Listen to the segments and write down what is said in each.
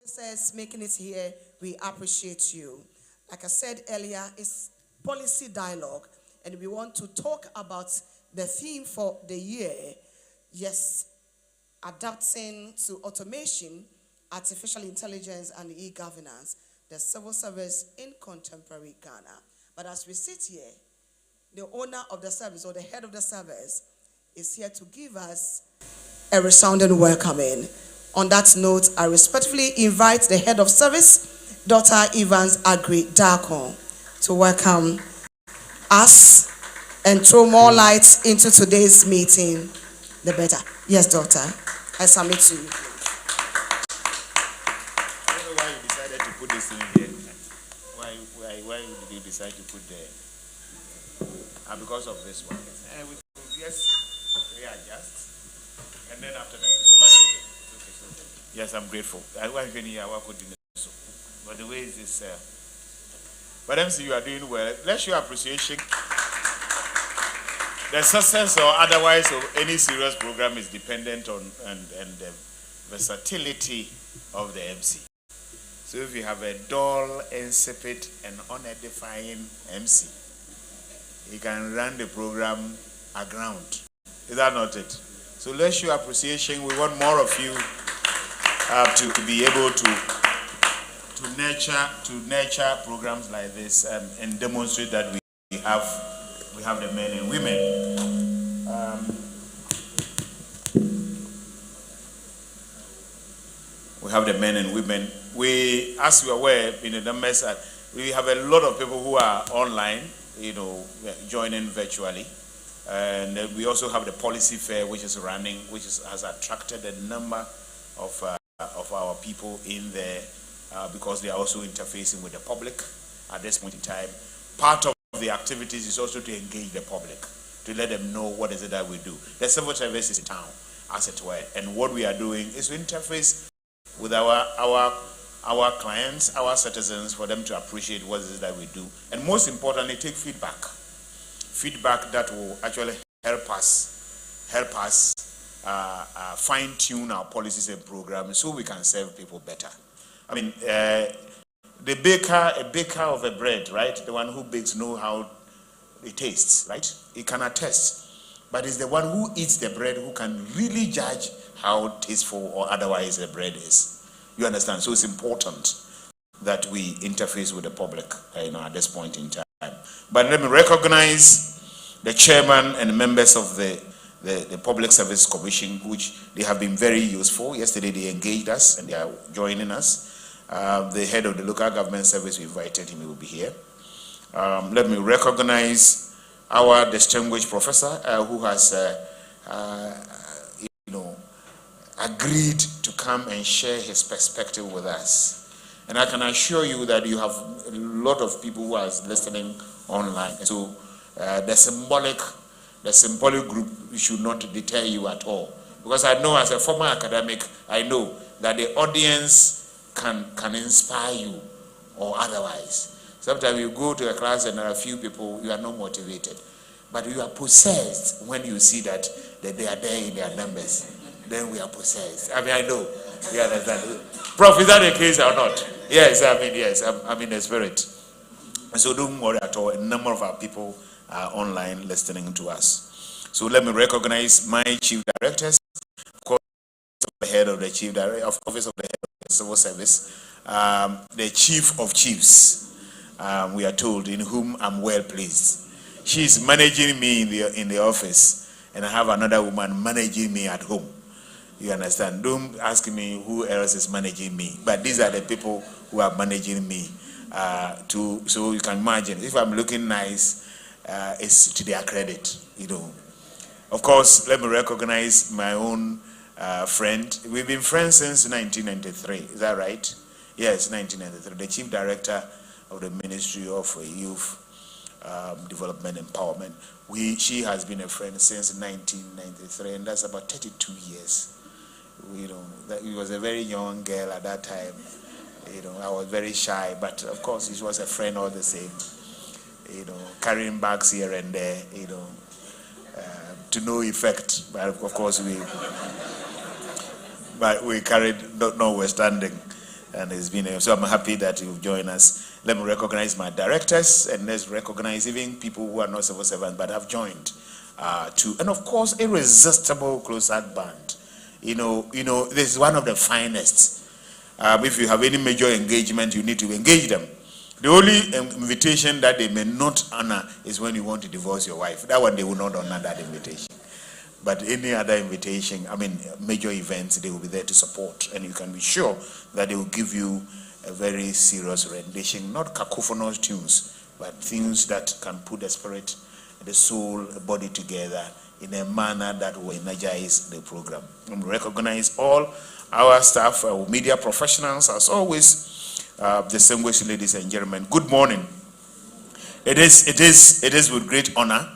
Says making it here, we appreciate you. Like I said earlier, it's policy dialogue, and we want to talk about the theme for the year. Yes, adapting to automation, artificial intelligence, and e-governance, the civil service in contemporary Ghana. But as we sit here, the owner of the service or the head of the service is here to give us a resounding welcoming. On that note, I respectfully invite the head of service, Dr. Evans Agri Darko, to welcome us and throw more light into today's meeting, the better. Yes, Doctor, I submit to you. I don't know why you decided to put this in here. Why did you decide to put there? Because of this one. We just readjust. And then after that, so but okay. Yes, I'm grateful. I want to hear what could do so. But the way is this, but MC, you are doing well. Let's show appreciation. The success or otherwise of any serious program is dependent on and the versatility of the MC. So if you have a dull, insipid, and unedifying MC, he can run the program aground. Is that not it? So let's show appreciation. We want more of you. To be able to nurture programs like this and demonstrate that we have the men and women. We have the men and women. We, as you are aware, in the numbers, we have a lot of people who are online, joining virtually, and we also have the policy fair which is running, which has attracted a number of our people in there because they are also interfacing with the public at this point in time. Part of the activities is also to engage the public, to let them know what is it that we do. The civil service is in town, as it were, and what we are doing is to interface with our clients, our citizens, for them to appreciate what it is that we do, and most importantly, take feedback that will actually help us fine-tune our policies and programs so we can serve people better. I mean, a baker of a bread, right? The one who bakes knows how it tastes, right? He can attest. But it's the one who eats the bread who can really judge how tasteful or otherwise the bread is. You understand? So it's important that we interface with the public, at this point in time. But let me recognize the chairman and members of the Public Service Commission, which they have been very useful. Yesterday they engaged us and they are joining us. The head of the local government service, we invited him, he will be here. Let me recognize our distinguished professor who has agreed to come and share his perspective with us. And I can assure you that you have a lot of people who are listening online. So the symbolic group should not deter you at all. Because I know as a former academic, I know that the audience can inspire you or otherwise. Sometimes you go to a class and there are a few people, you are not motivated. But you are possessed when you see that they are there in their numbers. Then we are possessed. I mean, I know. You understand? Prof, is that the case or not? Yes, yes, I'm in the spirit. So don't worry at all. A number of our people are online listening to us. So let me recognize my chief directors, of course, the head of the chief director, office of the head of the civil service, the chief of chiefs, we are told, in whom I'm well pleased. She is managing me in the office, and I have another woman managing me at home. You understand? Don't ask me who else is managing me, but these are the people who are managing me. So you can imagine, if I'm looking nice, it's to their credit, Of course, let me recognize my own friend. We've been friends since 1993. Is that right? Yes, 1993. The chief director of the Ministry of Youth Development Empowerment. She has been a friend since 1993, and that's about 32 years. He was a very young girl at that time. I was very shy, but of course, she was a friend all the same. Carrying bags here and there, to no effect. But of course, we carried notwithstanding. And it's been so I'm happy that you've joined us. Let me recognize my directors, and let's recognize even people who are not civil servants but have joined too. And of course, irresistible close-up band. You know, this is one of the finest. If you have any major engagement, you need to engage them. The only invitation that they may not honor is when you want to divorce your wife. That one they will not honor that invitation. But any other invitation, major events, they will be there to support. And you can be sure that they will give you a very serious rendition, not cacophonous tunes, but things that can put the spirit, the soul, the body together in a manner that will energize the program. And we recognize all our staff, our media professionals, as always, distinguished ladies and gentlemen. Good morning. It is with great honor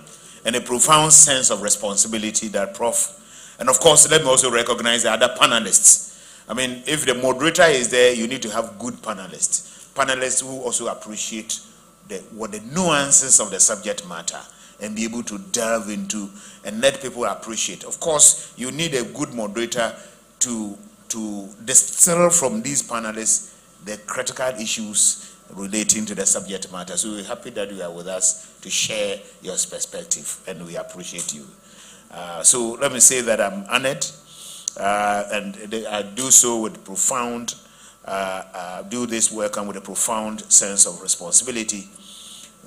and a profound sense of responsibility that Prof. And of course, let me also recognize the other panelists. If the moderator is there, you need to have good panelists. Panelists who also appreciate the nuances of the subject matter and be able to delve into and let people appreciate. Of course, you need a good moderator to distill from these panelists the critical issues relating to the subject matter. So we're happy that you are with us to share your perspective, and we appreciate you. So let me say that I'm honored, and I do so with profound, do this work and with a profound sense of responsibility.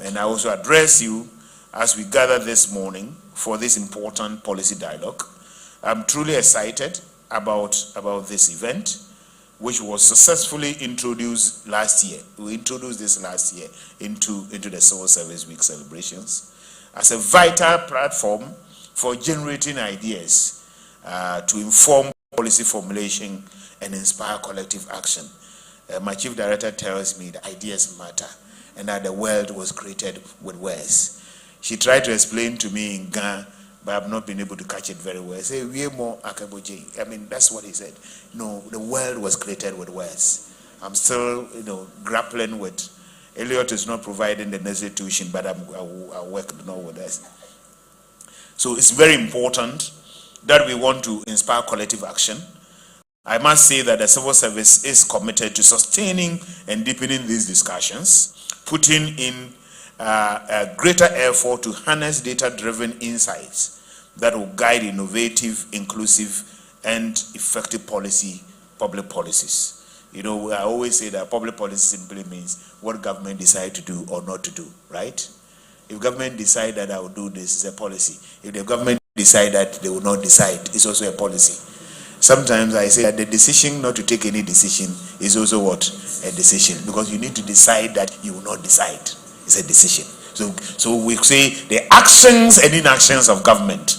And I also address you as we gather this morning for this important policy dialogue. I'm truly excited about this event, which was successfully introduced last year. We introduced this last year into the Civil Service Week celebrations as a vital platform for generating ideas to inform policy formulation and inspire collective action. My chief director tells me that ideas matter and that the world was created with words. She tried to explain to me in Ghana, but I've not been able to catch it very well. Say, we are more Akaboji. That's what he said. No, the world was created with words. I'm still, grappling with. Elliot is not providing the necessary tuition, but I work with us. So it's very important that we want to inspire collective action. I must say that the civil service is committed to sustaining and deepening these discussions, putting in a greater effort to harness data-driven insights that will guide innovative, inclusive, and effective public policies. I always say that public policy simply means what government decide to do or not to do, right? If government decide that I will do this, it's a policy. If the government decide that they will not decide, it's also a policy. Sometimes I say that the decision not to take any decision is also what? A decision, because you need to decide that you will not decide. It's a decision. So we say the actions and inactions of government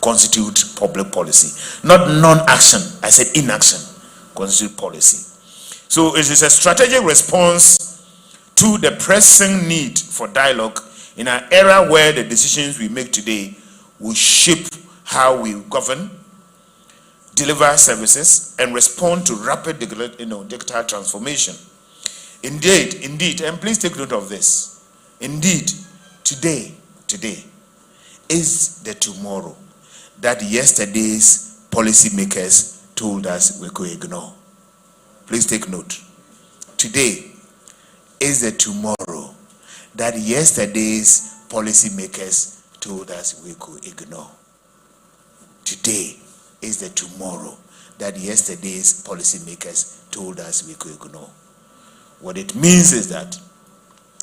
constitute public policy. Not non-action, I said inaction, constitute policy. So it is a strategic response to the pressing need for dialogue in an era where the decisions we make today will shape how we govern, deliver services, and respond to rapid digital transformation. Indeed, and please take note of this. Indeed, today is the tomorrow that yesterday's policymakers told us we could ignore. Please take note. Today is the tomorrow that yesterday's policymakers told us we could ignore. Today is the tomorrow that yesterday's policymakers told us we could ignore. What it means is that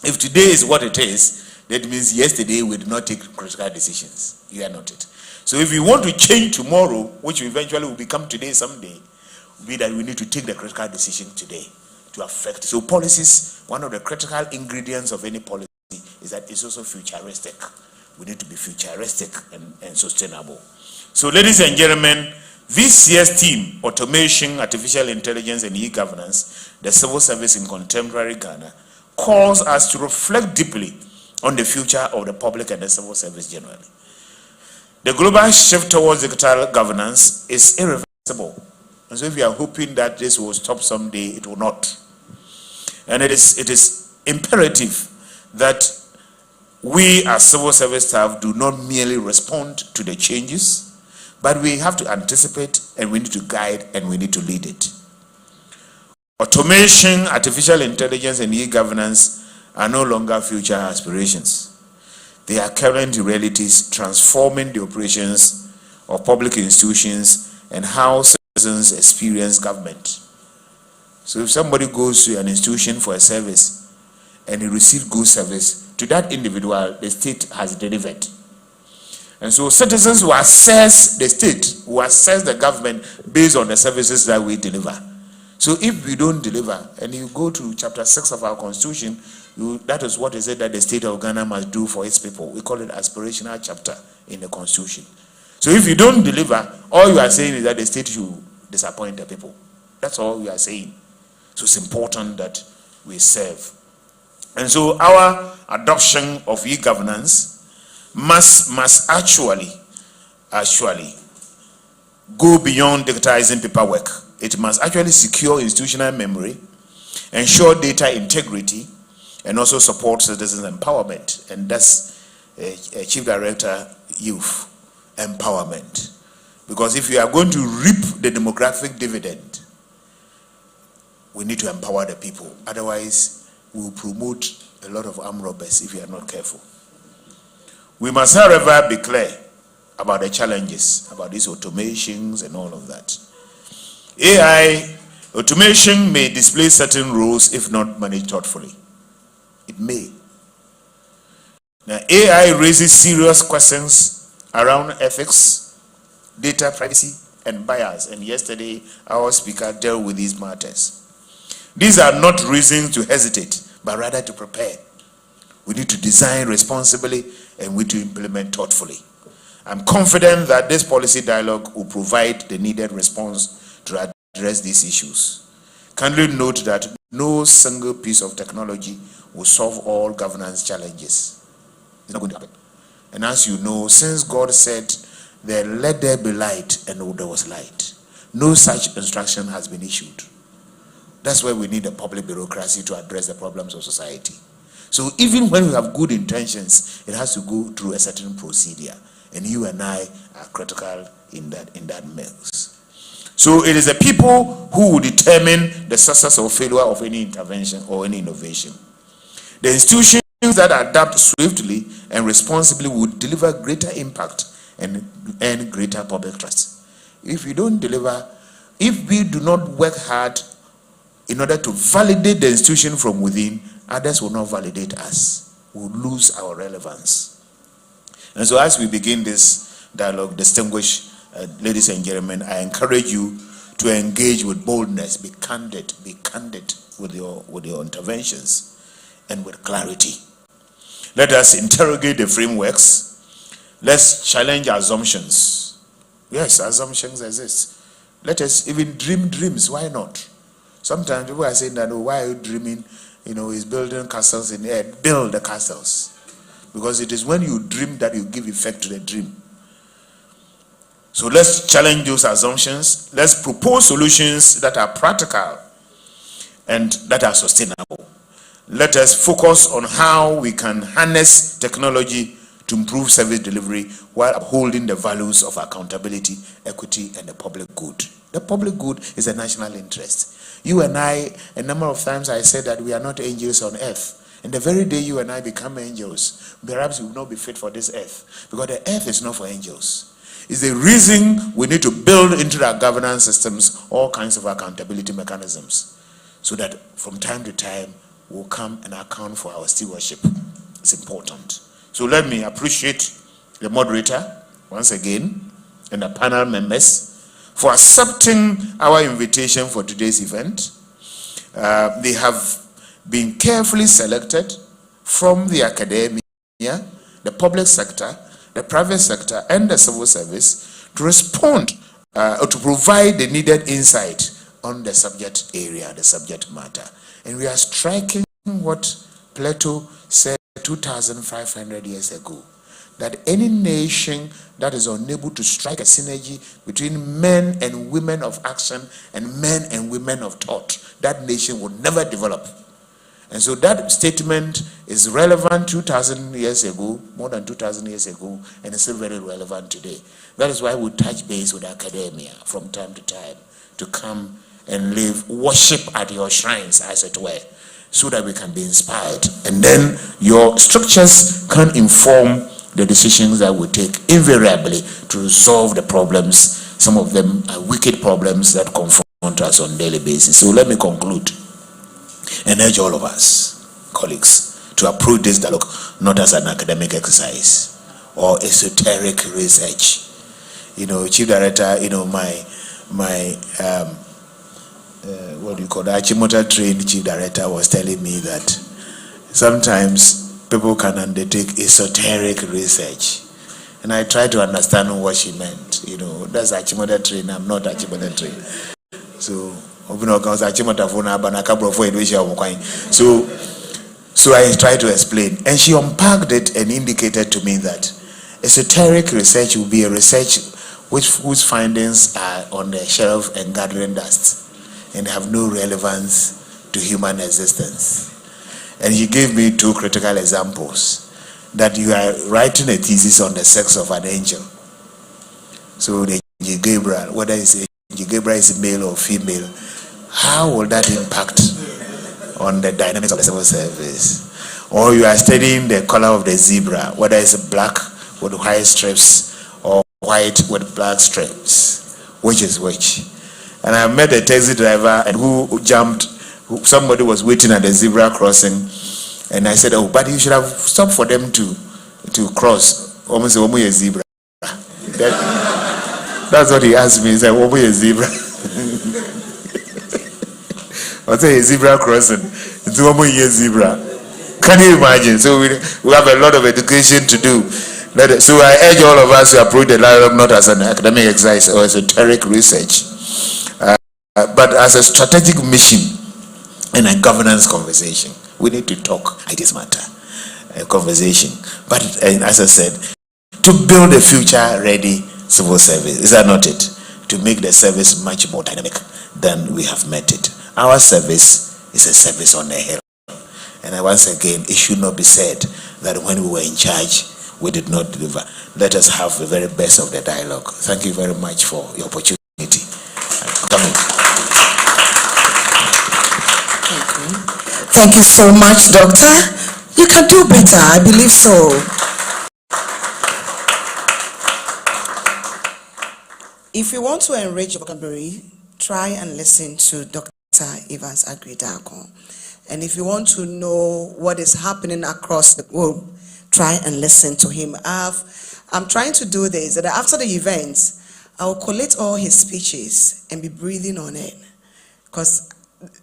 if today is what it is, that means yesterday we did not take critical decisions. You are not it. So if we want to change tomorrow, which eventually will become today someday, will be that we need to take the critical decision today to affect. So policies, one of the critical ingredients of any policy is that it's also futuristic. We need to be futuristic and sustainable. So ladies and gentlemen, this year's theme, automation, artificial intelligence, and e-governance, the civil service in contemporary Ghana, calls us to reflect deeply on the future of the public and the civil service generally. The global shift towards digital governance is irreversible. And so if you are hoping that this will stop someday, it will not. And it is imperative that we as civil service staff do not merely respond to the changes, but we have to anticipate, and we need to guide, and we need to lead it. Automation, artificial intelligence, and e-governance are no longer future aspirations. They are current realities transforming the operations of public institutions and how citizens experience government. So if somebody goes to an institution for a service and he receives good service, to that individual, the state has delivered. And so citizens will assess the state, will assess the government based on the services that we deliver. So if we don't deliver, and you go to chapter 6 of our constitution, that is what is it that the state of Ghana must do for its people. We call it aspirational chapter in the constitution. So if you don't deliver, all you are saying is that the state should disappoint the people. That's all we are saying. So it's important that we serve. And so our adoption of e-governance must actually go beyond digitizing paperwork. It must actually secure institutional memory, ensure data integrity, and also support citizens' empowerment. And that's Chief Director Youth Empowerment. Because if you are going to reap the demographic dividend, we need to empower the people. Otherwise, we will promote a lot of armed robbers if we are not careful. We must, however, be clear about the challenges, about these automations and all of that. AI automation may displace certain roles if not managed thoughtfully. It may. Now, AI raises serious questions around ethics, data privacy, and bias. And yesterday, our speaker dealt with these matters. These are not reasons to hesitate, but rather to prepare. We need to design responsibly and we need to implement thoughtfully. I'm confident that this policy dialogue will provide the needed response to address these issues. Kindly note that no single piece of technology will solve all governance challenges. It's not going to happen. And as you know, since God said, let there be light, and there was light, no such instruction has been issued. That's why we need a public bureaucracy to address the problems of society. So even when we have good intentions, it has to go through a certain procedure. And you and I are critical in that mix. So it is the people who will determine the success or failure of any intervention or any innovation. The institutions that adapt swiftly and responsibly will deliver greater impact and earn greater public trust. If we don't deliver, if we do not work hard in order to validate the institution from within, others will not validate us. We'll lose our relevance. And so as we begin this dialogue, distinguished ladies and gentlemen, I encourage you to engage with boldness, be candid with your interventions and with clarity. Let us interrogate the frameworks. Let's challenge assumptions. Yes, assumptions exist. Let us even dream dreams. Why not? Sometimes people are saying that, oh, why are you dreaming? He's building castles in the air. Build the castles. Because it is when you dream that you give effect to the dream. So let's challenge those assumptions. Let's propose solutions that are practical and that are sustainable. Let us focus on how we can harness technology to improve service delivery while upholding the values of accountability, equity, and the public good. The public good is a national interest. You and I, a number of times I said that we are not angels on earth. And the very day you and I become angels, perhaps we will not be fit for this earth. Because the earth is not for angels. It's the reason we need to build into our governance systems all kinds of accountability mechanisms. So that from time to time, we'll come and account for our stewardship. It's important. So let me appreciate the moderator once again and the panel members for accepting our invitation for today's event. They have been carefully selected from the academia, the public sector, the private sector, and the civil service to respond or to provide the needed insight on the subject area, the subject matter. And we are striking what Plato said 2,500 years ago, that any nation that is unable to strike a synergy between men and women of action and men and women of thought, that nation will never develop. And so that statement is relevant 2,000 years ago, more than 2,000 years ago, and it's still very relevant today. That is why we touch base with academia from time to time to come and live, worship at your shrines, as it were, so that we can be inspired. And then your structures can inform the decisions that we take invariably to resolve the problems. Some of them are wicked problems that confront us on a daily basis. So let me conclude and urge all of us, colleagues, to approach this dialogue not as an academic exercise or esoteric research. Chief Director, what do you call that? Achimota trained Chief Director was telling me that sometimes people can undertake esoteric research. And I tried to understand what she meant. That's Achimota trained. I'm not Achimota trained. So, so I tried to explain. And she unpacked it and indicated to me that esoteric research will be a research whose findings are on the shelf and gathering dust and have no relevance to human existence. And he gave me two critical examples. That you are writing a thesis on the sex of an angel. So the angel Gabriel, whether angel Gabriel is male or female, how will that impact on the dynamics of the civil service? Or you are studying the color of the zebra, whether it's black with white strips or white with black strips. Which is which? And I met a taxi driver somebody was waiting at the zebra crossing, and I said, oh, but you should have stopped for them to cross. Almost a zebra. That's what he asked me. He said, a zebra. I said, a zebra crossing. It's a zebra. Can you imagine? So we have a lot of education to do. So I urge all of us to approach the dialogue not as an academic exercise or esoteric research, but as a strategic mission and a governance conversation. We need to talk. Ideas matter. A conversation. But as I said, to build a future-ready civil service. Is that not it? To make the service much more dynamic than we have met it. Our service is a service on the hill. And once again, it should not be said that when we were in charge, we did not deliver. Let us have the very best of the dialogue. Thank you very much for your opportunity. Thank you so much, Doctor. You can do better, I believe so. If you want to enrich your vocabulary, try and listen to Dr. Evans Agridako. And if you want to know what is happening across the globe, try and listen to him. I'm trying to do this, that after the event, I will collate all his speeches and be breathing on it. Because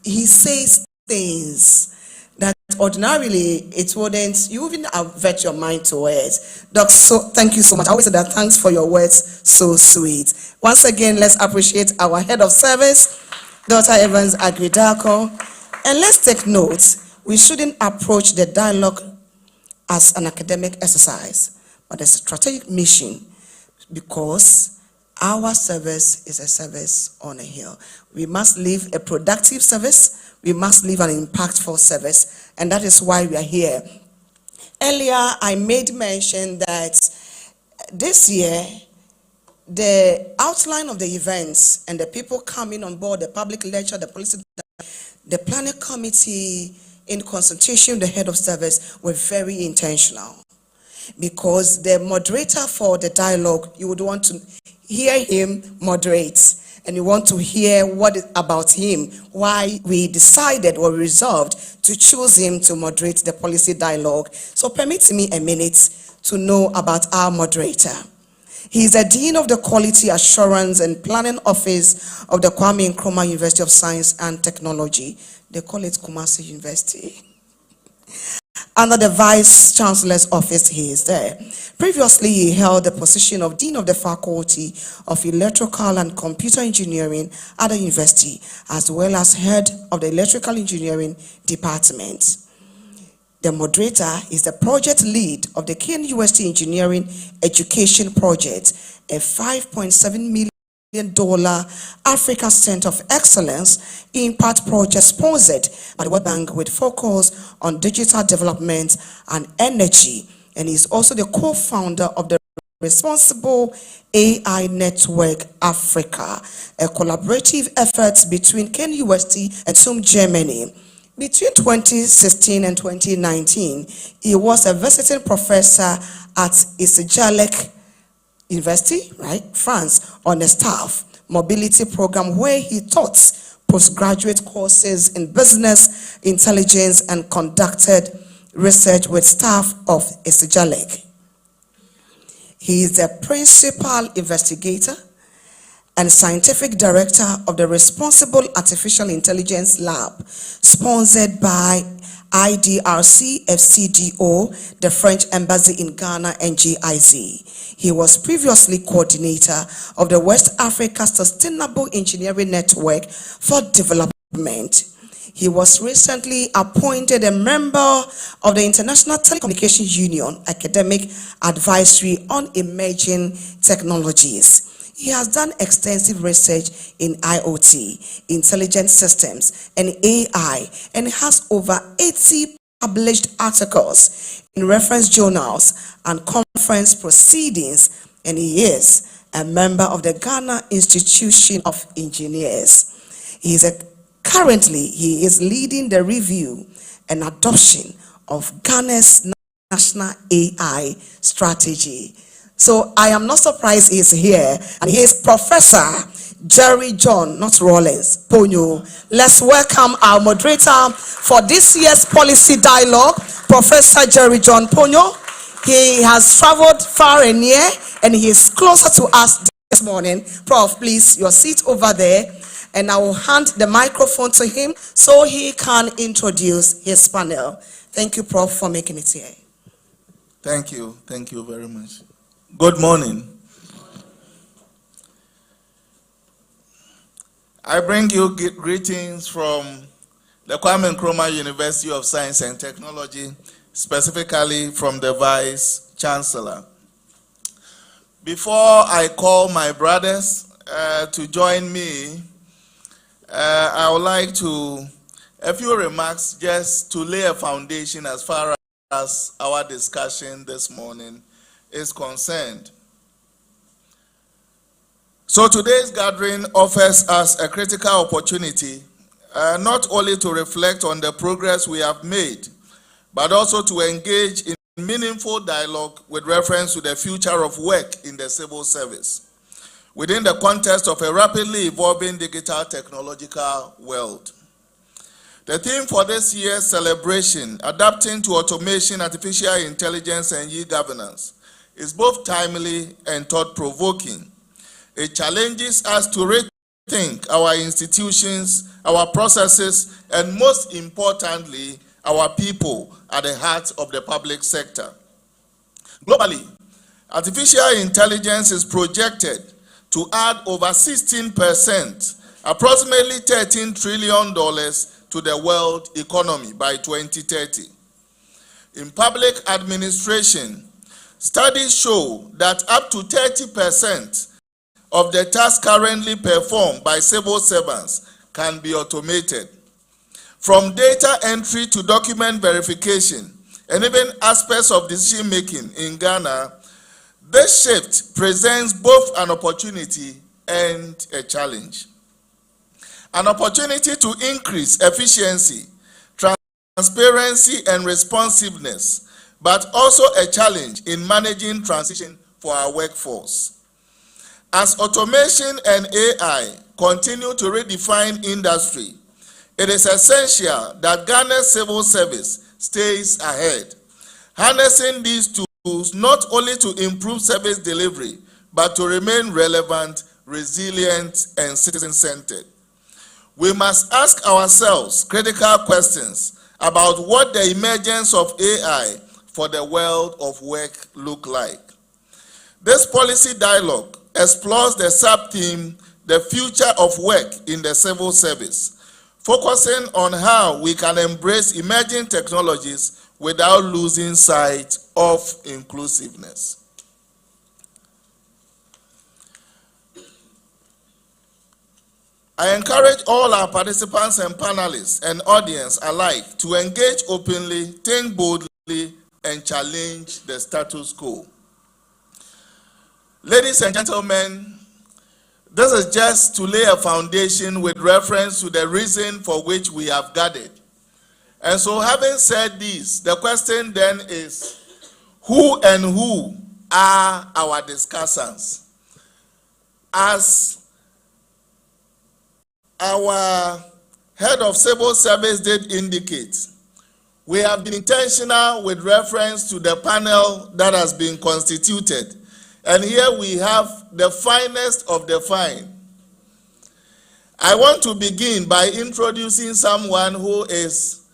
he says things that ordinarily it wouldn't, you even avert your mind to it. Doc, so thank you so much. I always say that thanks for your words, so sweet. Once again, let's appreciate our head of service, Dr. Evans Agridako. And let's take note, we shouldn't approach the dialogue as an academic exercise, but a strategic mission, because our service is a service on a hill. We must live a productive service. We must live an impactful service, and that is why we are here. Earlier, I made mention that this year, the outline of the events and the people coming on board, the public lecture, the policy, the planning committee, in consultation, the head of service, were very intentional. Because the moderator for the dialogue, you would want to hear him moderate. And you want to hear what is about him, why we decided or resolved to choose him to moderate the policy dialogue. So permit me a minute to know about our moderator. He is the Dean of the Quality Assurance and Planning Office of the Kwame Nkrumah University of Science and Technology. They call it Kumasi University. Under the Vice Chancellor's office, he is there. Previously, he held the position of Dean of the Faculty of Electrical and Computer Engineering at the university, as well as head of the Electrical Engineering Department. The moderator is the project lead of the KNUST Engineering Education Project, a $5.7 million Africa Center of Excellence impact project sponsored by the World Bank with focus on digital development and energy, and is also the co-founder of the Responsible AI Network Africa, a collaborative effort between KNUST and SUM Germany. Between 2016 and 2019, he was a visiting professor at Isjalek University, right, France, on a staff mobility program where he taught postgraduate courses in business intelligence and conducted research with staff of Isjalek. He is the principal investigator and scientific director of the Responsible Artificial Intelligence Lab, sponsored by IDRC FCDO, the French Embassy in Ghana, and GIZ. He was previously coordinator of the West Africa Sustainable Engineering Network for Development. He was recently appointed a member of the International Telecommunications Union Academic Advisory on Emerging Technologies. He has done extensive research in IoT, intelligent systems, and AI, and has over 80 published articles in reference journals and conference proceedings, and he is a member of the Ghana Institution of Engineers. Currently, he is leading the review and adoption of Ghana's national AI strategy. So I am not surprised he's here, and he is Professor Jerry John, not Rollins, Ponyo. Let's welcome our moderator for this year's policy dialogue, Professor Jerry John Ponyo. He has traveled far and near, and he is closer to us this morning. Prof, please, your seat over there. And I will hand the microphone to him so he can introduce his panel. Thank you, Prof, for making it here. Thank you. Thank you very much. Good morning. I bring you greetings from the Kwame Nkrumah University of Science and Technology, specifically from the Vice Chancellor. Before I call my brothers to join me, I would like a few remarks just to lay a foundation as far as our discussion this morning is concerned. So today's gathering offers us a critical opportunity not only to reflect on the progress we have made, but also to engage in meaningful dialogue with reference to the future of work in the civil service within the context of a rapidly evolving digital technological world. The theme for this year's celebration, Adapting to Automation, Artificial Intelligence, and E-Governance, is both timely and thought-provoking. It challenges us to rethink our institutions, our processes, and most importantly, our people at the heart of the public sector. Globally, artificial intelligence is projected to add over 16%, approximately $13 trillion to the world economy by 2030. In public administration, studies show that up to 30% of the tasks currently performed by civil servants can be automated. From data entry to document verification, and even aspects of decision-making in Ghana, this shift presents both an opportunity and a challenge. An opportunity to increase efficiency, transparency, and responsiveness, but also a challenge in managing transition for our workforce. As automation and AI continue to redefine industry, it is essential that Ghana's civil service stays ahead, harnessing these tools not only to improve service delivery, but to remain relevant, resilient, and citizen-centered. We must ask ourselves critical questions about what the emergence of AI for the world of work look like. This policy dialogue explores the sub-theme, the future of work in the civil service, focusing on how we can embrace emerging technologies without losing sight of inclusiveness. I encourage all our participants and panelists and audience alike to engage openly, think boldly, and challenge the status quo. Ladies and gentlemen, this is just to lay a foundation with reference to the reason for which we have gathered. And so, having said this, the question then is, who are our discussants? As our head of civil service did indicate, we have been intentional with reference to the panel that has been constituted. And here we have the finest of the fine. I want to begin by introducing someone who is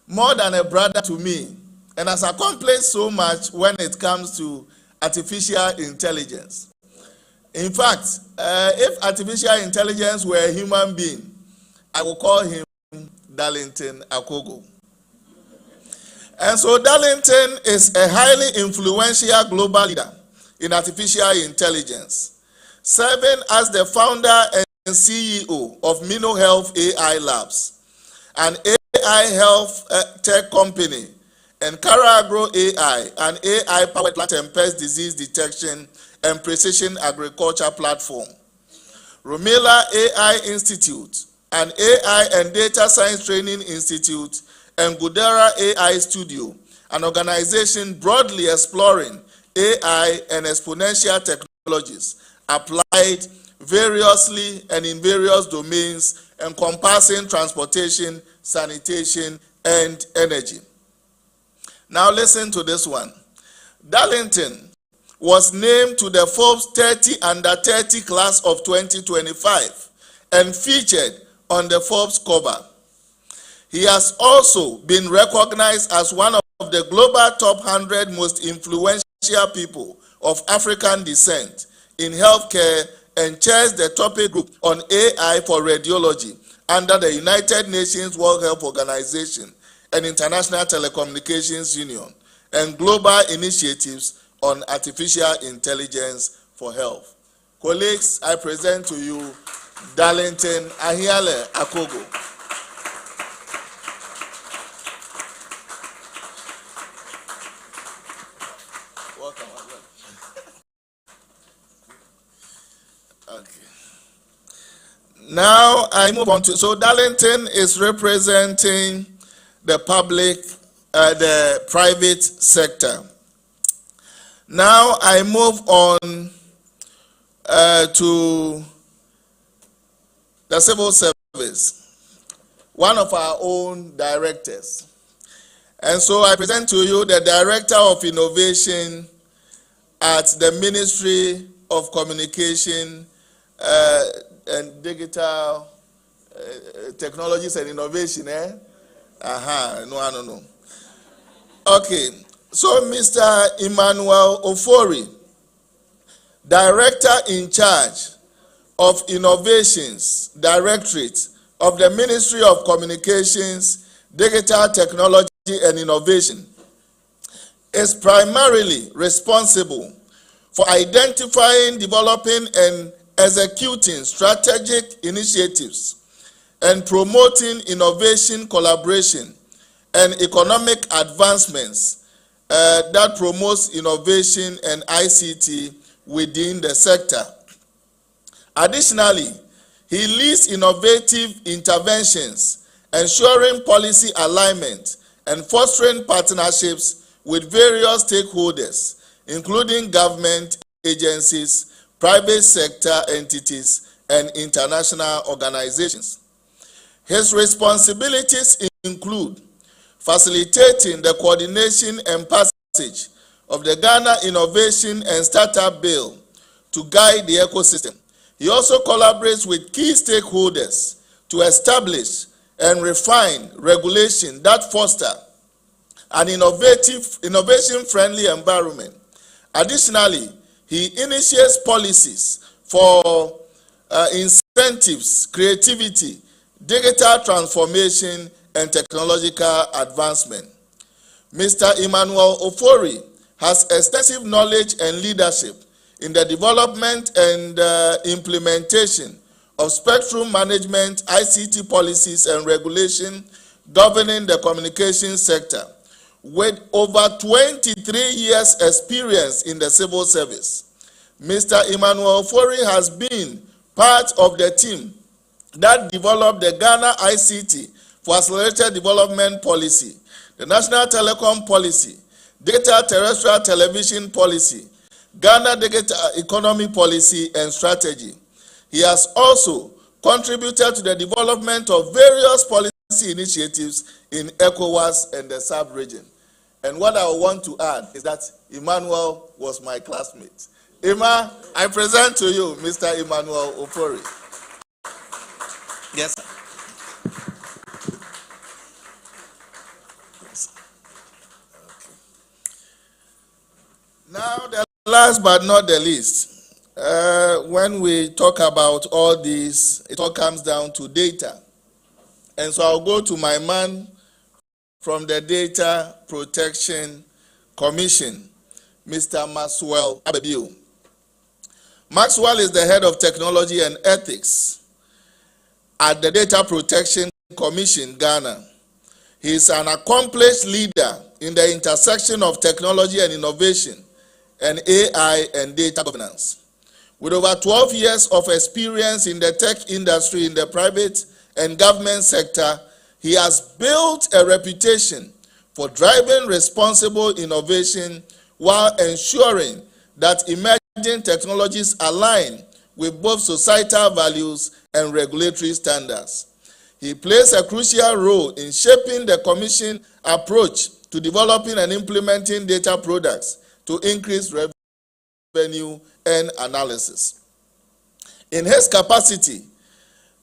more than a brother to me and has accomplished so much when it comes to artificial intelligence. In fact, if artificial intelligence were a human being, I will call him Darlington Akogo. And so Darlington is a highly influential global leader in artificial intelligence, serving as the founder and CEO of Mino Health AI Labs, an AI health tech company, and Caragro AI, an AI-powered plant and pest disease detection and precision agriculture platform. Romela AI Institute, an AI and data science training institute, and Gudera AI Studio, an organization broadly exploring AI and exponential technologies applied variously and in various domains encompassing transportation, sanitation, and energy. Now listen to this one. Darlington was named to the Forbes 30 Under 30 class of 2025 and featured on the Forbes cover. He has also been recognized as one of the global top 100 most influential people of African descent in healthcare and chairs the topic group on AI for radiology under the United Nations World Health Organization and International Telecommunications Union and global initiatives on artificial intelligence for health. Colleagues, I present to you Darlington Ahiale Akogo. Now I move on to, so Darlington is representing the public, the private sector. Now I move on to the civil service, one of our own directors. And so I present to you the Director of Innovation at the Ministry of Communication and Digital Technologies and Innovation, No. Okay, so Mr. Emmanuel Ofori, Director in charge of Innovations Directorate of the Ministry of Communications, Digital Technology and Innovation, is primarily responsible for identifying, developing, and executing strategic initiatives and promoting innovation, collaboration, and economic advancements that promotes innovation and ICT within the sector. Additionally, he leads innovative interventions, ensuring policy alignment and fostering partnerships with various stakeholders, including government agencies, private sector entities, and international organizations. His responsibilities include facilitating the coordination and passage of the Ghana Innovation and Startup Bill to guide the ecosystem. He also collaborates with key stakeholders to establish and refine regulation that foster an innovation-friendly environment. Additionally, he initiates policies for incentives, creativity, digital transformation, and technological advancement. Mr. Emmanuel Ofori has extensive knowledge and leadership in the development and implementation of spectrum management, ICT policies, and regulation governing the communications sector, with over 23 years experience in the civil service. Mr. Emmanuel Ofori has been part of the team that developed the Ghana ICT for Accelerated Development Policy, the National Telecom Policy, Data Terrestrial Television Policy, Ghana Digital Economy Policy and Strategy. He has also contributed to the development of various policy initiatives in ECOWAS and the sub-region. And what I want to add is that Emmanuel was my classmate. Emma, I present to you Mr. Emmanuel Ofori. Yes, sir. Yes, sir. Okay. Now, the last but not the least, when we talk about all these, it all comes down to data. And so I'll go to my man from the Data Protection Commission, Mr. Maxwell Abebio. Maxwell is the head of technology and ethics at the Data Protection Commission, Ghana. He is an accomplished leader in the intersection of technology and innovation and AI and data governance. With over 12 years of experience in the tech industry in the private and government sector, he has built a reputation for driving responsible innovation while ensuring that emerging technologies align with both societal values and regulatory standards. He plays a crucial role in shaping the Commission approach to developing and implementing data products to increase revenue and analysis. In his capacity,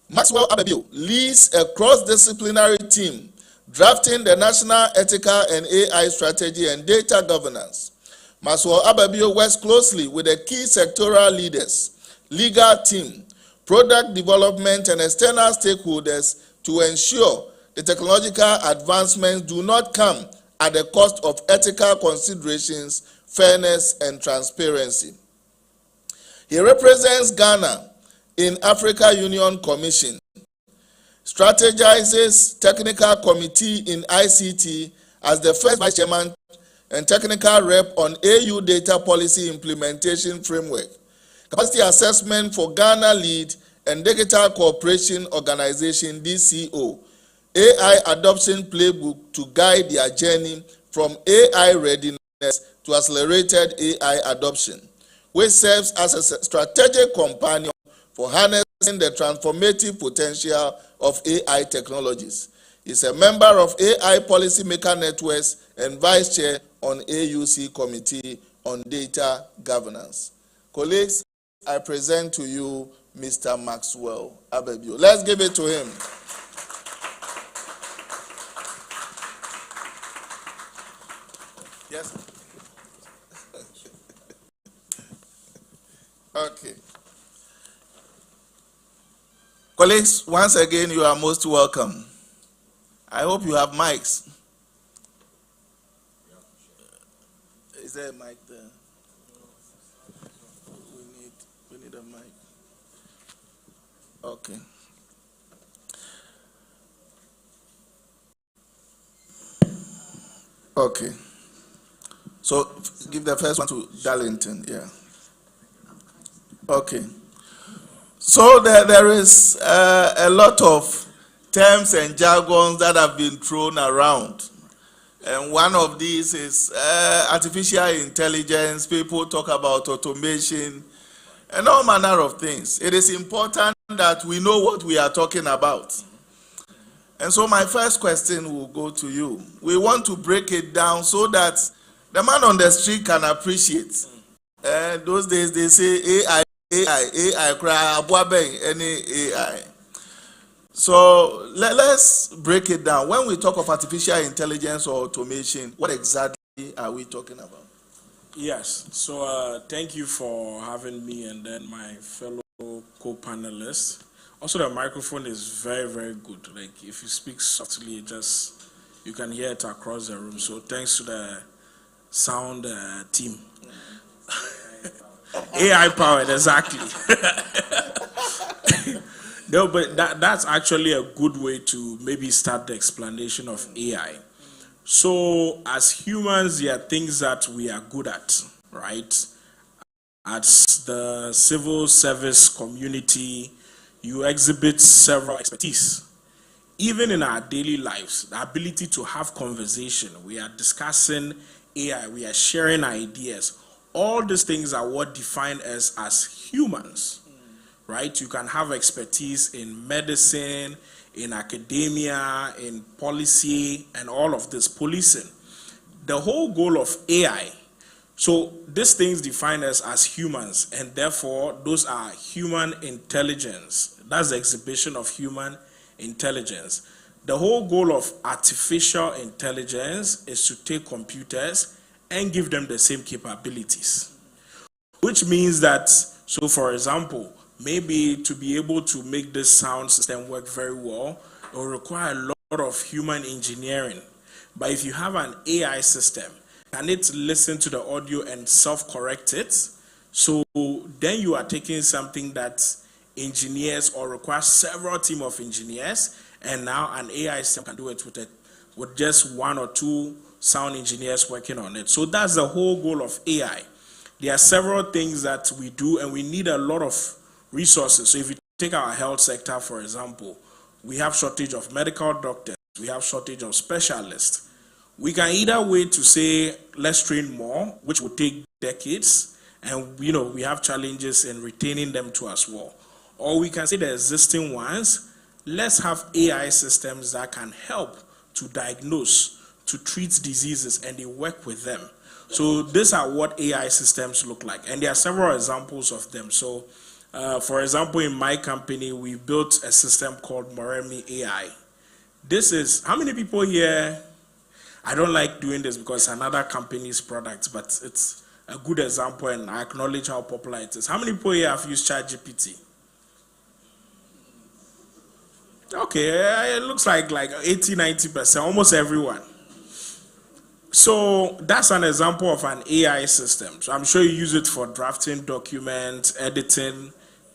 Maxwell Abebio leads a cross-disciplinary team drafting the National Ethical and AI Strategy and Data Governance. Maxwell Abebio works closely with the key sectoral leaders, legal team, product development, and external stakeholders to ensure the technological advancements do not come at the cost of ethical considerations, fairness, and transparency. He represents Ghana in Africa Union Commission, strategizes technical committee in ICT as the first vice chairman and technical rep on AU data policy implementation framework, capacity assessment for Ghana lead and digital cooperation organization DCO, AI adoption playbook to guide their journey from AI readiness to accelerated AI adoption, which serves as a strategic companion for harnessing the transformative potential of AI technologies. He's a member of AI Policymaker Networks and vice chair on AUC Committee on Data Governance. Colleagues, I present to you Mr. Maxwell Abebio. Let's give it to him. Yes. Okay. Colleagues, once again, you are most welcome. I hope you have mics. Is there a mic there? We need a mic. Okay. Okay. So give the first one to Darlington. Yeah. Okay. So there is a lot of terms and jargons that have been thrown around. And one of these is artificial intelligence. People talk about automation and all manner of things. It is important that we know what we are talking about. And so my first question will go to you. We want to break it down so that the man on the street can appreciate. Those days they say AI, cry, any AI. So let's break it down. When we talk of artificial intelligence or automation, what exactly are we talking about? Yes, so thank you for having me and then my fellow co-panelists. Also, the microphone is very, very good. Like if you speak softly, you can hear it across the room. So thanks to the sound team. AI powered, exactly. No, but that's actually a good way to maybe start the explanation of AI. So as humans, there are things that we are good at, right? at the civil service community, you exhibit several expertise. Even in our daily lives, the ability to have conversation, we are discussing AI, we are sharing ideas. All these things are what define us as humans, right? You can have expertise in medicine, in academia, in policy, and all of this, policing. The whole goal of AI, so these things define us as humans, and therefore those are human intelligence. That's the exhibition of human intelligence. The whole goal of artificial intelligence is to take computers and give them the same capabilities, which means that, so for example, maybe to be able to make this sound system work very well, it will require a lot of human engineering. But if you have an AI system, can it listen to the audio and self-correct it? So then you are taking something that engineers or require several team of engineers, and now an AI system can do it with just one or two sound engineers working on it. So that's the whole goal of AI. There are several things that we do, and we need a lot of resources. So if you take our health sector, for example, we have shortage of medical doctors, we have shortage of specialists. We can either wait to say, let's train more, which will take decades, and we have challenges in retaining them too as well. Or we can say the existing ones, let's have AI systems that can help to diagnose, to treat diseases, and they work with them. So these are what AI systems look like, and there are several examples of them. So for example, in my company, we built a system called Moremi AI. This is, how many people here, I don't like doing this because it's another company's product, but it's a good example and I acknowledge how popular it is. How many people here have used ChatGPT? Okay, it looks like 80-90%, almost everyone. So that's an example of an AI system. So I'm sure you use it for drafting documents, editing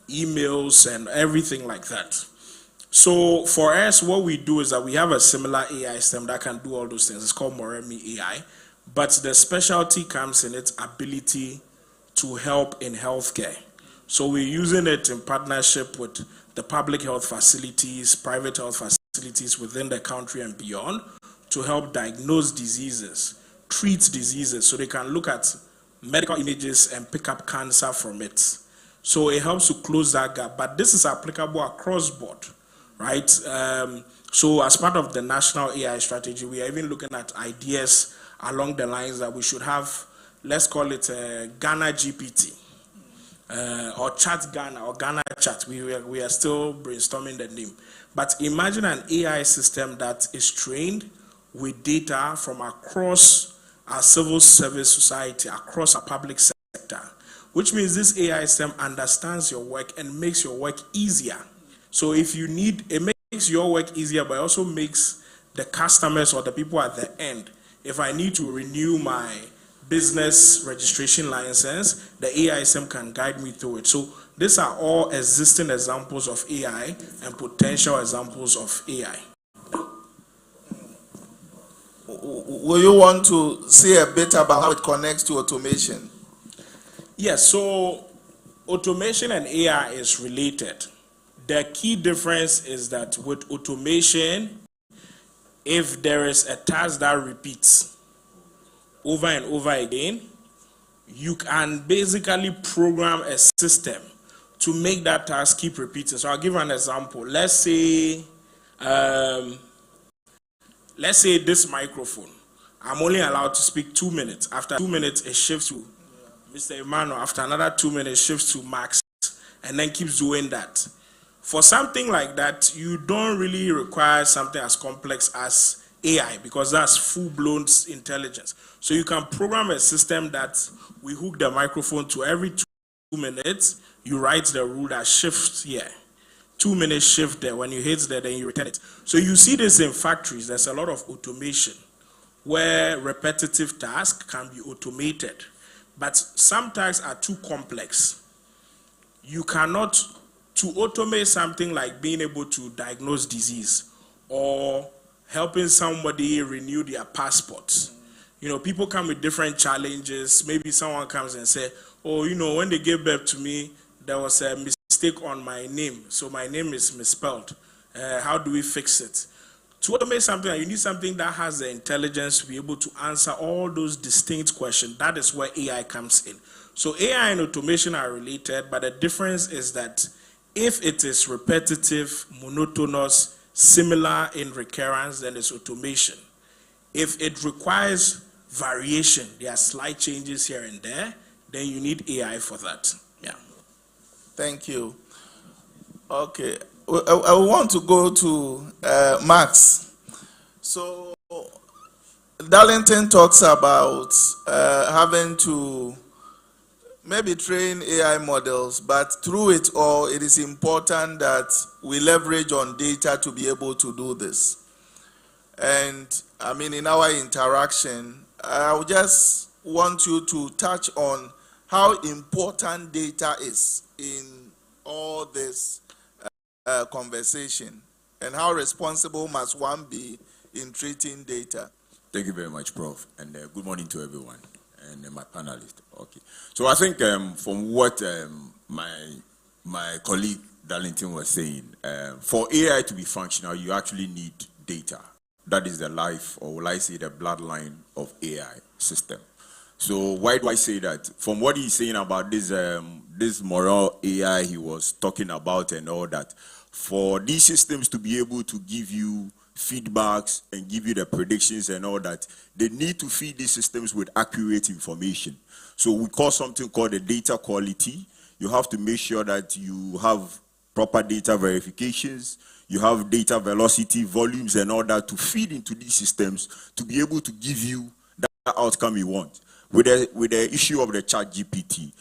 emails, and everything like that. So for us, what we do is that we have a similar AI system that can do all those things. It's called Moremi AI, but the specialty comes in its ability to help in healthcare. So we're using it in partnership with the public health facilities, private health facilities within the country and beyond to help diagnose diseases, treat diseases, so they can look at medical images and pick up cancer from it. So it helps to close that gap, but this is applicable across board, right? So as part of the national AI strategy, we are even looking at ideas along the lines that we should have, let's call it Ghana GPT, or Chat Ghana, or Ghana Chat. We are still brainstorming the name. But imagine an AI system that is trained with data from across our civil service society, across our public sector, which means this AI system understands your work and makes your work easier. So if you need, it makes your work easier, but it also makes the customers or the people at the end, if I need to renew my business registration license, the AI system can guide me through it. So these are all existing examples of AI and potential examples of AI. Will you want to say a bit about how it connects to automation? Yes, so automation and AI is related. The key difference is that with automation, if there is a task that repeats over and over again, you can basically program a system to make that task keep repeating. So I'll give an example. Let's say this microphone, I'm only allowed to speak 2 minutes. After 2 minutes, it shifts to Mr. Emmanuel. After another 2 minutes, shifts to Max, and then keeps doing that. For something like that, you don't really require something as complex as AI, because that's full-blown intelligence. So you can program a system that we hook the microphone to every 2 minutes, you write the rule that shifts here. 2 minutes shift there. When you hit there, then you return it. So you see this in factories. There's a lot of automation where repetitive tasks can be automated. But some tasks are too complex. You cannot, to automate something like being able to diagnose disease or helping somebody renew their passports. People come with different challenges. Maybe someone comes and say, oh, you know, when they gave birth to me, there was a mistake on my name. So my name is misspelled. How do we fix it? To automate something, you need something that has the intelligence to be able to answer all those distinct questions. That is where AI comes in. So AI and automation are related, but the difference is that if it is repetitive, monotonous, similar in recurrence, then it's automation. If it requires variation, there are slight changes here and there, then you need AI for that. Yeah. Thank you. Okay. I want to go to Max. So, Darlington talks about having to maybe train AI models, but through it all, it is important that we leverage on data to be able to do this. And I mean, in our interaction, I would just want you to touch on how important data is in all this conversation, and how responsible must one be in treating data. Thank you very much, Prof. And good morning to everyone and my panelists. Okay. So I think from what my colleague Darlington was saying, for AI to be functional, you actually need data. That is the life, or will I say the bloodline of AI system. So why do I say that? From what he's saying about this moral AI he was talking about and all that, for these systems to be able to give you feedbacks and give you the predictions and all that, they need to feed these systems with accurate information. So we call something called the data quality. You have to make sure that you have proper data verifications, you have data velocity, volumes and all that to feed into these systems to be able to give you that outcome you want. With the issue of the ChatGPT,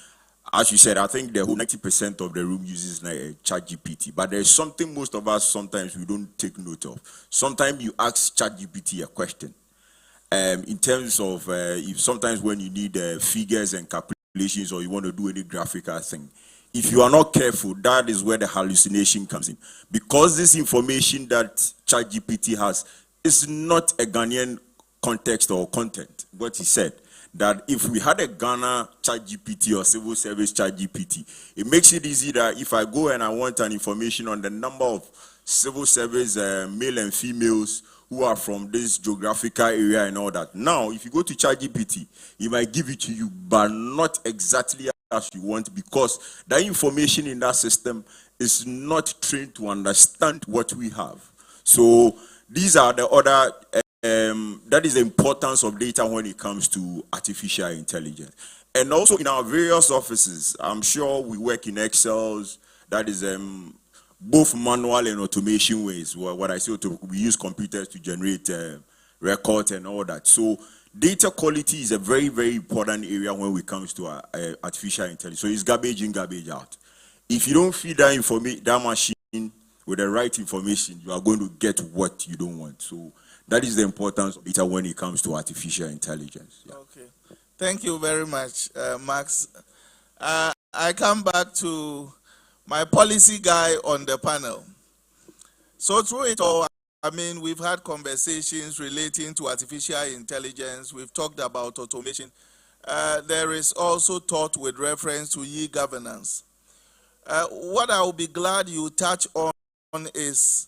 as you said, I think the whole 90% of the room uses ChatGPT, but there's something most of us sometimes we don't take note of. Sometimes you ask ChatGPT a question. In terms of if sometimes when you need figures and calculations or you want to do any graphical thing, if you are not careful, that is where the hallucination comes in. Because this information that ChatGPT has is not a Ghanaian context or content. What he said, that if we had a Ghana ChatGPT or civil service ChatGPT, it makes it easy that if I go and I want an information on the number of civil service male and females who are from this geographical area and all that. Now, if you go to ChatGPT, it might give it to you, but not exactly as you want, because that information in that system is not trained to understand what we have. So these are the other, that is the importance of data when it comes to artificial intelligence. And also in our various offices, I'm sure we work in Excels, that is both manual and automation ways. What I say, we use computers to generate records and all that. So data quality is a very, very important area when it comes to artificial intelligence. So it's garbage in, garbage out. If you don't feed that machine with the right information, you are going to get what you don't want. So that is the importance of data when it comes to artificial intelligence. Yeah. Okay. Thank you very much, Max. I come back to my policy guy on the panel. So through it all, I mean, we've had conversations relating to artificial intelligence. We've talked about automation. There is also thought with reference to e-governance. What I will be glad you touch on is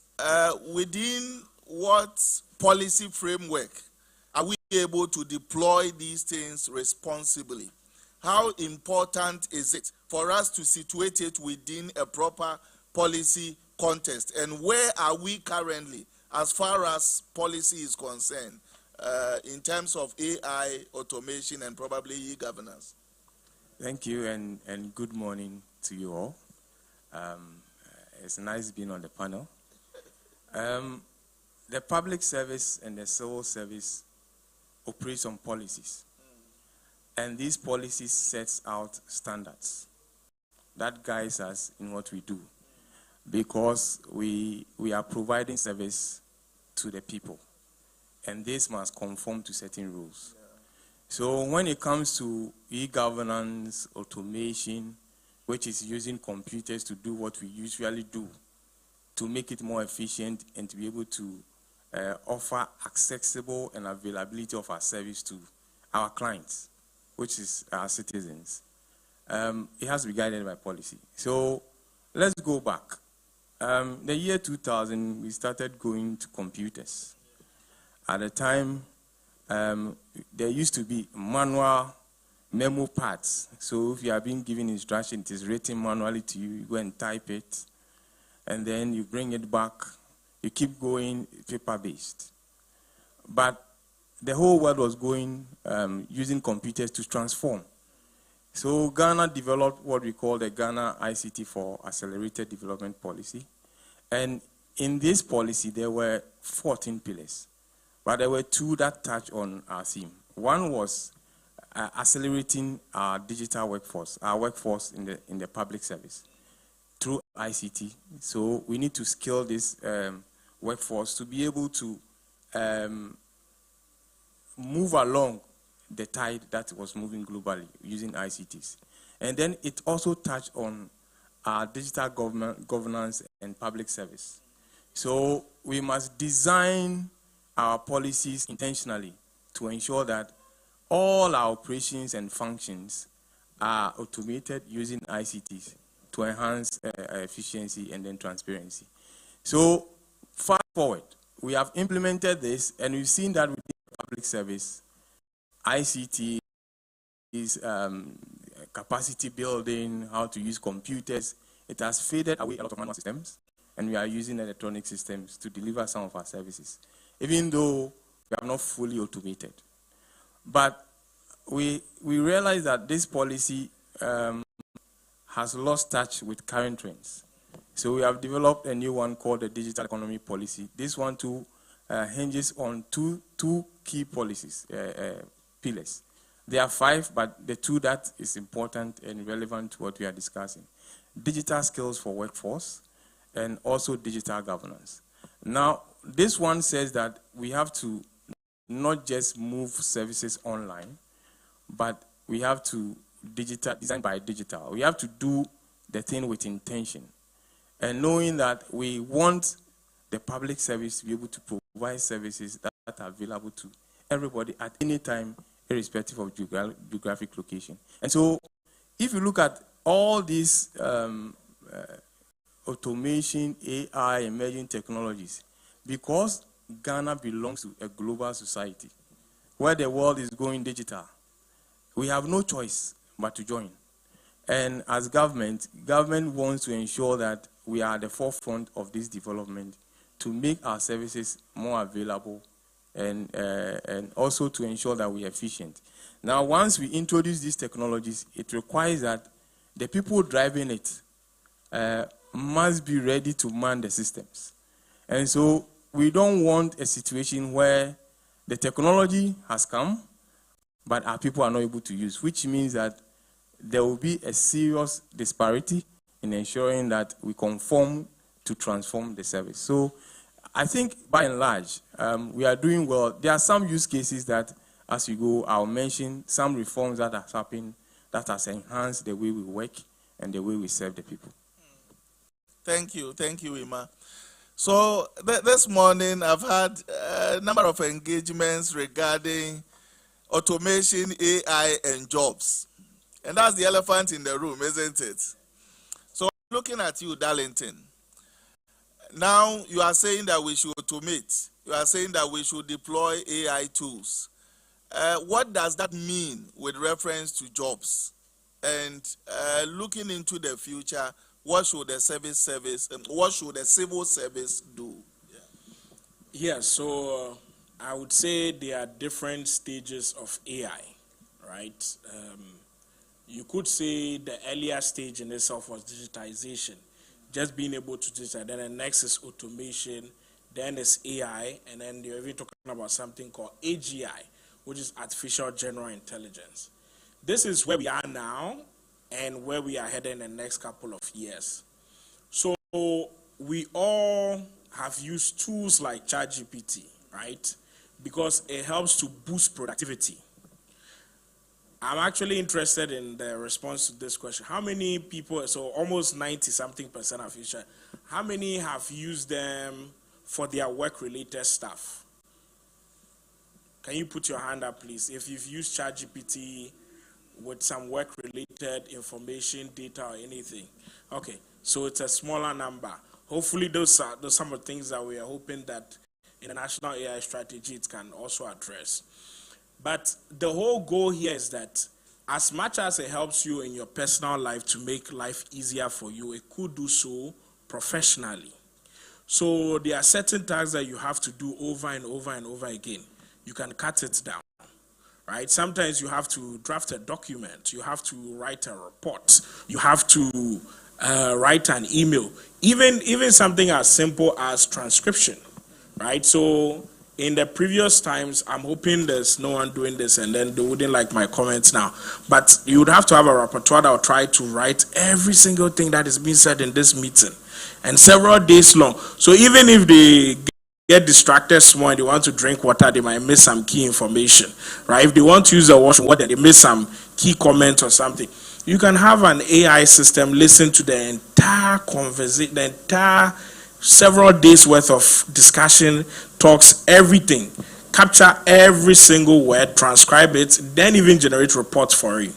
within what policy framework are we able to deploy these things responsibly? How important is it for us to situate it within a proper policy context? And where are we currently as far as policy is concerned in terms of AI, automation, and probably e-governance? Thank you, and good morning to you all. It's nice being on the panel. The public service and the civil service operates on policies. And these policies sets out standards that guides us in what we do, because we are providing service to the people, and this must conform to certain rules. Yeah. So when it comes to e-governance, automation, which is using computers to do what we usually do, to make it more efficient and to be able to offer accessible and availability of our service to our clients, which is our citizens. it has to be guided by policy. So let's go back. The year 2000, we started going to computers. At the time, there used to be manual memo pads. So if you are being given instruction, it is written manually to you, you go and type it, and then you bring it back. You keep going paper-based. But the whole world was going using computers to transform. So Ghana developed what we call the Ghana ICT for Accelerated Development Policy. And in this policy, there were 14 pillars. But there were 2 that touched on our theme. One was accelerating our digital workforce, our workforce in the public service through ICT. So we need to skill this workforce to be able to move along the tide that was moving globally using ICTs. And then it also touched on our digital governance and public service. So we must design our policies intentionally to ensure that all our operations and functions are automated using ICTs to enhance efficiency and then transparency. So fast forward, we have implemented this, and we've seen that within public service, ICT is capacity building, how to use computers. It has faded away a lot of manual systems, and we are using electronic systems to deliver some of our services, even though we are not fully automated. But we realize that this policy has lost touch with current trends. So we have developed a new one called the Digital Economy Policy. This one too hinges on two key policies, pillars. There are 5, but the 2 that is important and relevant to what we are discussing. Digital skills for workforce and also digital governance. Now, this one says that we have to not just move services online, but we have to design by digital. We have to do the thing with intention. And knowing that we want the public service to be able to provide services that are available to everybody at any time, irrespective of geographic location. And so, if you look at all these automation, AI, emerging technologies, because Ghana belongs to a global society where the world is going digital, we have no choice but to join. And as government wants to ensure that we are at the forefront of this development to make our services more available and also to ensure that we are efficient. Now, once we introduce these technologies, it requires that the people driving it must be ready to man the systems. And so we don't want a situation where the technology has come, but our people are not able to use, which means that there will be a serious disparity in ensuring that we conform to transform the service. So I think by and large, we are doing well. There are some use cases that, as we go, I'll mention some reforms that have happened that has enhanced the way we work and the way we serve the people. Thank you, Ima. So this morning I've had a number of engagements regarding automation, AI, and jobs. And that's the elephant in the room, isn't it? So looking at you, Darlington, now you are saying that we should automate. You are saying that we should deploy AI tools. What does that mean with reference to jobs? And looking into the future, what should the what should the civil service do? So I would say there are different stages of AI, right? You could say the earlier stage in itself was digitization, just being able to digitize. Then the next is automation, then there's AI, and then you're even talking about something called AGI, which is artificial general intelligence. This is where we are now and where we are heading in the next couple of years. So we all have used tools like ChatGPT, right? Because it helps to boost productivity. I'm actually interested in the response to this question. How many people, so almost 90-something% of you, how many have used them for their work-related stuff? Can you put your hand up, please? If you've used ChatGPT with some work-related information, data, or anything. Okay, so it's a smaller number. Hopefully, those are some of the things that we are hoping that in the national AI strategy it can also address. But the whole goal here is that as much as it helps you in your personal life to make life easier for you, it could do so professionally. So there are certain tasks that you have to do over and over and over again. You can cut it down, right? Sometimes you have to draft a document, you have to write a report, you have to write an email, even something as simple as transcription, right? So in the previous times, I'm hoping there's no one doing this and then they wouldn't like my comments now. But you would have to have a repertoire that will try to write every single thing that is being said in this meeting, and several days long. So even if they get distracted small and they want to drink water, they might miss some key information, right? If they want to use the washroom water, they miss some key comment or something. You can have an AI system listen to the entire conversation, the entire several days worth of discussion, talks, everything, capture every single word, transcribe it, then even generate reports for you.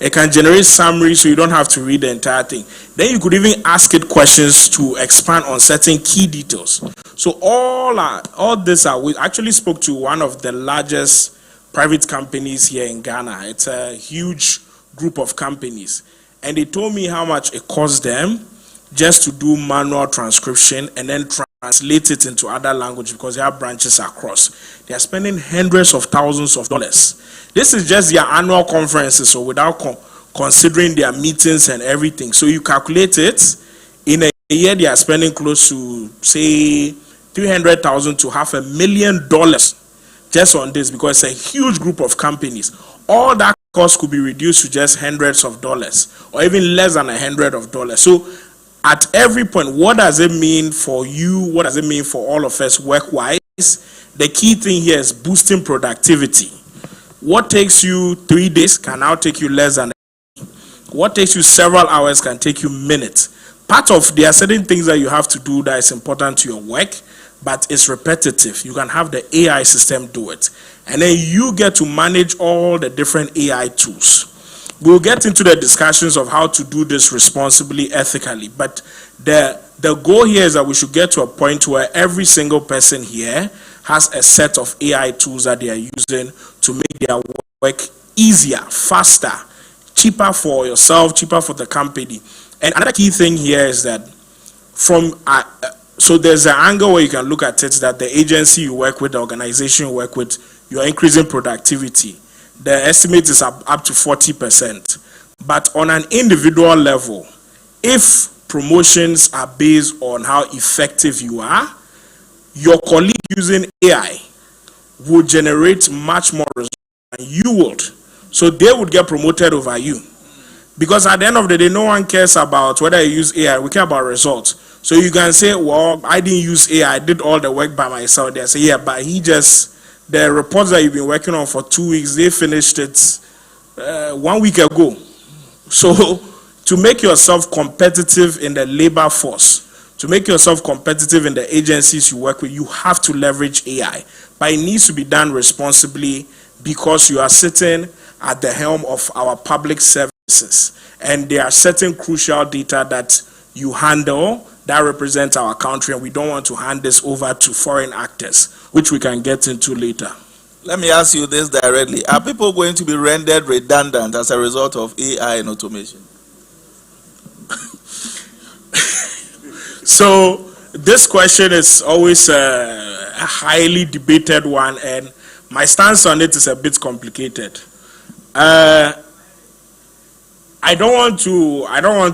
It can generate summaries so you don't have to read the entire thing. Then you could even ask it questions to expand on certain key details. So all this we actually spoke to one of the largest private companies here in Ghana. It's a huge group of companies, and they told me how much it costs them just to do manual transcription and then translate it into other language, because they have branches across. They are spending hundreds of thousands of dollars. This is just their annual conferences, so without considering their meetings and everything. So you calculate it, in a year they are spending close to, say, $300,000 to $500,000 just on this, because it's a huge group of companies. All that cost could be reduced to just hundreds of dollars, or even less than $100. So at every point, what does it mean for you? What does it mean for all of us work-wise? The key thing here is boosting productivity. What takes you 3 days can now take you less than a day. What takes you several hours can take you minutes. There are certain things that you have to do that is important to your work, but it's repetitive. You can have the AI system do it. And then you get to manage all the different AI tools. We'll get into the discussions of how to do this responsibly, ethically, but the goal here is that we should get to a point where every single person here has a set of AI tools that they are using to make their work easier, faster, cheaper for yourself, cheaper for the company. And another key thing here is that so there's an angle where you can look at it that the agency you work with, the organization you work with, you are increasing productivity. The estimate is up to 40%. But on an individual level, if promotions are based on how effective you are, your colleague using AI will generate much more results than you would. So they would get promoted over you. Because at the end of the day, no one cares about whether you use AI. We care about results. So you can say, well, I didn't use AI. I did all the work by myself. They say, yeah, but the reports that you've been working on for 2 weeks, they finished it 1 week ago. So to make yourself competitive in the labor force, to make yourself competitive in the agencies you work with, you have to leverage AI. But it needs to be done responsibly, because you are sitting at the helm of our public services. And there are certain crucial data that you handle that represent our country, and we don't want to hand this over to foreign actors, which we can get into later. Let me ask you this directly. Are people going to be rendered redundant as a result of AI and automation? So this question is always a highly debated one, and my stance on it is a bit complicated. I don't want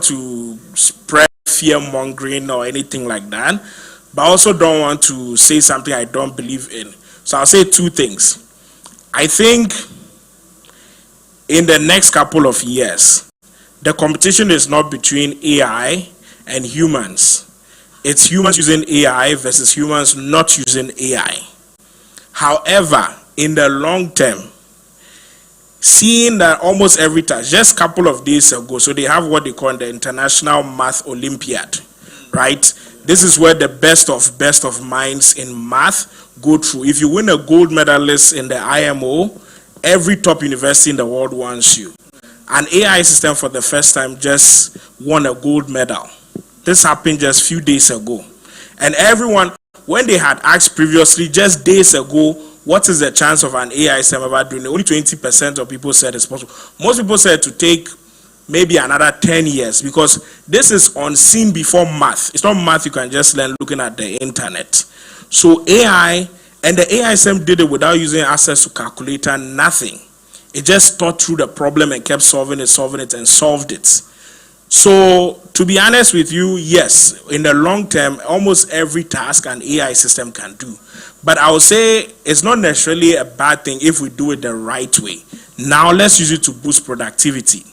to spread fear mongering or anything like that, but I also don't want to say something I don't believe in. So I'll say two things. I think in the next couple of years, the competition is not between AI and humans. It's humans using AI versus humans not using AI. However, in the long term, seeing that almost every task, just a couple of days ago, so they have what they call the International Math Olympiad, right? This is where the best of minds in math go through. If you win a gold medalist in the IMO, every top university in the world wants you. an AI system for the first time just won a gold medal. This happened just a few days ago. And everyone, when they had asked previously, just days ago, what is the chance of an AI system ever doing it? Only 20% of people said it's possible. Most people said to take maybe another 10 years, because this is unseen before math. It's not math you can just learn looking at the internet. So AI, and the AI system did it without using access to calculator, nothing. It just thought through the problem and kept solving it, and solved it. So, to be honest with you, yes, in the long term, almost every task an AI system can do. But I would say it's not necessarily a bad thing if we do it the right way. Now, let's use it to boost productivity.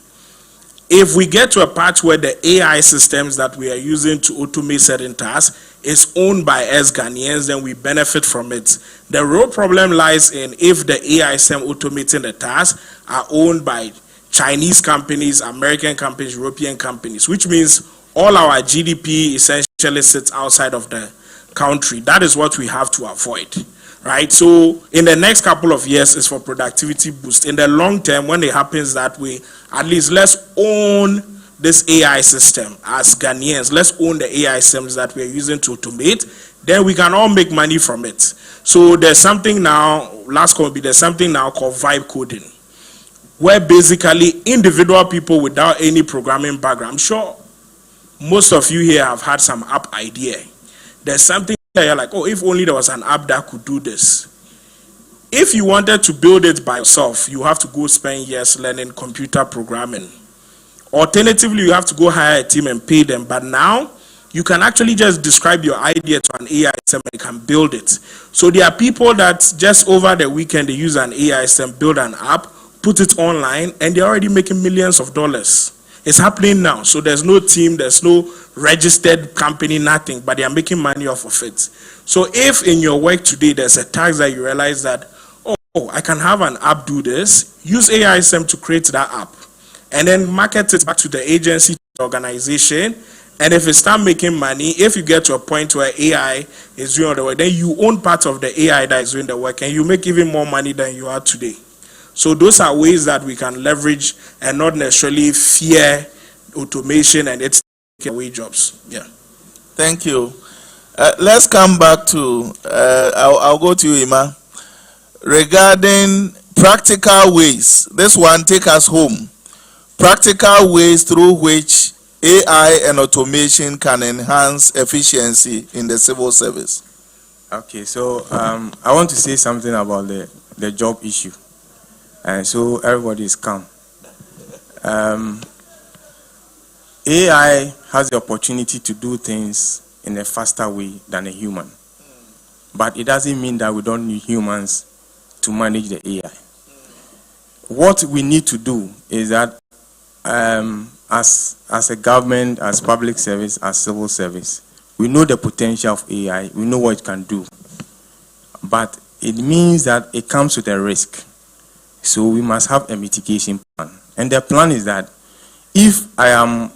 If we get to a part where the AI systems that we are using to automate certain tasks is owned by us Ghanaians, then we benefit from it. The real problem lies in if the AI system automating the tasks are owned by Chinese companies, American companies, European companies, which means all our GDP essentially sits outside of the country. That is what we have to avoid, right? So in the next couple of years is for productivity boost. In the long term, when it happens that way, at least let's own this AI system as Ghanaians. Let's own the AI systems that we're using to automate. Then we can all make money from it. So there's something now, last call will be, there's something now called vibe coding, where basically individual people without any programming background, I'm sure most of you here have had some app idea. There's something that you're like, oh, if only there was an app that could do this. If you wanted to build it by yourself, you have to go spend years learning computer programming. Alternatively, you have to go hire a team and pay them. But now, you can actually just describe your idea to an AI system and can build it. So there are people that just over the weekend, they use an AI system, build an app, put it online, and they're already making millions of dollars. It's happening now. So there's no team, there's no registered company, nothing, but they are making money off of it. So if in your work today, there's a task that you realize that, oh, I can have an app do this, use AI system to create that app, and then market it back to the agency, to the organization. And if it start making money, if you get to a point where AI is doing the work, then you own part of the AI that is doing the work, and you make even more money than you are today. So those are ways that we can leverage and not necessarily fear automation and it's taking away jobs. Yeah. Thank you. Let's come back to, I'll go to you, Ima. Regarding practical ways, this one take us home. Practical ways through which AI and automation can enhance efficiency in the civil service. Okay, so I want to say something about the job issue. And so everybody is calm. AI has the opportunity to do things in a faster way than a human. But it doesn't mean that we don't need humans to manage the AI. What we need to do is that as a government, as public service, as civil service, we know the potential of AI, we know what it can do. But it means that it comes with a risk. So we must have a mitigation plan. And the plan is that if I am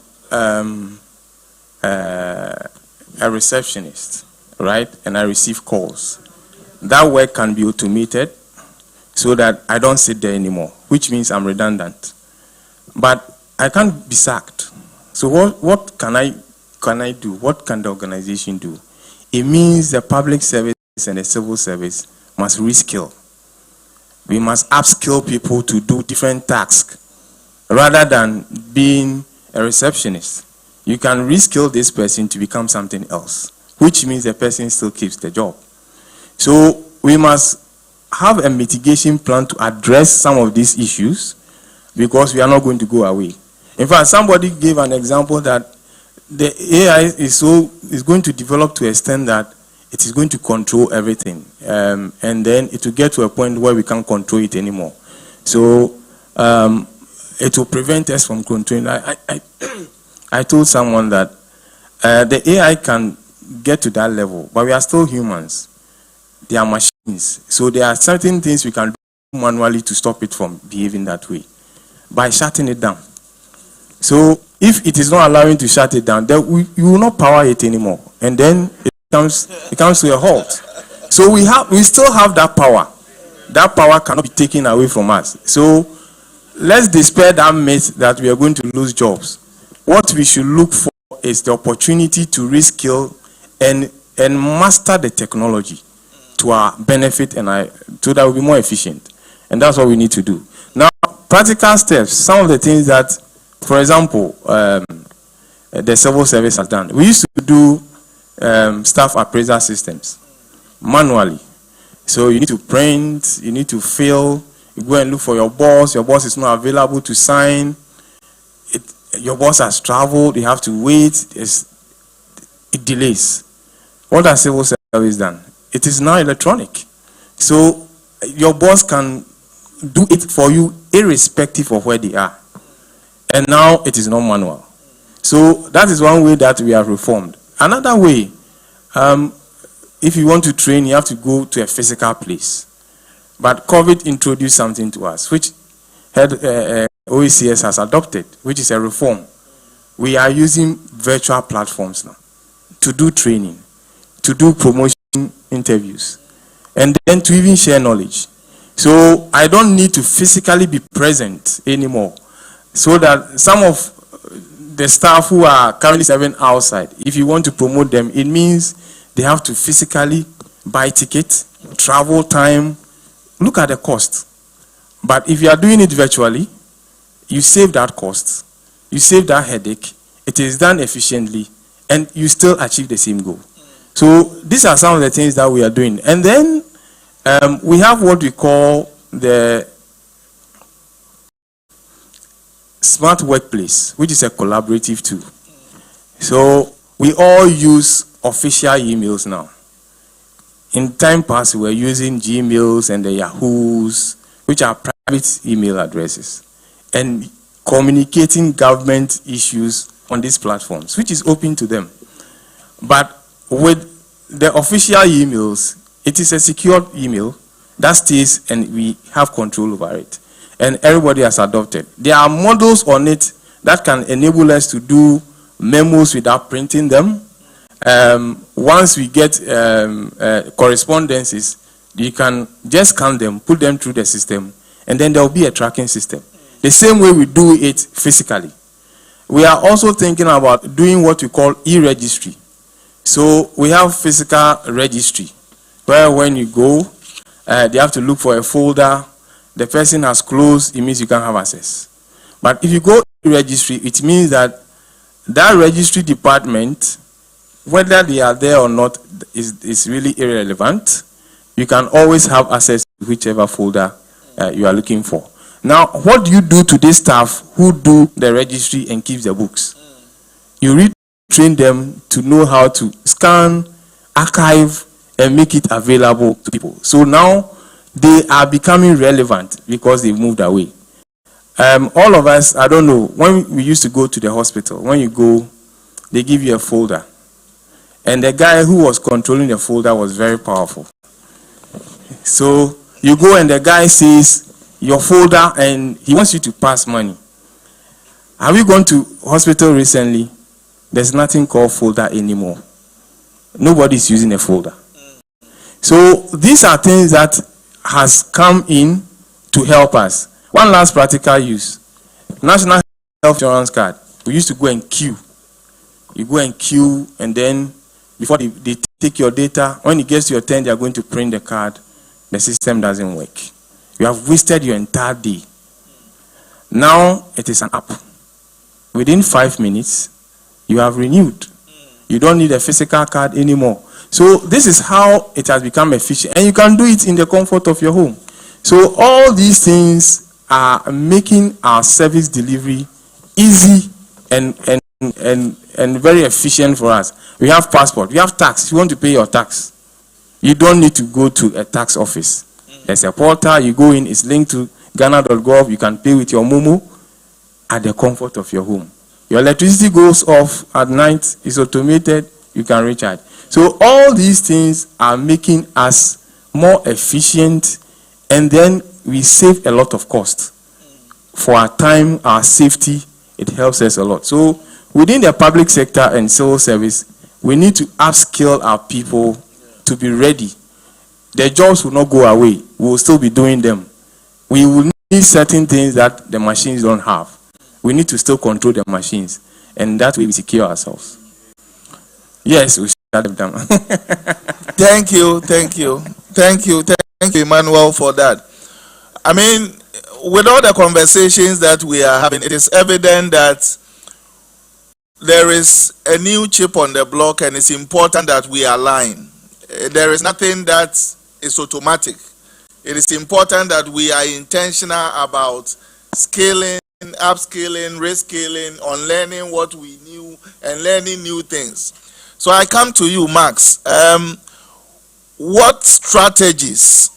a receptionist, right, and I receive calls, that work can be automated so that I don't sit there anymore, which means I'm redundant. But I can't be sacked. So what can I do? What can the organization do? It means the public service and the civil service must reskill. We must upskill people to do different tasks rather than being a receptionist. You can reskill this person to become something else, which means the person still keeps the job. So we must have a mitigation plan to address some of these issues because we are not going to go away. In fact, somebody gave an example that the AI is going to develop to an extent that it is going to control everything, and then it will get to a point where we can't control it anymore. So it will prevent us from controlling. I told someone that the AI can get to that level, but we are still humans. They are machines. So there are certain things we can do manually to stop it from behaving that way by shutting it down. So if it is not allowing to shut it down, then we will not power it anymore, and then it comes to a halt. So we still have that power. That power cannot be taken away from us. So let's dispel that myth that we are going to lose jobs. What we should look for is the opportunity to reskill and master the technology to our benefit, and so that we'll be more efficient. And that's what we need to do. Now, practical steps, some of the things that, for example, the civil service has done. We used to do staff appraisal systems manually. So you need to print, you need to fill, you go and look for your boss is not available to sign, your boss has traveled, you have to wait, it delays. What has civil service done? It is now electronic. So your boss can do it for you irrespective of where they are. And now it is not manual. So that is one way that we have reformed. Another way, if you want to train, you have to go to a physical place. But COVID introduced something to us, which OECS has adopted, which is a reform. We are using virtual platforms now to do training, to do promotion interviews, and then to even share knowledge. So I don't need to physically be present anymore. So that some of the staff who are currently serving outside, if you want to promote them, it means they have to physically buy tickets, travel time, look at the cost. But if you are doing it virtually, you save that cost, you save that headache, it is done efficiently, and you still achieve the same goal. So these are some of the things that we are doing. And then we have what we call the Smart Workplace, which is a collaborative tool. So we all use official emails now. In time past, we were using Gmails and the Yahoos, which are private email addresses, and communicating government issues on these platforms, which is open to them. But with the official emails, it is a secured email that stays, and we have control over it. And everybody has adopted. There are models on it that can enable us to do memos without printing them. Once we get correspondences, you can just scan them, put them through the system, and then there will be a tracking system. The same way we do it physically. We are also thinking about doing what we call e-registry. So we have physical registry, where when you go, they have to look for a folder. The person has closed, it means you can't have access. But if you go to registry, it means that that registry department, whether they are there or not, is really irrelevant. You can always have access to whichever folder you are looking for. Now, what do you do to these staff who do the registry and keep the books? You retrain them to know how to scan, archive, and make it available to people. So now they are becoming relevant because they've moved away. All of us, I don't know, when we used to go to the hospital, when you go, they give you a folder. And the guy who was controlling the folder was very powerful. So you go and the guy says, your folder, and he wants you to pass money. Have you gone to hospital recently? There's nothing called folder anymore. Nobody's using a folder. So these are things that has come in to help us. One last practical use. National Health Insurance Card. We used to go and queue. You go and queue, and then before they take your data, when it gets to your turn, they are going to print the card. The system doesn't work. You have wasted your entire day. Now it is an app. Within 5 minutes, you have renewed. You don't need a physical card anymore. So this is how it has become efficient. And you can do it in the comfort of your home. So all these things are making our service delivery easy and very efficient for us. We have passport, we have tax. If you want to pay your tax, you don't need to go to a tax office. There's a portal, you go in, it's linked to Ghana.gov, you can pay with your Momo at the comfort of your home. Your electricity goes off at night, it's automated, you can recharge. So all these things are making us more efficient, and then we save a lot of cost. For our time, our safety, it helps us a lot. So within the public sector and civil service, we need to upskill our people to be ready. The jobs will not go away. We will still be doing them. We will certain things that the machines don't have. We need to still control the machines, and that way we secure ourselves. Yes, we shut them down. Thank you, Emmanuel, for that. I mean, with all the conversations that we are having, it is evident that there is a new chip on the block, and it's important that we align. There is nothing that is automatic. It is important that we are intentional about scaling, upscaling, rescaling, on learning what we knew and learning new things. So I come to you, Max. What strategies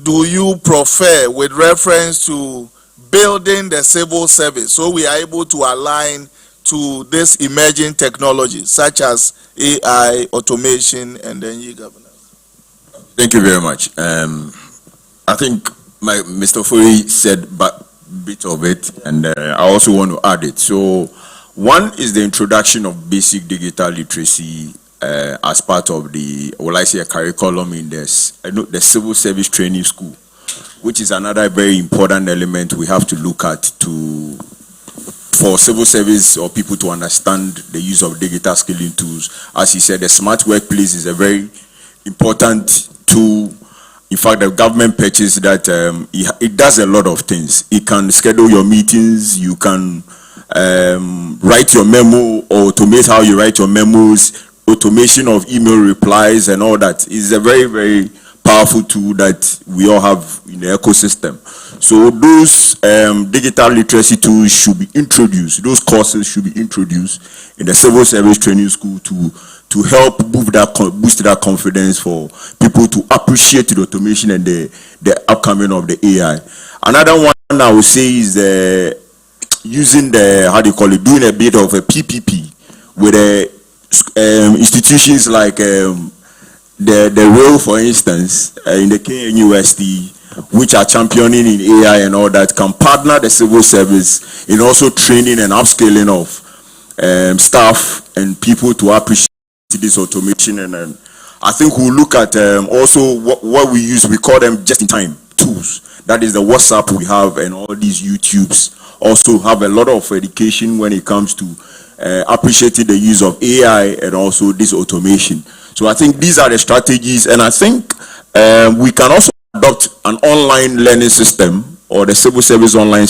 do you prefer with reference to building the civil service so we are able to align to this emerging technologies such as AI, automation, and then e-governance? Thank you very much. I think Mr. Furi said a bit of it, and I also want to add it. So one is the introduction of basic digital literacy as part of the, well, I say a curriculum in the civil service training school, which is another very important element we have to look at for civil service or people to understand the use of digital skilling tools. As he said, the smart workplace is a very important tool. In fact, the government purchased that. It does a lot of things. It can schedule your meetings. You can write your memo or automate how you write your memos, automation of email replies and all that. Is a very, very powerful tool that we all have in the ecosystem. So those digital literacy tools should be introduced. Those courses should be introduced in the civil service training school to help boost that confidence for people to appreciate the automation and the upcoming of the AI. Another one I would say is using doing a bit of a PPP with institutions like the Rail, for instance, in the KNUST, which are championing in AI and all that, can partner the civil service in also training and upscaling of staff and people to appreciate this automation. And I think we'll look at also what we use. We call them just-in-time tools. That is the WhatsApp we have, and all these YouTubes also have a lot of education when it comes to appreciating the use of AI and also this automation. So I think these are the strategies, and I think we can also adopt an online learning system or the civil service online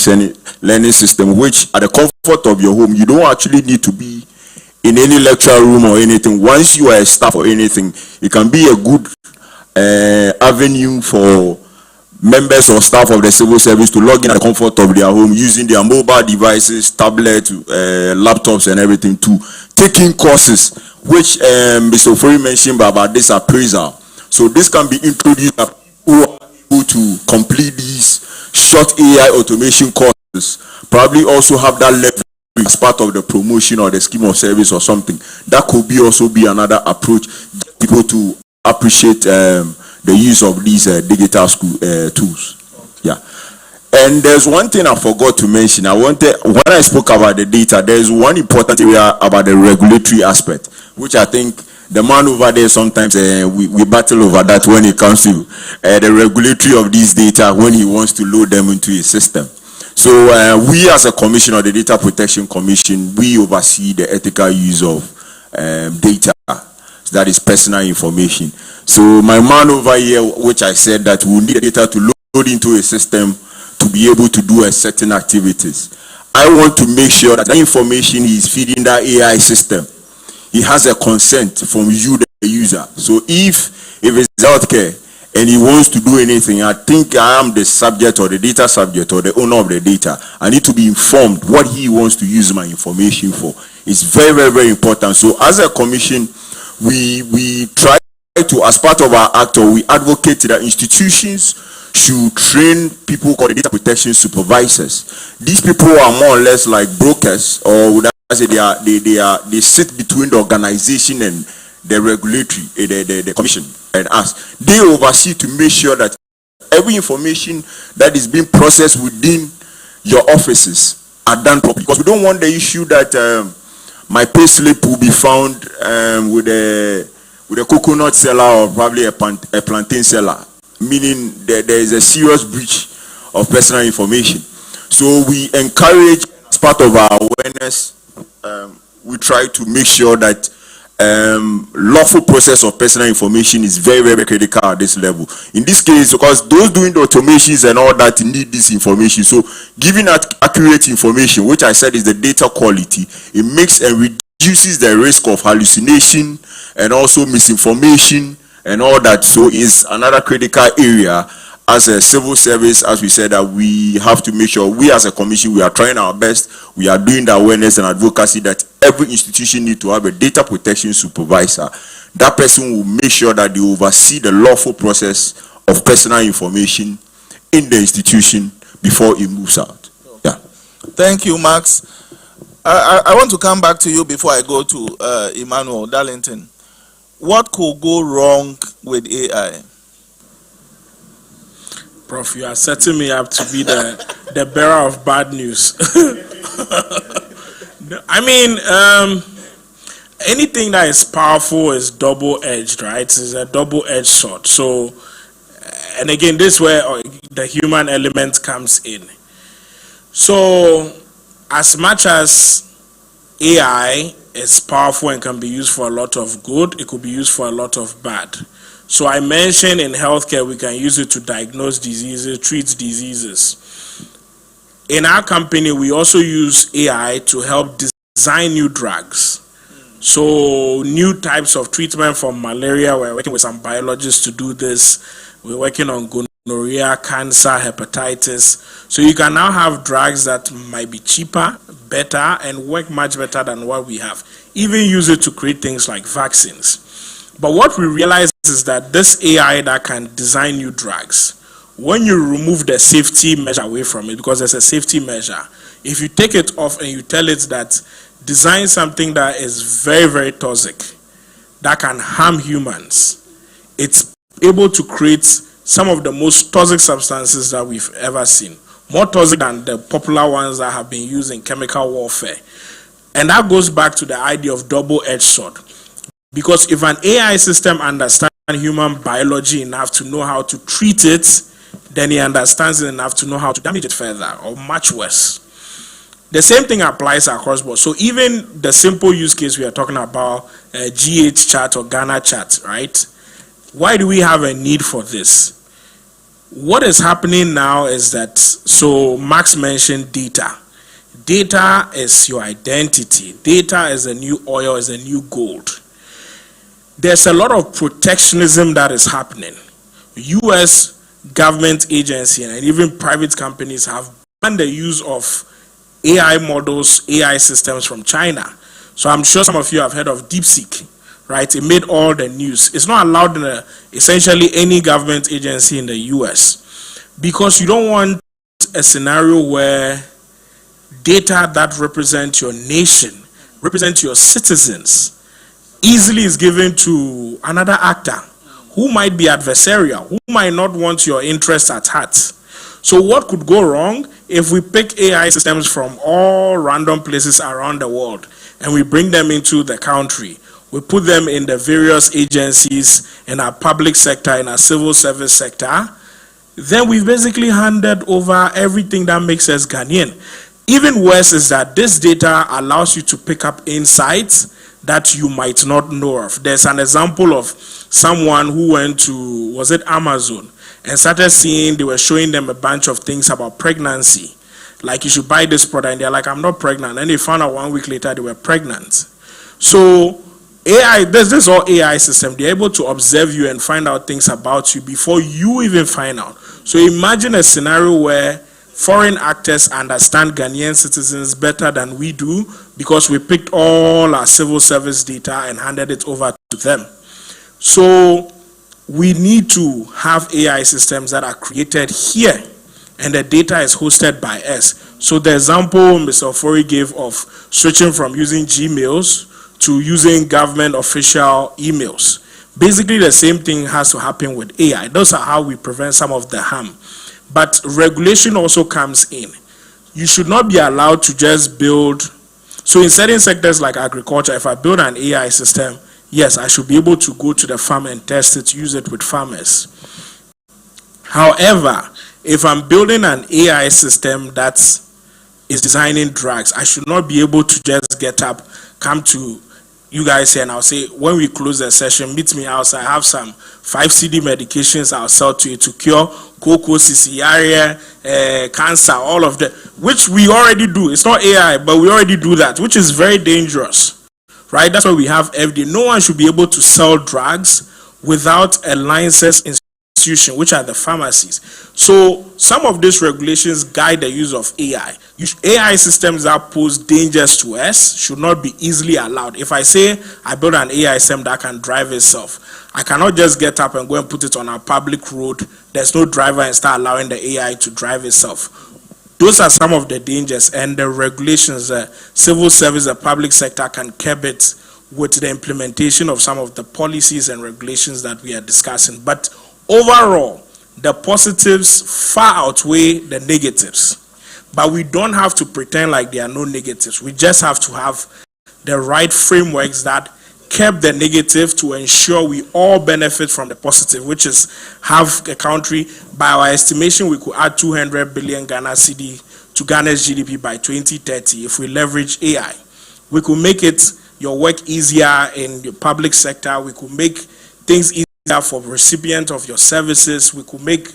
learning system, which at the comfort of your home, you don't actually need to be in any lecture room or anything. Once you are a staff or anything, it can be a good avenue for members or staff of the civil service to log in at the comfort of their home using their mobile devices, tablets, laptops and everything to take in courses, which Mr. Ofori mentioned about this appraisal. So this can be introduced to people who are able to complete these short AI automation courses, probably also have that level as part of the promotion or the scheme of service or something. That could be also be another approach, get people to appreciate the use of these digital school tools. Yeah. And there's one thing I forgot to mention. When I spoke about the data, there's one important area about the regulatory aspect, which I think the man over there sometimes we battle over that when it comes to the regulatory of these data when he wants to load them into his system. So we as a commission, or the Data Protection Commission, we oversee the ethical use of data, that is personal information. So my man over here, which I said that we need data to load into a system to be able to do a certain activities. I want to make sure that the information he's feeding that AI system, he has a consent from you, the user. So if it's healthcare and he wants to do anything, I think I am the subject or the data subject or the owner of the data. I need to be informed what he wants to use my information for. It's very, very, very important. So as a commission, we try to, as part of our act, or we advocate that institutions should train people called data protection supervisors. These people are more or less like brokers, or would I say they sit between the organization and the regulatory, the commission and us. They oversee to make sure that every information that is being processed within your offices are done properly. Because we don't want the issue that my pay slip will be found with a coconut seller or probably a plantain seller, meaning there is a serious breach of personal information. So we encourage, as part of our awareness, we try to make sure that lawful process of personal information is very, very critical at this level. In this case, because those doing the automations and all that need this information, so giving accurate information, which I said is the data quality, it makes and reduces the risk of hallucination and also misinformation and all that. So is another critical area. As a civil service, as we said, that we have to make sure we as a commission, we are trying our best, we are doing the awareness and advocacy that every institution needs to have a data protection supervisor. That person will make sure that they oversee the lawful process of personal information in the institution before it moves out. Yeah. Thank you, Max. I want to come back to you before I go to Emmanuel Darlington. What could go wrong with AI? Prof, you are setting me up to be the bearer of bad news. I mean, anything that is powerful is double-edged, right? It's a double-edged sword. So, and again, this is where the human element comes in. So, as much as AI is powerful and can be used for a lot of good, it could be used for a lot of bad. So I mentioned in healthcare, we can use it to diagnose diseases, treat diseases. In our company, we also use AI to help design new drugs. So new types of treatment for malaria, we're working with some biologists to do this. We're working on gonorrhea, cancer, hepatitis. So you can now have drugs that might be cheaper, better, and work much better than what we have. Even use it to create things like vaccines. But what we realize is that this AI that can design new drugs, when you remove the safety measure away from it, because there's a safety measure, if you take it off and you tell it that design something that is very, very toxic, that can harm humans, it's able to create some of the most toxic substances that we've ever seen. More toxic than the popular ones that have been used in chemical warfare. And that goes back to the idea of double-edged sword. Because if an AI system understands human biology enough to know how to treat it, then it understands it enough to know how to damage it further, or much worse. The same thing applies across board. So even the simple use case we are talking about, GH chart or Ghana chart, right? Why do we have a need for this? What is happening now is that, so Max mentioned data. Data is your identity. Data is a new oil, is a new gold. There's a lot of protectionism that is happening. US government agency and even private companies have banned the use of AI models, AI systems from China. So I'm sure some of you have heard of DeepSeek, right? It made all the news. It's not allowed in essentially any government agency in the US because you don't want a scenario where data that represents your nation, represents your citizens, easily is given to another actor who might be adversarial, who might not want your interests at heart. So what could go wrong if we pick AI systems from all random places around the world and we bring them into the country? We put them in the various agencies, in our public sector, in our civil service sector. Then we've basically handed over everything that makes us Ghanaian. Even worse is that this data allows you to pick up insights that you might not know of. There's an example of someone who went to, was it Amazon, and started seeing, they were showing them a bunch of things about pregnancy. Like, you should buy this product, and they're like, I'm not pregnant. And they found out 1 week later they were pregnant. So AI, this is all AI system. They're able to observe you and find out things about you before you even find out. So imagine a scenario where foreign actors understand Ghanaian citizens better than we do because we picked all our civil service data and handed it over to them. So we need to have AI systems that are created here and the data is hosted by us. So the example Mr. Ofori gave of switching from using Gmails to using government official emails. Basically the same thing has to happen with AI. Those are how we prevent some of the harm. But regulation also comes in. You should not be allowed to just build. So in certain sectors like agriculture, if I build an AI system, yes, I should be able to go to the farm and test it, use it with farmers. However, if I'm building an AI system that is designing drugs, I should not be able to just get up, come to you guys here, and I'll say, when we close the session, meet me outside. I have some 5 CD medications I'll sell to you to cure cocoa, cesarean, cancer, all of that, which we already do. It's not AI, but we already do that, which is very dangerous, right? That's why we have FDA. No one should be able to sell drugs without a licensed institution, which are the pharmacies. So some of these regulations guide the use of AI. AI systems that pose dangers to us should not be easily allowed. If I say I build an AI system that can drive itself, I cannot just get up and go and put it on a public road. There's no driver and start allowing the AI to drive itself. Those are some of the dangers, and the regulations, civil service, the public sector can curb it with the implementation of some of the policies and regulations that we are discussing. But overall, the positives far outweigh the negatives. But we don't have to pretend like there are no negatives. We just have to have the right frameworks that curb the negative to ensure we all benefit from the positive, which is have a country, by our estimation, we could add 200 billion Ghana cedi to Ghana's GDP by 2030 if we leverage AI. We could make it your work easier in the public sector. We could make things easier for recipient of your services. We could make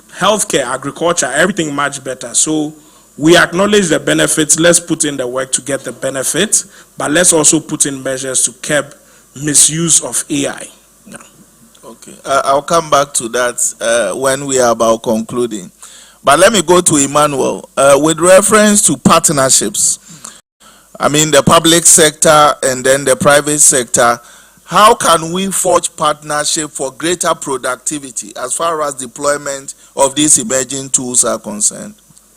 healthcare, agriculture, everything much better. So we acknowledge the benefits. Let's put in the work to get the benefits, but let's also put in measures to curb misuse of AI. Yeah. Okay, I'll come back to that when we are about concluding. But let me go to Emmanuel. With reference to partnerships, I mean the public sector and then the private sector, how can we forge partnership for greater productivity as far as deployment of these emerging tools are concerned?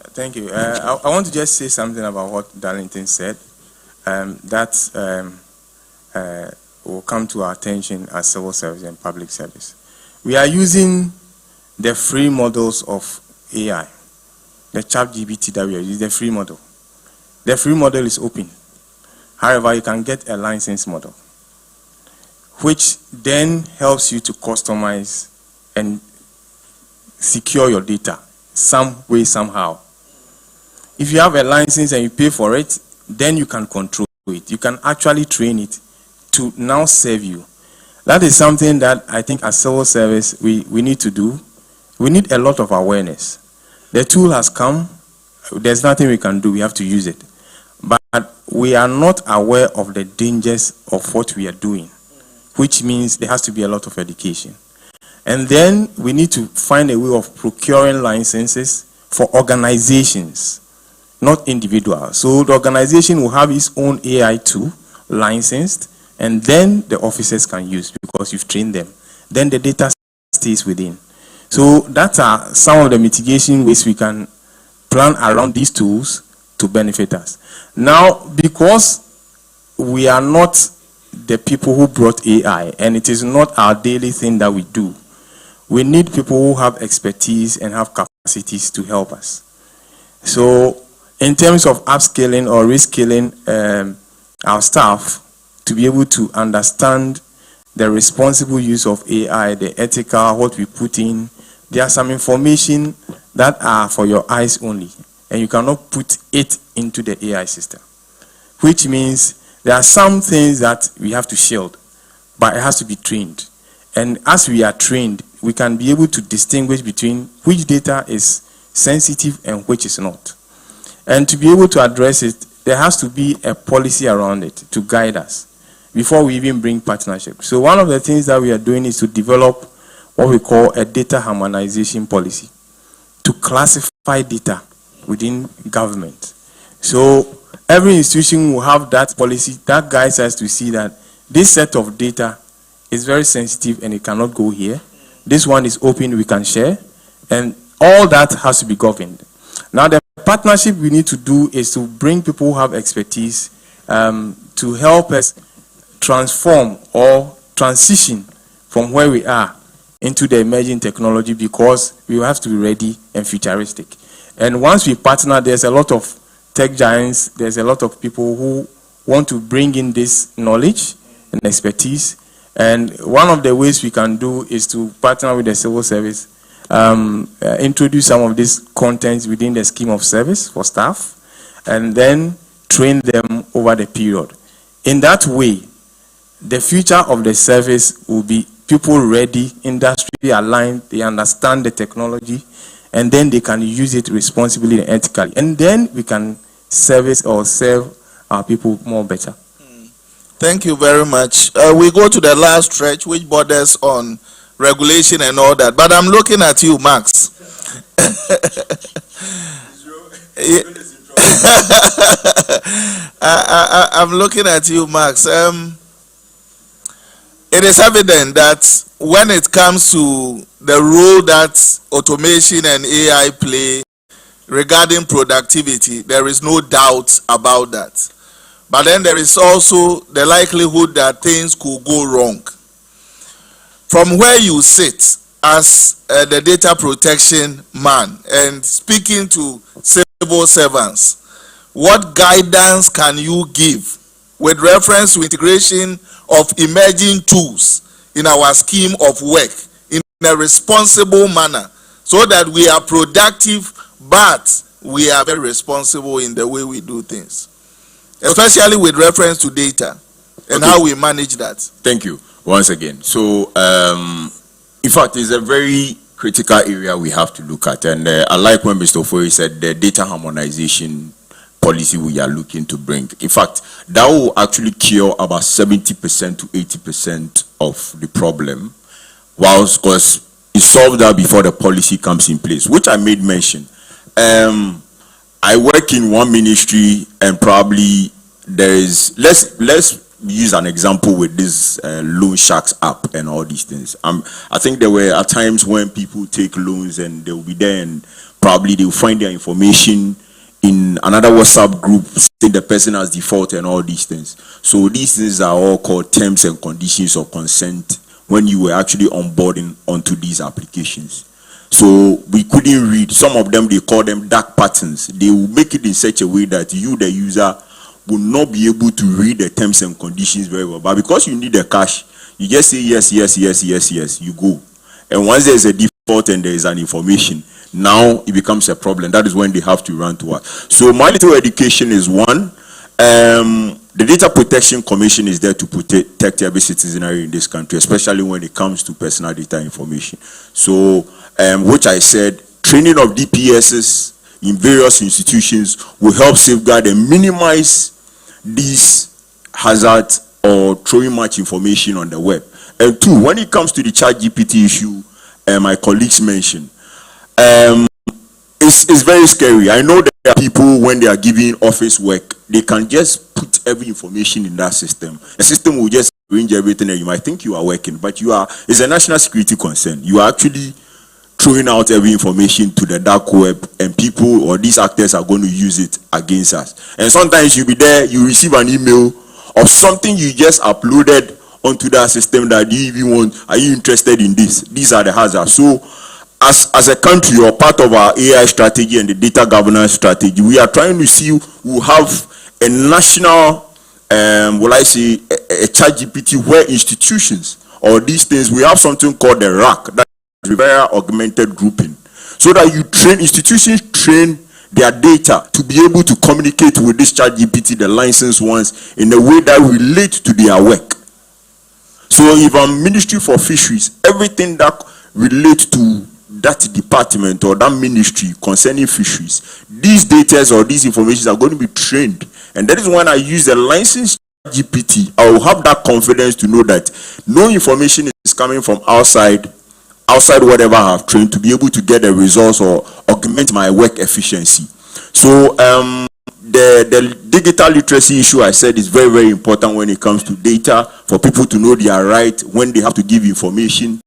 Thank you. I want to just say something about what Darlington said. That will come to our attention as civil service and public service. We are using the free models of AI. The ChatGPT that we are using, the free model. The free model is open. However, you can get a licensed model, which then helps you to customize and secure your data some way, somehow. If you have a license and you pay for it, then you can control it. You can actually train it to now serve you. That is something that I think as civil service we need to do. We need a lot of awareness. The tool has come. There's nothing we can do. We have to use it. But we are not aware of the dangers of what we are doing, which means there has to be a lot of education. And then we need to find a way of procuring licenses for organizations, not individuals. So the organization will have its own AI tool licensed, and then the officers can use because you've trained them. Then the data stays within. So that are some of the mitigation ways we can plan around these tools to benefit us. Now, because we are not the people who brought AI, and it is not our daily thing that we do, we need people who have expertise and have capacities to help us. So in terms of upskilling or reskilling our staff to be able to understand the responsible use of AI, the ethical, what we put in, there are some information that are for your eyes only, and you cannot put it into the AI system, which means there are some things that we have to shield, but it has to be trained. And as we are trained, we can be able to distinguish between which data is sensitive and which is not. And to be able to address it, there has to be a policy around it to guide us before we even bring partnership. So one of the things that we are doing is to develop what we call a data harmonization policy to classify data within government. So every institution will have that policy that guides us to see that this set of data is very sensitive and it cannot go here. This one is open, we can share, and all that has to be governed. Now the partnership we need to do is to bring people who have expertise to help us transform or transition from where we are into the emerging technology, because we have to be ready and futuristic. And once we partner, there's a lot of tech giants, there's a lot of people who want to bring in this knowledge and expertise. And one of the ways we can do is to partner with the civil service introduce some of these contents within the scheme of service for staff, and then train them over the period. In that way, the future of the service will be people ready, industry aligned, they understand the technology, and then they can use it responsibly and ethically. And then we can service or serve our people more better. Thank you very much. We go to the last stretch, which borders on regulation and all that. But I'm looking at you, Max. I'm looking at you, Max. It is evident that when it comes to the role that automation and AI play regarding productivity, there is no doubt about that. But then there is also the likelihood that things could go wrong. From where you sit as the data protection man and speaking to civil servants, what guidance can you give with reference to integration of emerging tools in our scheme of work in a responsible manner so that we are productive but we are very responsible in the way we do things, especially with reference to data and how we manage that? Thank you once again. So, in fact, it's a very critical area we have to look at. And I like when Mr. Ofori said the data harmonization policy we are looking to bring. In fact, that will actually cure about 70% to 80% of the problem, whilst because it solved that before the policy comes in place, which I made mention. I work in one ministry, and probably there is, let's use an example with this Loan Sharks app and all these things. I think there were at times when people take loans and they will be there and probably they will find their information in another WhatsApp group saying the person has defaulted and all these things. So these things are all called terms and conditions of consent when you were actually onboarding onto these applications. So we couldn't read. Some of them, they call them dark patterns. They will make it in such a way that you, the user, will not be able to read the terms and conditions very well. But because you need the cash, you just say yes, yes, yes, yes, yes, you go. And once there's a default and there is an information, now it becomes a problem. That is when they have to run to us. So my little education is one. The Data Protection Commission is there to protect every citizenry in this country, especially when it comes to personal data information. So, which I said, training of DPSs in various institutions will help safeguard and minimize these hazards or throwing much information on the web. And two, when it comes to the ChatGPT issue, my colleagues mentioned, it's very scary. I know that there are people, when they are giving office work, they can just put every information in that system. The system will just arrange everything, and you might think you are working, but it's a national security concern. You are actually throwing out every information to the dark web, and people or these actors are going to use it against us. And sometimes you'll be there, you receive an email of something you just uploaded onto that system that you even want. Are you interested in this? These are the hazards. So as a country, or part of our AI strategy and the data governance strategy, we are trying to see who have a national, will I say, a ChatGPT where institutions or these things, we have something called the RAC, that is Rivera Augmented Grouping, so that institutions train their data to be able to communicate with this ChatGPT, the licensed ones, in a way that relates to their work. So if I'm Ministry for Fisheries, everything that relates to that department or that ministry concerning fisheries, these data or these information are going to be trained. And that is when I use the licensed GPT, I will have that confidence to know that no information is coming from outside whatever I have trained, to be able to get the results or augment my work efficiency. So the digital literacy issue, I said, is very, very important when it comes to data, for people to know their right when they have to give information,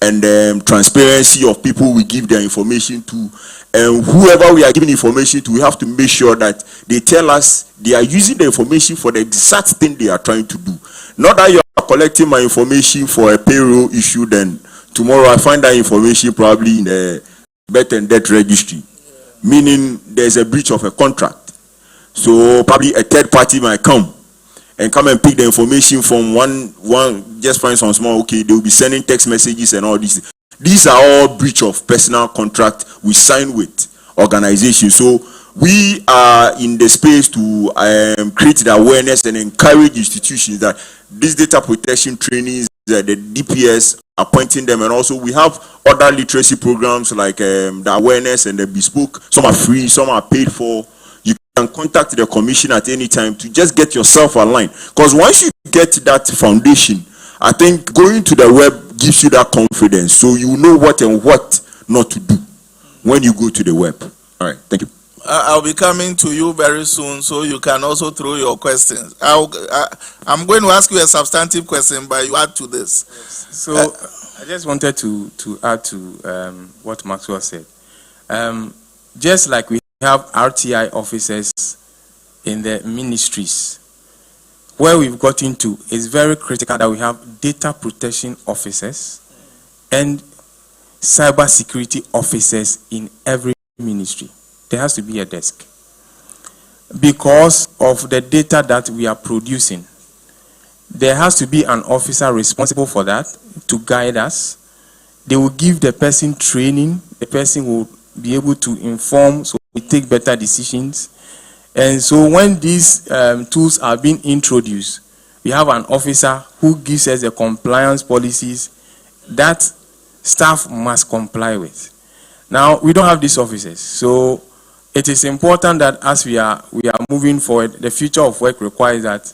and transparency of people we give their information to, and whoever we are giving information to, we have to make sure that they tell us they are using the information for the exact thing they are trying to do. Not that you are collecting my information for a payroll issue, then tomorrow I find that information probably in the birth and death registry, meaning there's a breach of a contract. So probably a third party might come and pick the information from one, just find some small, okay, they will be sending text messages and all this. These are all breach of personal contract we sign with organizations. So we are in the space to create the awareness and encourage institutions that these data protection trainings, the DPS, appointing them, and also we have other literacy programs like the awareness and the bespoke. Some are free, some are paid for. You can contact the commission at any time to just get yourself aligned. Because once you get that foundation, I think going to the web gives you that confidence, so you know what and what not to do when you go to the web. All right, thank you. I'll be coming to you very soon, so you can also throw your questions. I'm going to ask you a substantive question, but you add to this. So I just wanted to add to what Maxwell said. Just like we have RTI officers in the ministries, where we've gotten to is very critical that we have data protection officers and cyber security officers in every ministry. There has to be a desk because of the data that we are producing. There has to be an officer responsible for that to guide us. They will give the person training. The person will be able to inform, so we take better decisions. And so when these tools are being introduced, we have an officer who gives us the compliance policies that staff must comply with. Now, we don't have these officers, so it is important that as we are moving forward, the future of work requires that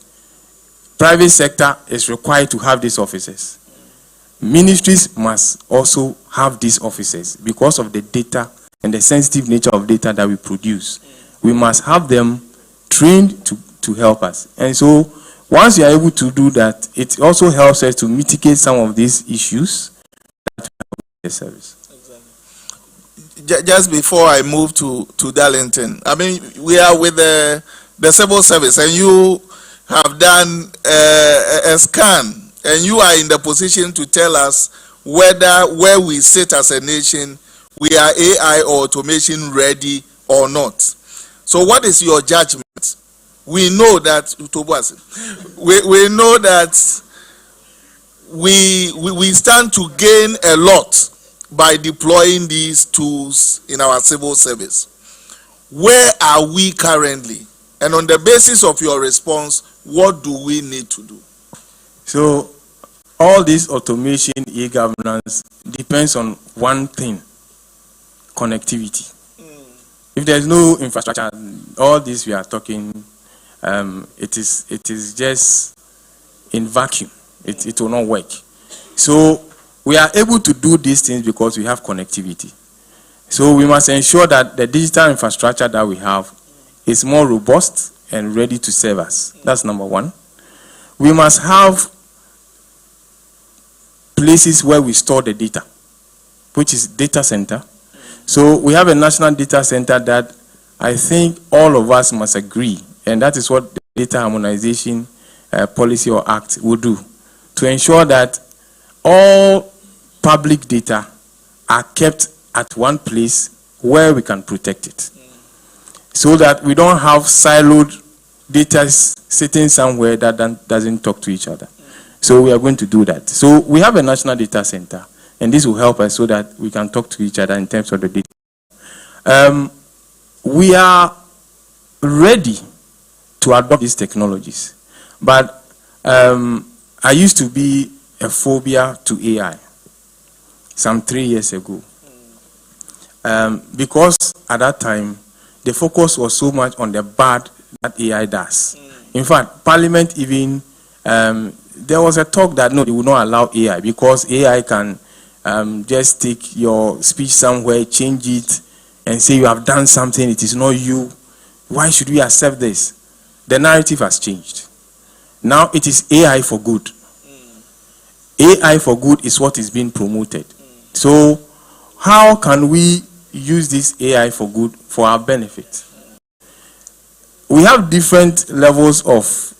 private sector is required to have these officers. Ministries must also have these officers because of the data and the sensitive nature of data that we produce. We must have them trained to help us. And so once you are able to do that, it also helps us to mitigate some of these issues that we have with the service. Just before I move to Darlington, I mean, we are with the civil service, and you have done a scan, and you are in the position to tell us where we sit as a nation, we are AI or automation ready or not. So what is your judgment? We know that we know that we stand to gain a lot by deploying these tools in our civil service. Where are we currently? And on the basis of your response, what do we need to do? So all this automation, e-governance depends on one thing: connectivity. If there's no infrastructure, all this we are talking, it is just in vacuum. It will not work. So we are able to do these things because we have connectivity. So we must ensure that the digital infrastructure that we have is more robust and ready to serve us. That's number one. We must have places where we store the data, which is data center. So we have a national data center that I think all of us must agree, and that is what the data harmonization policy or act will do, to ensure that all public data are kept at one place where we can protect it, so that we don't have siloed data sitting somewhere that doesn't talk to each other. So we are going to do that. So we have a national data center, and this will help us so that we can talk to each other in terms of the data. We are ready to adopt these technologies, but I used to be a phobia to AI some 3 years ago, because at that time the focus was so much on the bad that AI does. In fact, Parliament even, there was a talk that no, they would not allow AI because AI can just take your speech somewhere, change it, and say you have done something, it is not you. Why should we accept this? The narrative has changed. Now it is AI for good. AI for good is what is being promoted. So how can we use this AI for good for our benefit? We have different levels of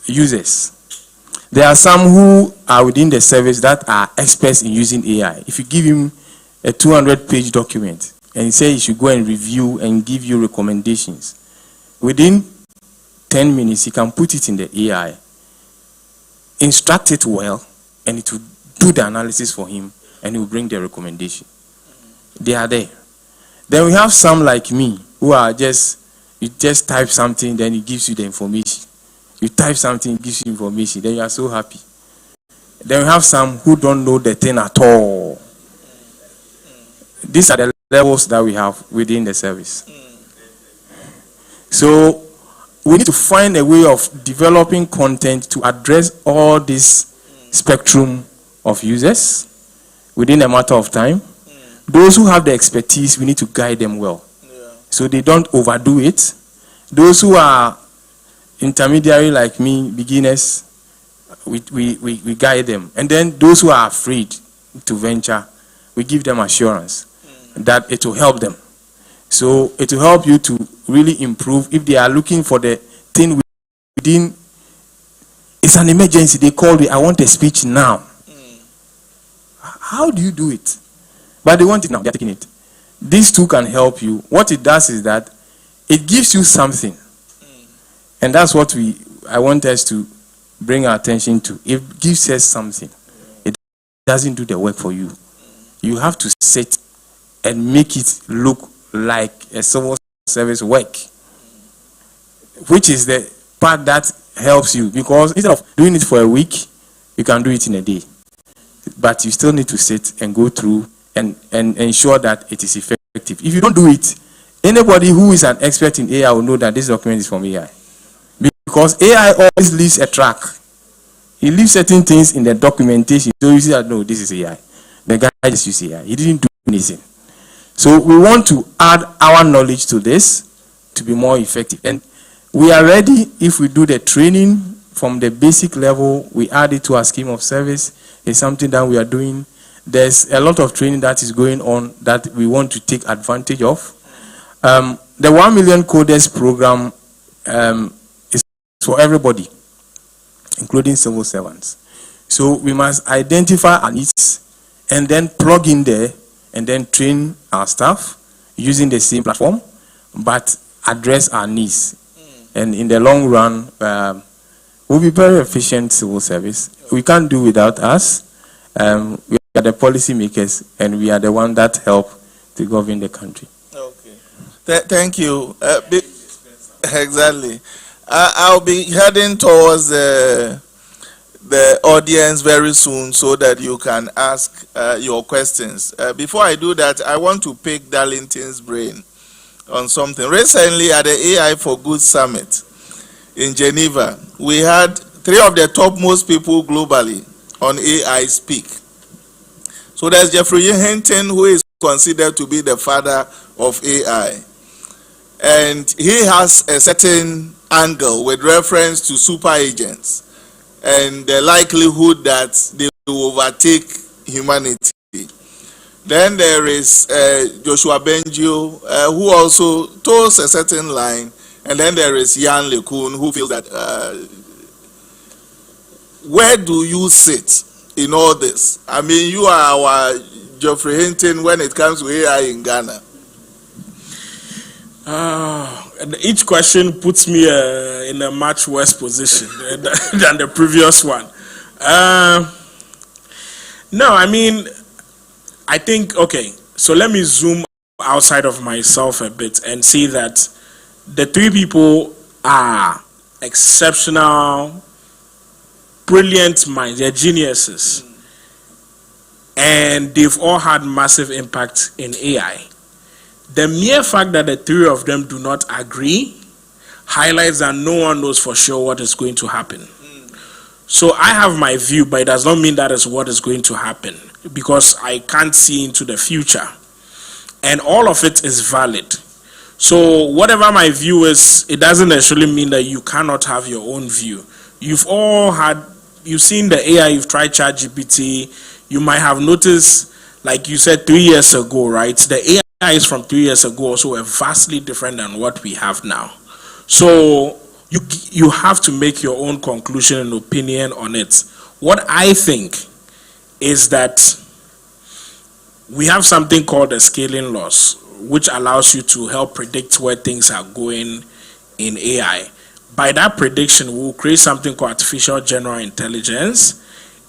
users. There are some who are within the service that are experts in using AI. If you give him a 200-page document and you say he should go and review and give you recommendations, within 10 minutes he can put it in the AI, instruct it well, and it will do the analysis for him and he will bring the recommendation. They are there. Then we have some like me who are you just type something, then it gives you the information. You type something, it gives you information, then you are so happy. Then we have some who don't know the thing at all. These are the levels that we have within the service. So we need to find a way of developing content to address all this spectrum of users within a matter of time. Those who have the expertise, we need to guide them well, so they don't overdo it. Those who are intermediary like me, beginners, we guide them. And then those who are afraid to venture, we give them assurance that it will help them. So it will help you to really improve. If they are looking for the thing within, it's an emergency, they call me, I want a speech now. How do you do it? But they want it now, they're taking it. These two can help you. What it does is that it gives you something. And that's what I want us to bring our attention to. It gives us something. It doesn't do the work for you. You have to sit and make it look like a civil service work, which is the part that helps you, because instead of doing it for a week, you can do it in a day. But you still need to sit and go through and ensure that it is effective. If you don't do it, anybody who is an expert in AI will know that this document is from AI. Because AI always leaves a track. He leaves certain things in the documentation. So you see that, no, this is AI. The guy just used AI. He didn't do anything. So we want to add our knowledge to this to be more effective. And we are ready if we do the training from the basic level, we add it to our scheme of service. It's something that we are doing. There's a lot of training that is going on that we want to take advantage of. The 1 million coders program is for everybody, including civil servants. So we must identify our needs and then plug in there and then train our staff using the same platform, but address our needs. And in the long run, we'll be very efficient civil service. We can't do without us. We are the policy makers, and we are the one that help to govern the country. Okay. Thank you. Exactly. I'll be heading towards the audience very soon so that you can ask your questions. Before I do that, I want to pick Darlington's brain on something. Recently at the AI for Good Summit in Geneva, we had 3 of the topmost people globally on AI speak. So there's Jeffrey Hinton, who is considered to be the father of AI. And he has a certain angle with reference to super agents and the likelihood that they will overtake humanity. Then there is Joshua Bengio, who also toes a certain line. And then there is Jan LeCun, who feels that, where do you sit in all this? I mean, you are our Geoffrey Hinton when it comes to AI in Ghana. Each question puts me in a much worse position than the previous one. No, I mean, I think, okay, so let me zoom outside of myself a bit and see that the 3 people are exceptional, brilliant minds, they're geniuses. And they've all had massive impact in AI. The mere fact that the 3 of them do not agree highlights that no one knows for sure what is going to happen. So I have my view, but it does not mean that is what is going to happen, because I can't see into the future. And all of it is valid. So whatever my view is, it doesn't necessarily mean that you cannot have your own view. You've seen the AI, you've tried ChatGPT, you might have noticed, like you said 3 years ago, right? The AI is from 3 years ago also were vastly different than what we have now. So you have to make your own conclusion and opinion on it. What I think is that we have something called the scaling laws, which allows you to help predict where things are going in AI. By that prediction, we'll create something called artificial general intelligence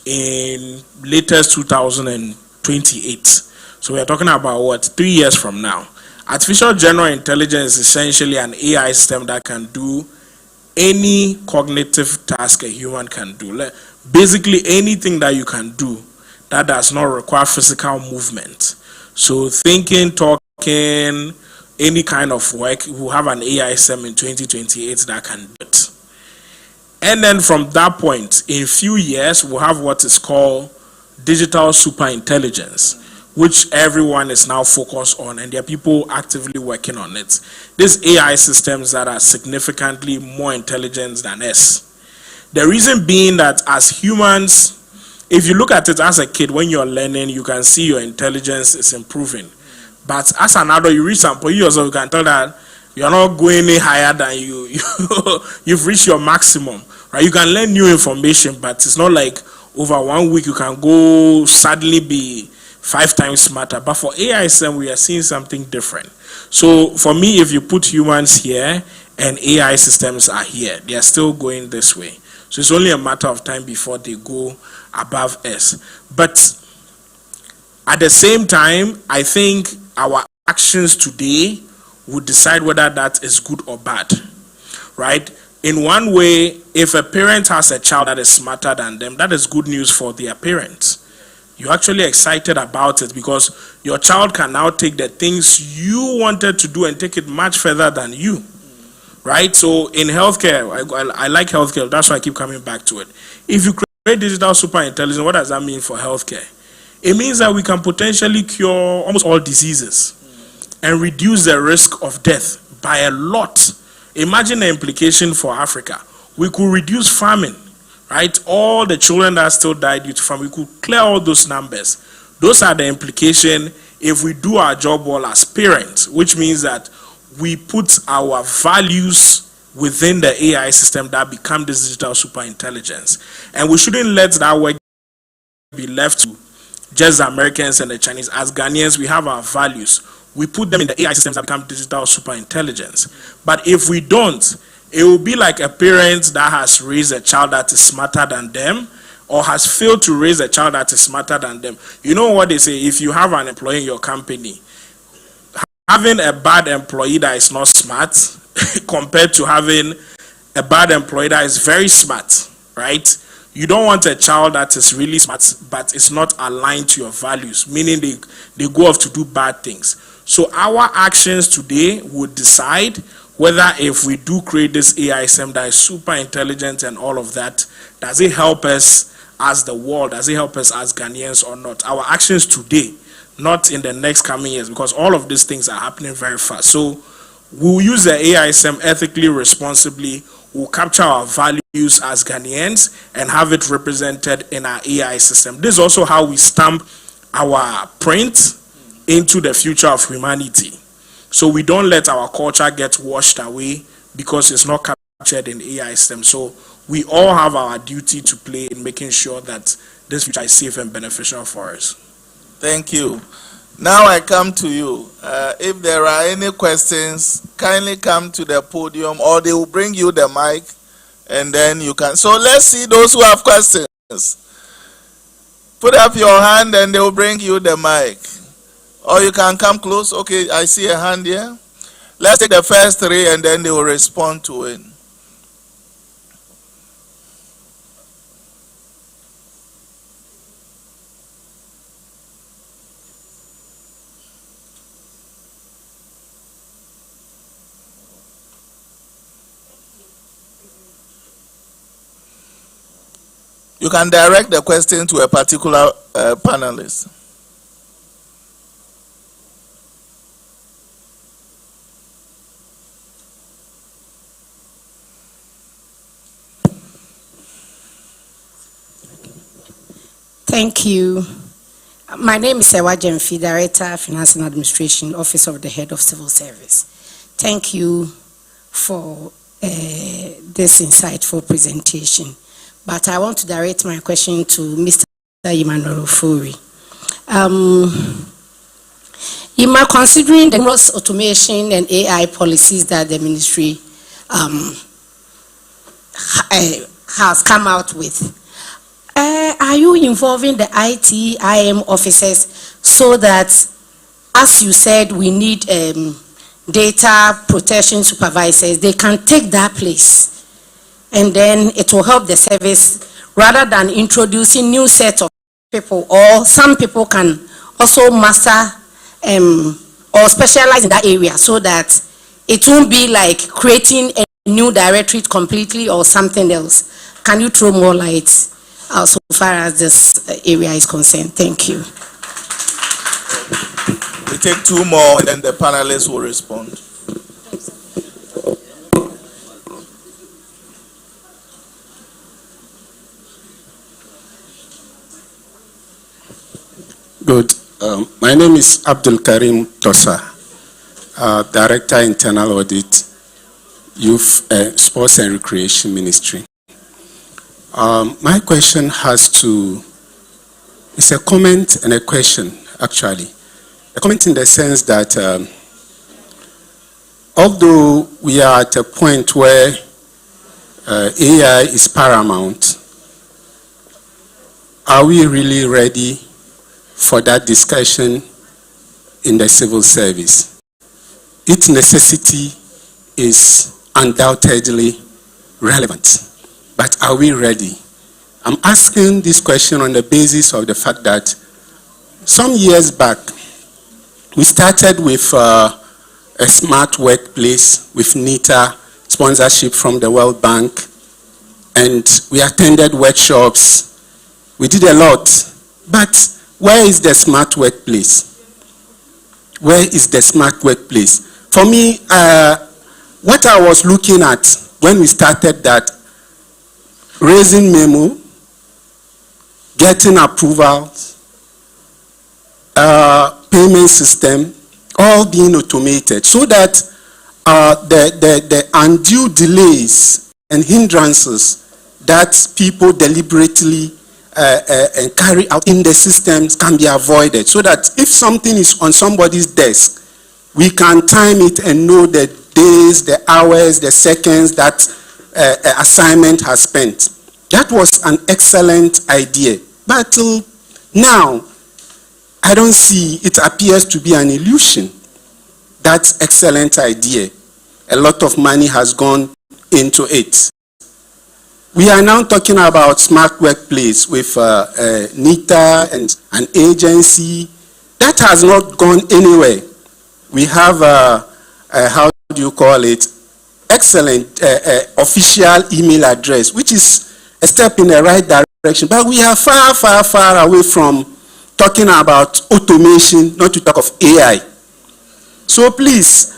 in latest 2000 and 2028. So we are talking about what, 3 years from now. Artificial general intelligence is essentially an AI system that can do any cognitive task a human can do. Basically anything that you can do that does not require physical movement. So thinking, talking, any kind of work, we'll have an AI system in 2028 that can do it. And then from that point, in a few years, we'll have what is called digital superintelligence, which everyone is now focused on, and there are people actively working on it. These AI systems that are significantly more intelligent than us. The reason being that as humans, if you look at it as a kid, when you're learning, you can see your intelligence is improving. But as an adult, you reach some point, you also can tell that you're not going any higher than you've reached your maximum, right? You can learn new information, but it's not like over 1 week you can go suddenly be 5 times smarter. But for AI system, we are seeing something different. So for me, if you put humans here and AI systems are here, they are still going this way. So it's only a matter of time before they go above us. But at the same time, I think our actions today would decide whether that is good or bad, right? In one way, if a parent has a child that is smarter than them, that is good news for their parents. You're actually excited about it because your child can now take the things you wanted to do and take it much further than you, right? So in healthcare, I like healthcare, that's why I keep coming back to it. If you create digital superintelligence, what does that mean for healthcare? It means that we can potentially cure almost all diseases and reduce the risk of death by a lot. Imagine the implication for Africa. We could reduce famine, right? All the children that still died due to famine, we could clear all those numbers. Those are the implication if we do our job well as parents, which means that we put our values within the AI system that become this digital superintelligence. And we shouldn't let that work be left to just the Americans and the Chinese. As Ghanaians, we have our values. We put them in the AI systems that become digital superintelligence. But if we don't, it will be like a parent that has raised a child that is smarter than them, or has failed to raise a child that is smarter than them. You know what they say, if you have an employee in your company, having a bad employee that is not smart compared to having a bad employee that is very smart, right? You don't want a child that is really smart but is not aligned to your values, meaning they go off to do bad things. So our actions today would decide whether if we do create this AI system that is super intelligent and all of that, does it help us as the world, does it help us as Ghanaians or not? Our actions today, not in the next coming years, because all of these things are happening very fast. So we'll use the AI system ethically, responsibly. We'll capture our values as Ghanaians and have it represented in our AI system. This is also how we stamp our print into the future of humanity. So we don't let our culture get washed away because it's not captured in AI system. So we all have our duty to play in making sure that this future is safe and beneficial for us. Thank you. Now I come to you. If there are any questions, kindly come to the podium, or they will bring you the mic and then you can. So let's see those who have questions. Put up your hand and they will bring you the mic. Or you can come close. Okay, I see a hand here. Let's take the first 3 and then they will respond to it. You can direct the question to a particular panelist. Thank you. My name is Ewa Jemfi, Director, Finance and Administration, Office of the Head of Civil Service. Thank you for this insightful presentation. But I want to direct my question to Mr. Emmanuel Ofori. Considering the numerous automation and AI policies that the ministry has come out with, Are you involving the IT, IM officers so that, as you said, we need data protection supervisors, they can take that place and then it will help the service rather than introducing new set of people, or some people can also master or specialize in that area so that it won't be like creating a new directorate completely or something else. Can you throw more light so far as this area is concerned? Thank you. We take two more and then the panelists will respond. Good. My name is Abdul Karim Tosa, Director Internal Audit, Youth, Sports and Recreation Ministry. My question it's a comment and a question, actually. A comment in the sense that although we are at a point where AI is paramount, are we really ready for that discussion in the civil service? Its necessity is undoubtedly relevant, but are we ready? I'm asking this question on the basis of the fact that some years back, we started with a smart workplace with NITA sponsorship from the World Bank, and we attended workshops. We did a lot, but where is the smart workplace? Where is the smart workplace? For me, what I was looking at when we started that, raising memo, getting approvals, payment system, all being automated so that the undue delays and hindrances that people deliberately and carry out in the systems can be avoided, so that if something is on somebody's desk, we can time it and know the days, the hours, the seconds that assignment has spent. That was an excellent idea. But till now, I don't see, it appears to be an illusion. That excellent idea. A lot of money has gone into it. We are now talking about smart workplace with NITA and an agency. That has not gone anywhere. We have, how do you call it, excellent official email address, which is a step in the right direction. But we are far, far, far away from talking about automation, not to talk of AI. So please,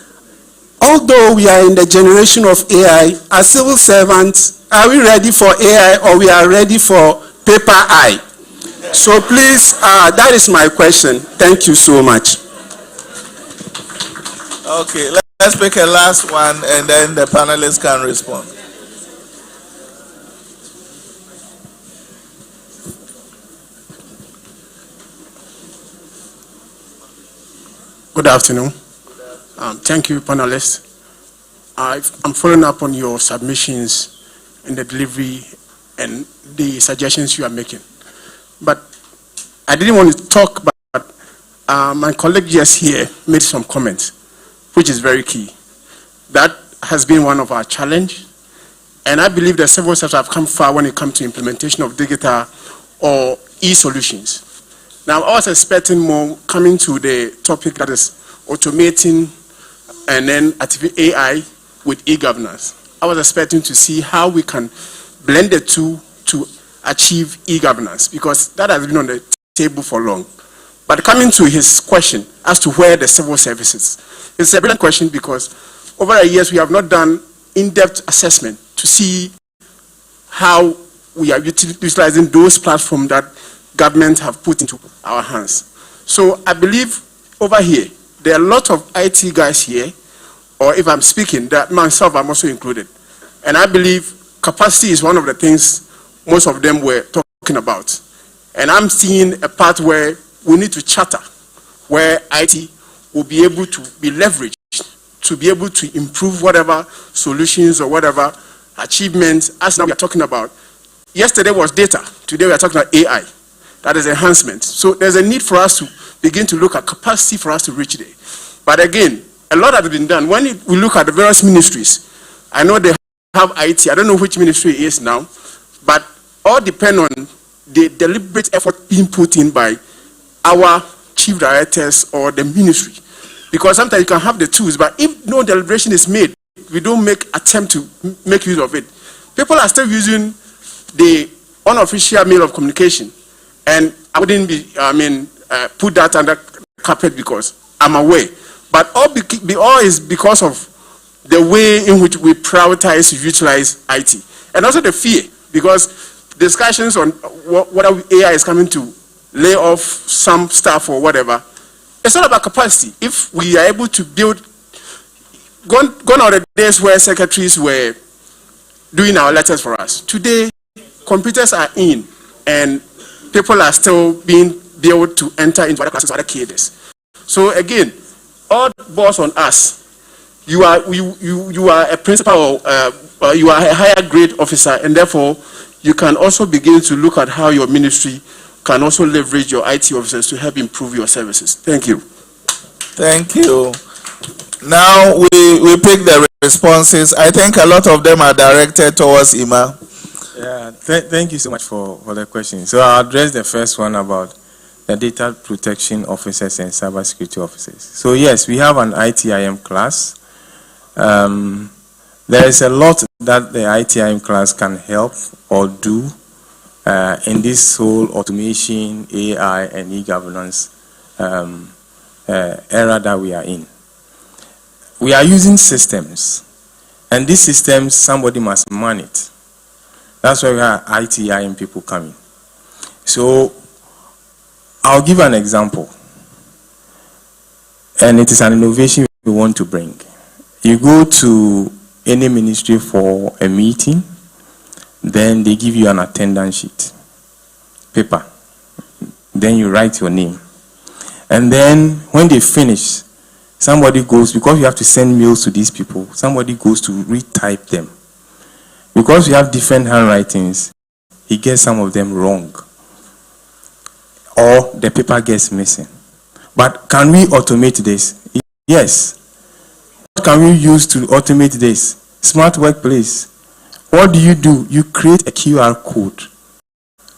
although we are in the generation of AI, as civil servants, are we ready for AI or we are ready for paper eye? So please, that is my question. Thank you so much. Okay, let's pick a last one and then the panelists can respond. Good afternoon. Thank you, panelists. I'm following up on your submissions and the delivery and the suggestions you are making. But I didn't want to talk, but my colleague just here made some comments, which is very key. That has been one of our challenges, and I believe the civil sector have come far when it comes to implementation of digital or e-solutions. Now, I was expecting more coming to the topic that is automating and then AI with e-governance. I was expecting to see how we can blend the two to achieve e-governance, because that has been on the table for long. But coming to his question as to where the civil service is, it's a brilliant question, because over the years we have not done in-depth assessment to see how we are utilizing those platforms that government have put into our hands. So I believe over here, there are a lot of IT guys here, or if I'm speaking, that myself, I'm also included. And I believe capacity is one of the things most of them were talking about. And I'm seeing a part where we need to charter, where IT will be able to be leveraged to be able to improve whatever solutions or whatever achievements, as now we are talking about. Yesterday was data, Today we are talking about AI. That is enhancement. So there's a need for us to begin to look at capacity for us to reach there. But again, a lot has been done. When we look at the various ministries, I know they have IT. I don't know which ministry it is now, but all depend on the deliberate effort being put in by our chief directors or the ministry. Because sometimes you can have the tools, but if no deliberation is made, we don't make attempt to make use of it. People are still using the unofficial means of communication, and I wouldn't put that under carpet because I'm aware. But all is because of the way in which we prioritize to utilize IT, and also the fear, because discussions on whether AI is coming to lay off some staff or whatever, it's all about capacity. If we are able to build, gone are the days where secretaries were doing our letters for us. Today, computers are in, and people are still being able to enter into other classes, other cadres. So again, all balls on us. You are a principal, or you are a higher grade officer, and therefore you can also begin to look at how your ministry can also leverage your IT officers to help improve your services. Thank you. Thank you. Now we pick the responses. I think a lot of them are directed towards Ima. Yeah, thank you so much for the question. So I'll address the first one about the data protection officers and cybersecurity officers. So yes, we have an ITIM class. There is a lot that the ITIM class can help or do in this whole automation, AI, and e-governance era that we are in. We are using systems, and these systems, somebody must man it. That's why we have ITIM people coming. So I'll give an example, and it is an innovation we want to bring. You go to any ministry for a meeting, then they give you an attendance sheet, paper. Then you write your name. And then when they finish, somebody goes, because you have to send mails to these people, somebody goes to retype them. Because we have different handwritings, he gets some of them wrong. Or the paper gets missing. But can we automate this? Yes. What can we use to automate this? Smart workplace. What do? You create a QR code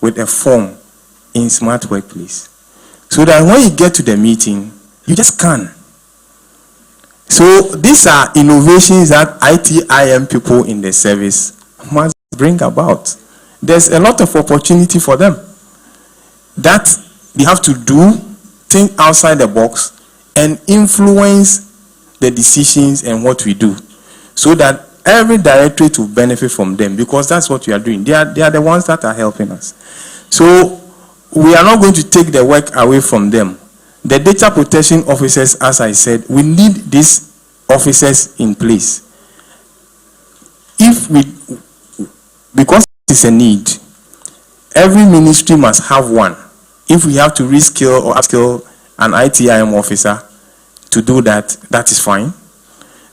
with a form in Smart Workplace. So that when you get to the meeting, you just scan. So these are innovations that ITIM people in the service must bring about. There's a lot of opportunity for them that they have to do, think outside the box, and influence the decisions and what we do, so that every directorate will benefit from them, because that's what we are doing. They are the ones that are helping us. So we are not going to take the work away from them. The data protection officers, as I said, we need these officers in place. Because it's a need, every ministry must have one. If we have to reskill or upskill an ITIM officer to do that, that is fine.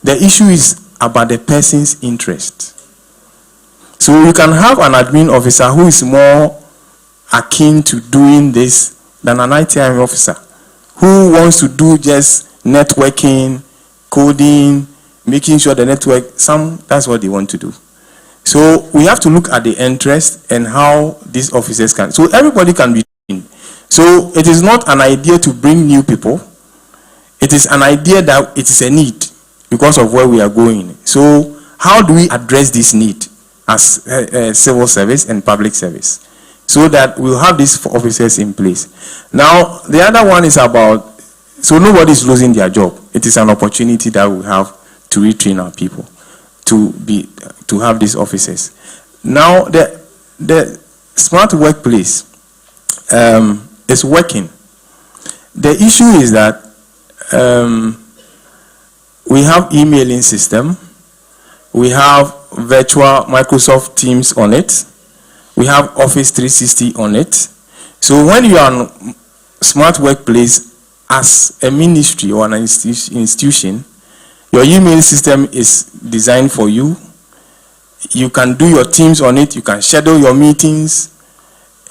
The issue is about the person's interest. So you can have an admin officer who is more akin to doing this than an ITIM officer who wants to do just networking, coding, making sure the network, that's what they want to do. So we have to look at the interest and how these officers can. So everybody can be in. So it is not an idea to bring new people. It is an idea that it is a need because of where we are going. So how do we address this need as civil service and public service, so that we'll have these officers in place? Now, the other one is about, so nobody is losing their job. It is an opportunity that we have to retrain our people to have these officers. Now, the smart workplace is working. The issue is that we have emailing system, we have virtual Microsoft Teams on it, we have Office 360 on it. So when you are on smart workplace as a ministry or an institution, your email system is designed for you. You can do your Teams on it, you can schedule your meetings.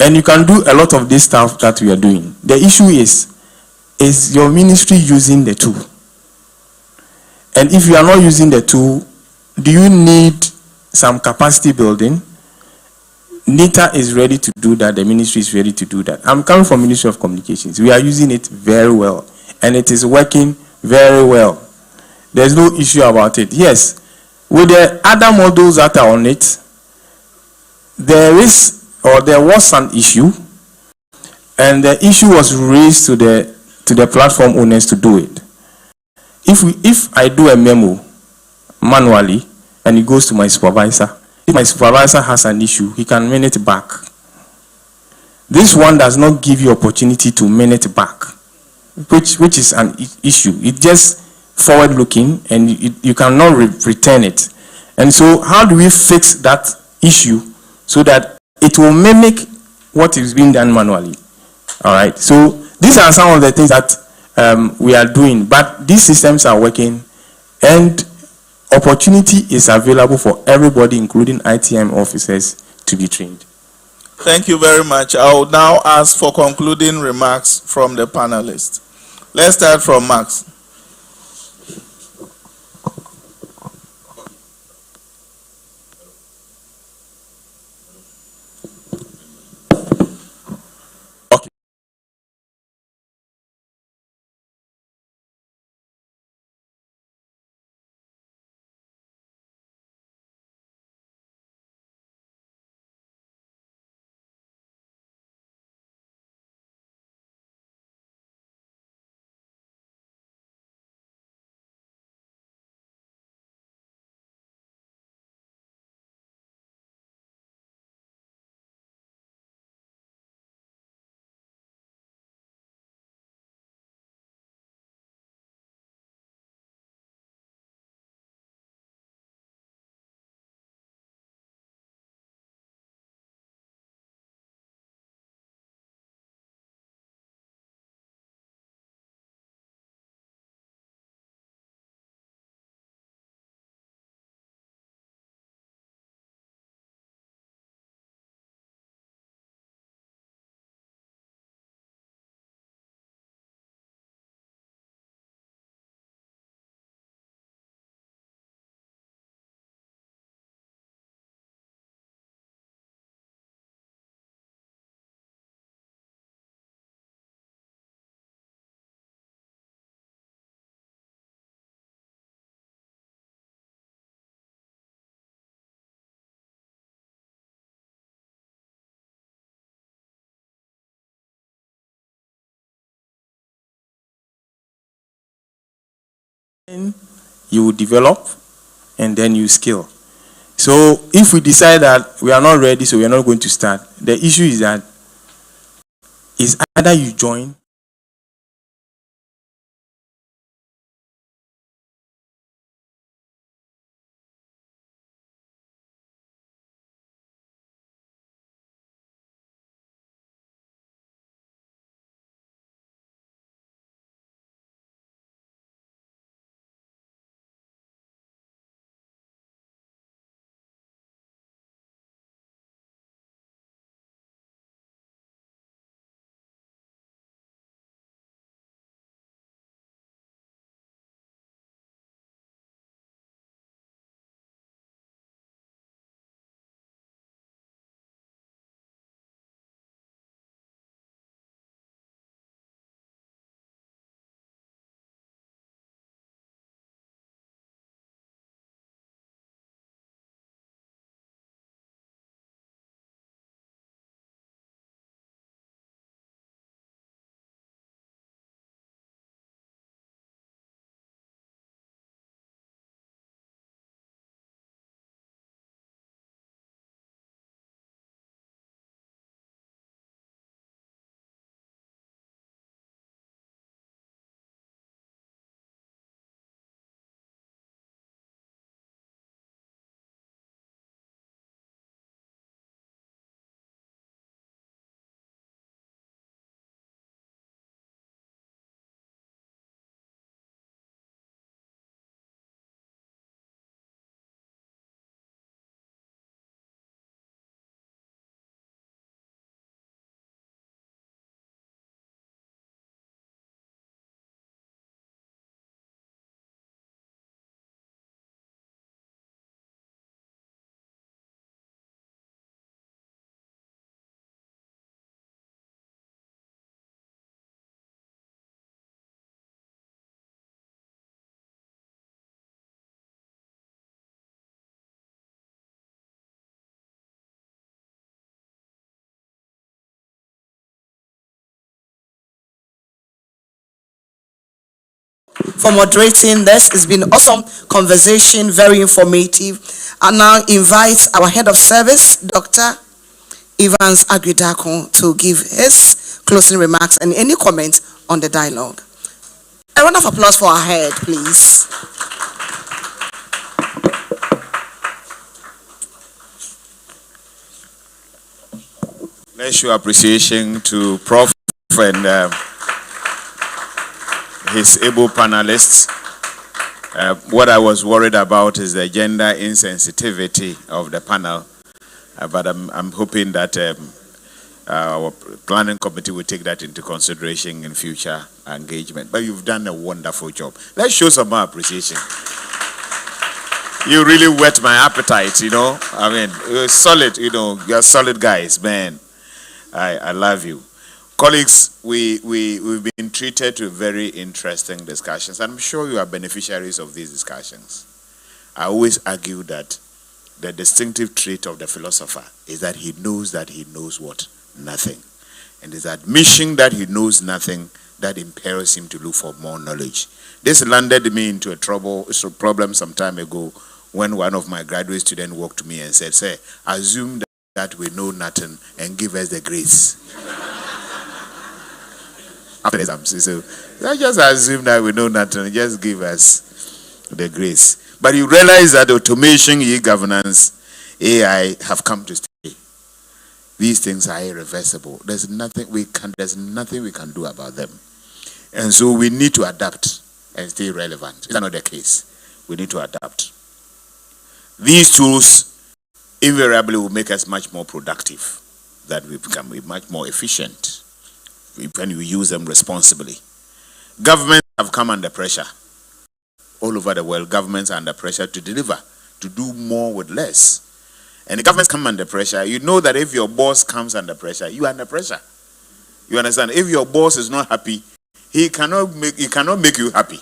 And you can do a lot of this stuff that we are doing. The issue is your ministry using the tool? And if you are not using the tool, do you need some capacity building? NITA is ready to do that. The ministry is ready to do that. I'm coming from Ministry of Communications. We are using it very well, and it is working very well. There's no issue about it. Yes, with the other models that are on it, there was an issue, and the issue was raised to the platform owners to do it. If I do a memo manually and it goes to my supervisor, if my supervisor has an issue, he can mail it back. This one does not give you opportunity to mail it back, which is an issue. It just forward looking, and you cannot return it. And so how do we fix that issue so that it will mimic what is being done manually? All right, so these are some of the things that we are doing, but these systems are working, and opportunity is available for everybody, including ITM officers, to be trained. Thank you very much. I will now ask for concluding remarks from the panelists. Let's start from Max. You will develop, and then you scale. So if we decide that we are not ready, so we are not going to start, the issue is that it's either you join for moderating this. It's been awesome conversation, very informative. I now invite our head of service, Dr. Evans Agridakon, to give his closing remarks and any comments on the dialogue. A round of applause for our head, please. Let's show appreciation to Prof and his able panelists. What I was worried about is the gender insensitivity of the panel, but I'm hoping that our planning committee will take that into consideration in future engagement. But you've done a wonderful job. Let's show some more appreciation. You really whet my appetite, you know. I mean, you're solid, you know, you're solid guys, man. I love you. Colleagues, we've been treated to very interesting discussions. I'm sure you are beneficiaries of these discussions. I always argue that the distinctive trait of the philosopher is that he knows what? Nothing. And it's admission that he knows nothing that impels him to look for more knowledge. This landed me into a problem some time ago when one of my graduate students walked to me and said, "Sir, assume that we know nothing and give us the grace." After the exams, so I just assume that we know nothing, just give us the grace. But you realize that automation, e-governance, AI have come to stay. These things are irreversible. There's nothing we can do about them. And so we need to adapt and stay relevant. Is that not the case? We need to adapt. These tools invariably will make us much more productive, that we become much more efficient when we use them responsibly. Governments have come under pressure. All over the world, governments are under pressure to deliver, to do more with less. And the governments come under pressure. You know that if your boss comes under pressure, you are under pressure. You understand? If your boss is not happy, he cannot make you happy.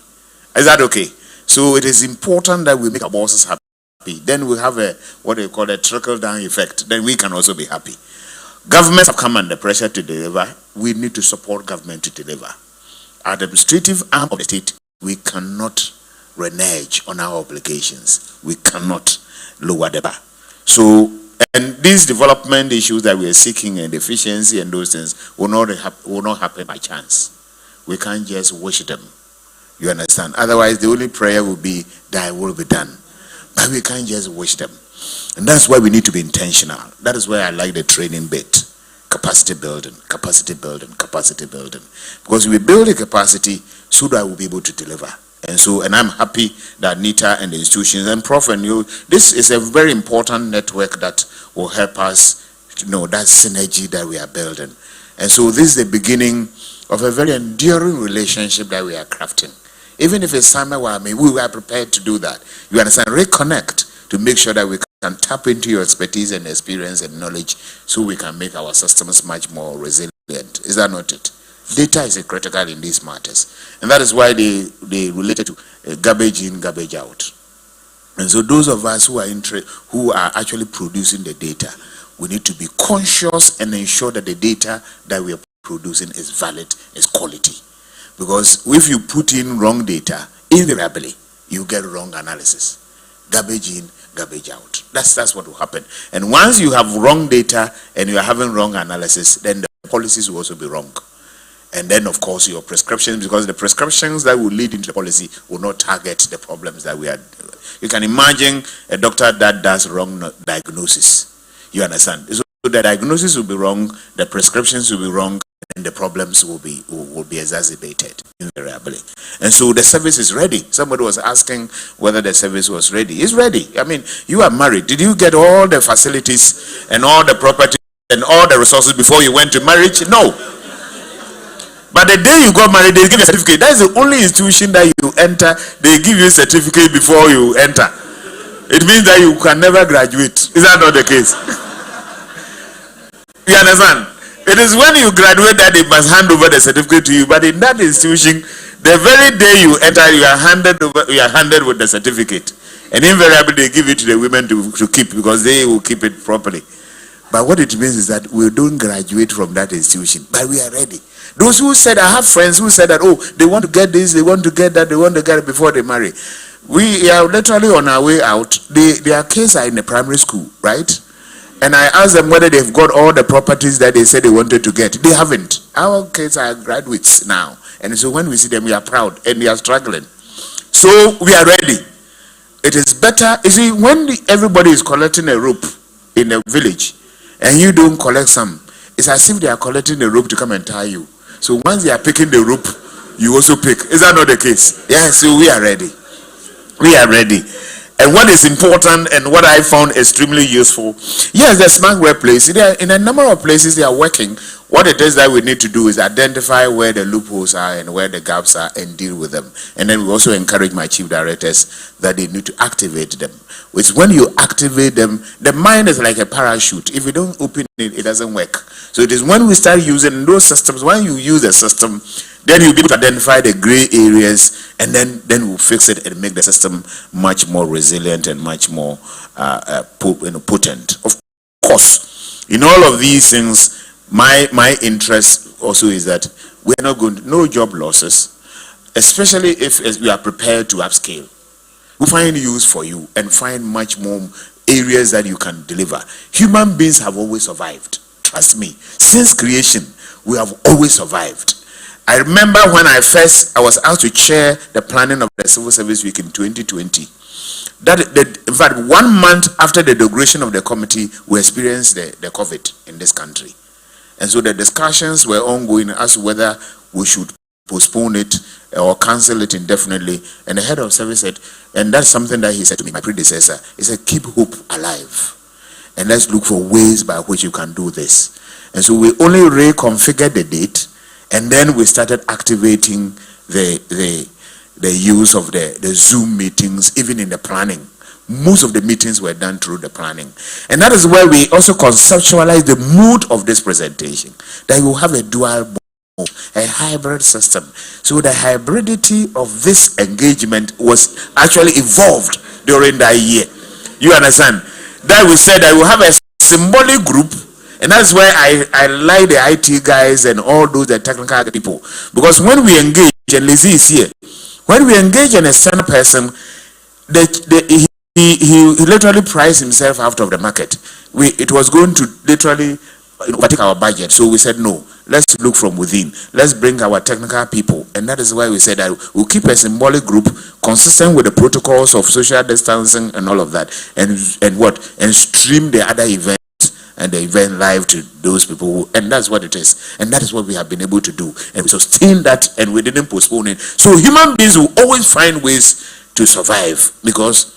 Is that okay? So it is important that we make our bosses happy. Then we have what they call a trickle-down effect. Then we can also be happy. Governments have come under pressure to deliver. We need to support government to deliver. Administrative arm of the state, we cannot renege on our obligations. We cannot lower the bar. So, and these development issues that we are seeking and efficiency and those things will not happen by chance. We can't just wish them. You understand? Otherwise, the only prayer will be, "Thy will be done." But we can't just wish them. And that's why we need to be intentional. That is why I like the training bit. Capacity building, capacity building, capacity building. Because we build a capacity so that we'll be able to deliver. And I'm happy that NITA and the institutions and Prof and you, this is a very important network that will help us to know that synergy that we are building. And so this is the beginning of a very enduring relationship that we are crafting. Even if it's somewhere where we are prepared to do that. You understand? Reconnect to make sure that we can tap into your expertise and experience and knowledge so we can make our systems much more resilient. Is that not it? Data is critical in these matters. And that is why they related to garbage in, garbage out. And so those of us who are actually producing the data, we need to be conscious and ensure that the data that we are producing is valid, is quality. Because if you put in wrong data, invariably, you get wrong analysis. Garbage in, garbage out. That's what will happen. And once you have wrong data and you are having wrong analysis, then the policies will also be wrong. And then, of course, your prescriptions, because the prescriptions that will lead into the policy will not target the problems that we are. You can imagine a doctor that does wrong diagnosis. You understand? So the diagnosis will be wrong, the prescriptions will be wrong, and the problems will be exacerbated invariably. And so the service is ready. Somebody was asking whether the service was ready. It's ready. I mean, you are married. Did you get all the facilities and all the property and all the resources before you went to marriage? No. But the day you got married, they give you a certificate. That is the only institution that you enter. They give you a certificate before you enter. It means that you can never graduate. Is that not the case? You understand? It is when you graduate that they must hand over the certificate to you. But in that institution, the very day you enter, you are handed with the certificate. And invariably they give it to the women to keep because they will keep it properly. But what it means is that we don't graduate from that institution, but we are ready. Those who said, I have friends who said that, oh, they want to get this, they want to get that, they want to get it before they marry. We are literally on our way out. Their kids are in the primary school, right? And I asked them whether they've got all the properties that they said they wanted to get. They haven't. Our kids are graduates now. And so when we see them, we are proud and we are struggling. So we are ready. It is better. You see, when everybody is collecting a rope in a village and you don't collect some, it's as if they are collecting the rope to come and tie you. So once they are picking the rope, you also pick. Is that not the case? Yes, so we are ready. We are ready. And what is important and what I found extremely useful, yes, the smart workplace, in a number of places they are working. What it is that we need to do is identify where the loopholes are and where the gaps are and deal with them. And then we also encourage my chief directors that they need to activate them. Which when you activate them, the mind is like a parachute. If you don't open it, it doesn't work. So it is when we start using those systems, when you use a system, then you'll be able to identify the gray areas, and then we'll fix it and make the system much more resilient and much more potent. Of course, in all of these things, my interest also is that we're not going to, no job losses, especially if we are prepared to upscale. We'll find use for you and find much more areas that you can deliver. Human beings have always survived. Trust me. Since creation, we have always survived. I remember when I was asked to chair the planning of the Civil Service Week in 2020. In fact, 1 month after the inauguration of the committee, we experienced the COVID in this country. And so the discussions were ongoing as to whether we should postpone it or cancel it indefinitely. And the head of service said, and that's something that he said to me, my predecessor, he said, keep hope alive. And let's look for ways by which you can do this. And so we only reconfigured the date, and then we started activating the use of the Zoom meetings, even in the planning. Most of the meetings were done through the planning. And that is where we also conceptualize the mood of this presentation, that we will have a dual mode, a hybrid system. So the hybridity of this engagement was actually evolved during that year. You understand? That we said that we will have a symbolic group. And that's why I like the IT guys and all those the technical people. Because when we engage, and Lizzie is here, when we engage an external person, he literally priced himself out of the market. It was going to literally overtake our budget. So we said, no, let's look from within. Let's bring our technical people. And that is why we said that we'll keep a symbolic group consistent with the protocols of social distancing and all of that. And stream the other events and the event live to those people and that's what it is. And that is what we have been able to do. And we sustained that and we didn't postpone it. So human beings will always find ways to survive because,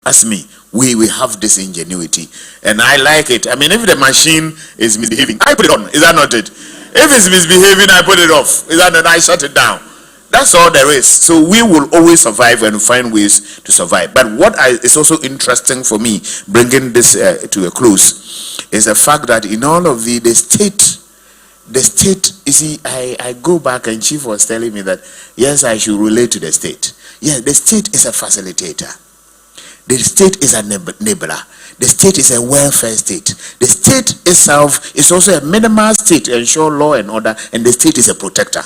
ask me, we have this ingenuity. And I like it. I mean, if the machine is misbehaving, I put it on. Is that not it? If it's misbehaving, I put it off. Is that not? I shut it down. That's all there is. So we will always survive and find ways to survive. But what is also interesting for me, bringing this to a close, is the fact that in all of the state, you see, I go back and Chief was telling me that, yes, I should relate to the state. Yeah, the state is a facilitator. The state is a enabler. The state is a welfare state. The state itself is also a minimal state to ensure law and order, and the state is a protector.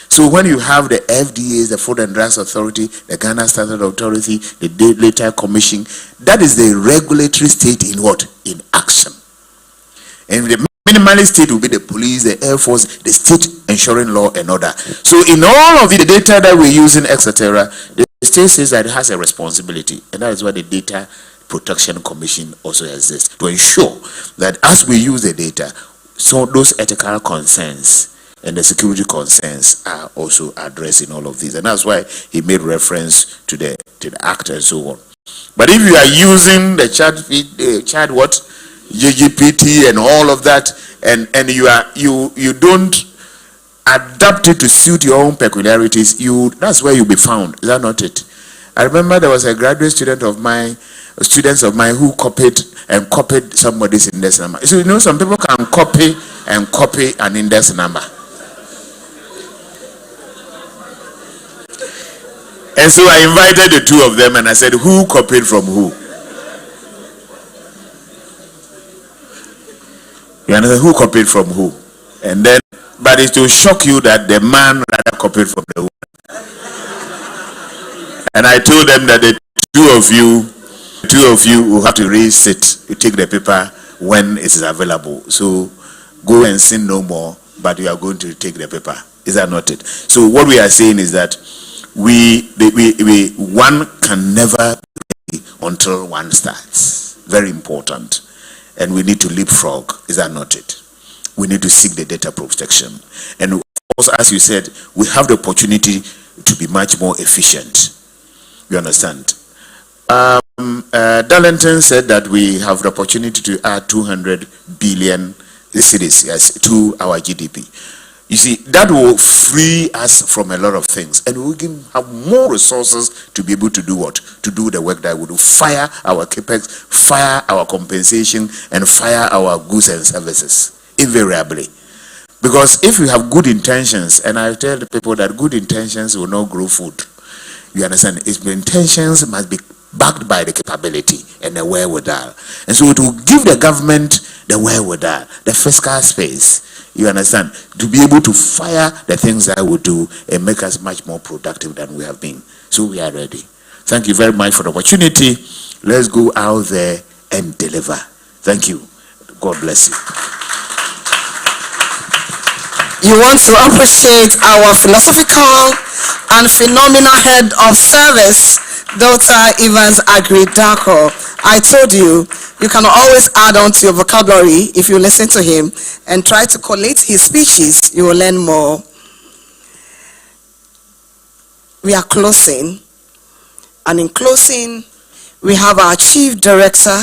So when you have the FDA, the Food and Drugs Authority, the Ghana Standard Authority, the Data Commission, that is the regulatory state in what? In action. And the minimalist state will be the police, the Air Force, the state ensuring law and order. So in all of the data that we're using, etc., the state says that it has a responsibility, and that is why the Data Protection Commission also exists, to ensure that as we use the data, so those ethical concerns and the security concerns are also addressed in all of these. And that's why he made reference to the act and so on. But if you are using the chat what? GGPT and all of that, and you don't adapt it to suit your own peculiarities, that's where you'll be found. Is that not it? I remember there was a graduate students of mine who copied somebody's index number. So you know, some people can copy an index number. And so I invited the two of them and I said, who copied from who? You understand? Who copied from who? And then, but it will shock you that the man rather copied from the woman. And I told them that the two of you will have to raise it. You take the paper when it is available. So go and sin no more, but you are going to take the paper. Is that not it? So what we are saying is that one can never be until one starts. Very important. And we need to leapfrog. Is that not it? We need to seek the data protection. And also, as you said, we have the opportunity to be much more efficient. You understand? Darlington said that we have the opportunity to add 200 billion cedis, yes, to our GDP. You see, that will free us from a lot of things, and we can have more resources to be able to do what? To do the work that we do. Fire our capex, fire our compensation, and fire our goods and services, invariably. Because if we have good intentions, and I tell the people that good intentions will not grow food. You understand? Its intentions must be backed by the capability and the wherewithal. And so it will give the government the wherewithal, the fiscal space, you understand, to be able to fire the things that we do and make us much more productive than we have been. So we are ready. Thank you very much for the opportunity. Let's go out there and deliver. Thank you. God bless you. You want to appreciate our philosophical and phenomenal head of service, Dr. Evans Agri-Darko. I told you, you can always add on to your vocabulary if you listen to him and try to collate his speeches. You will learn more. We are closing. And in closing, we have our Chief Director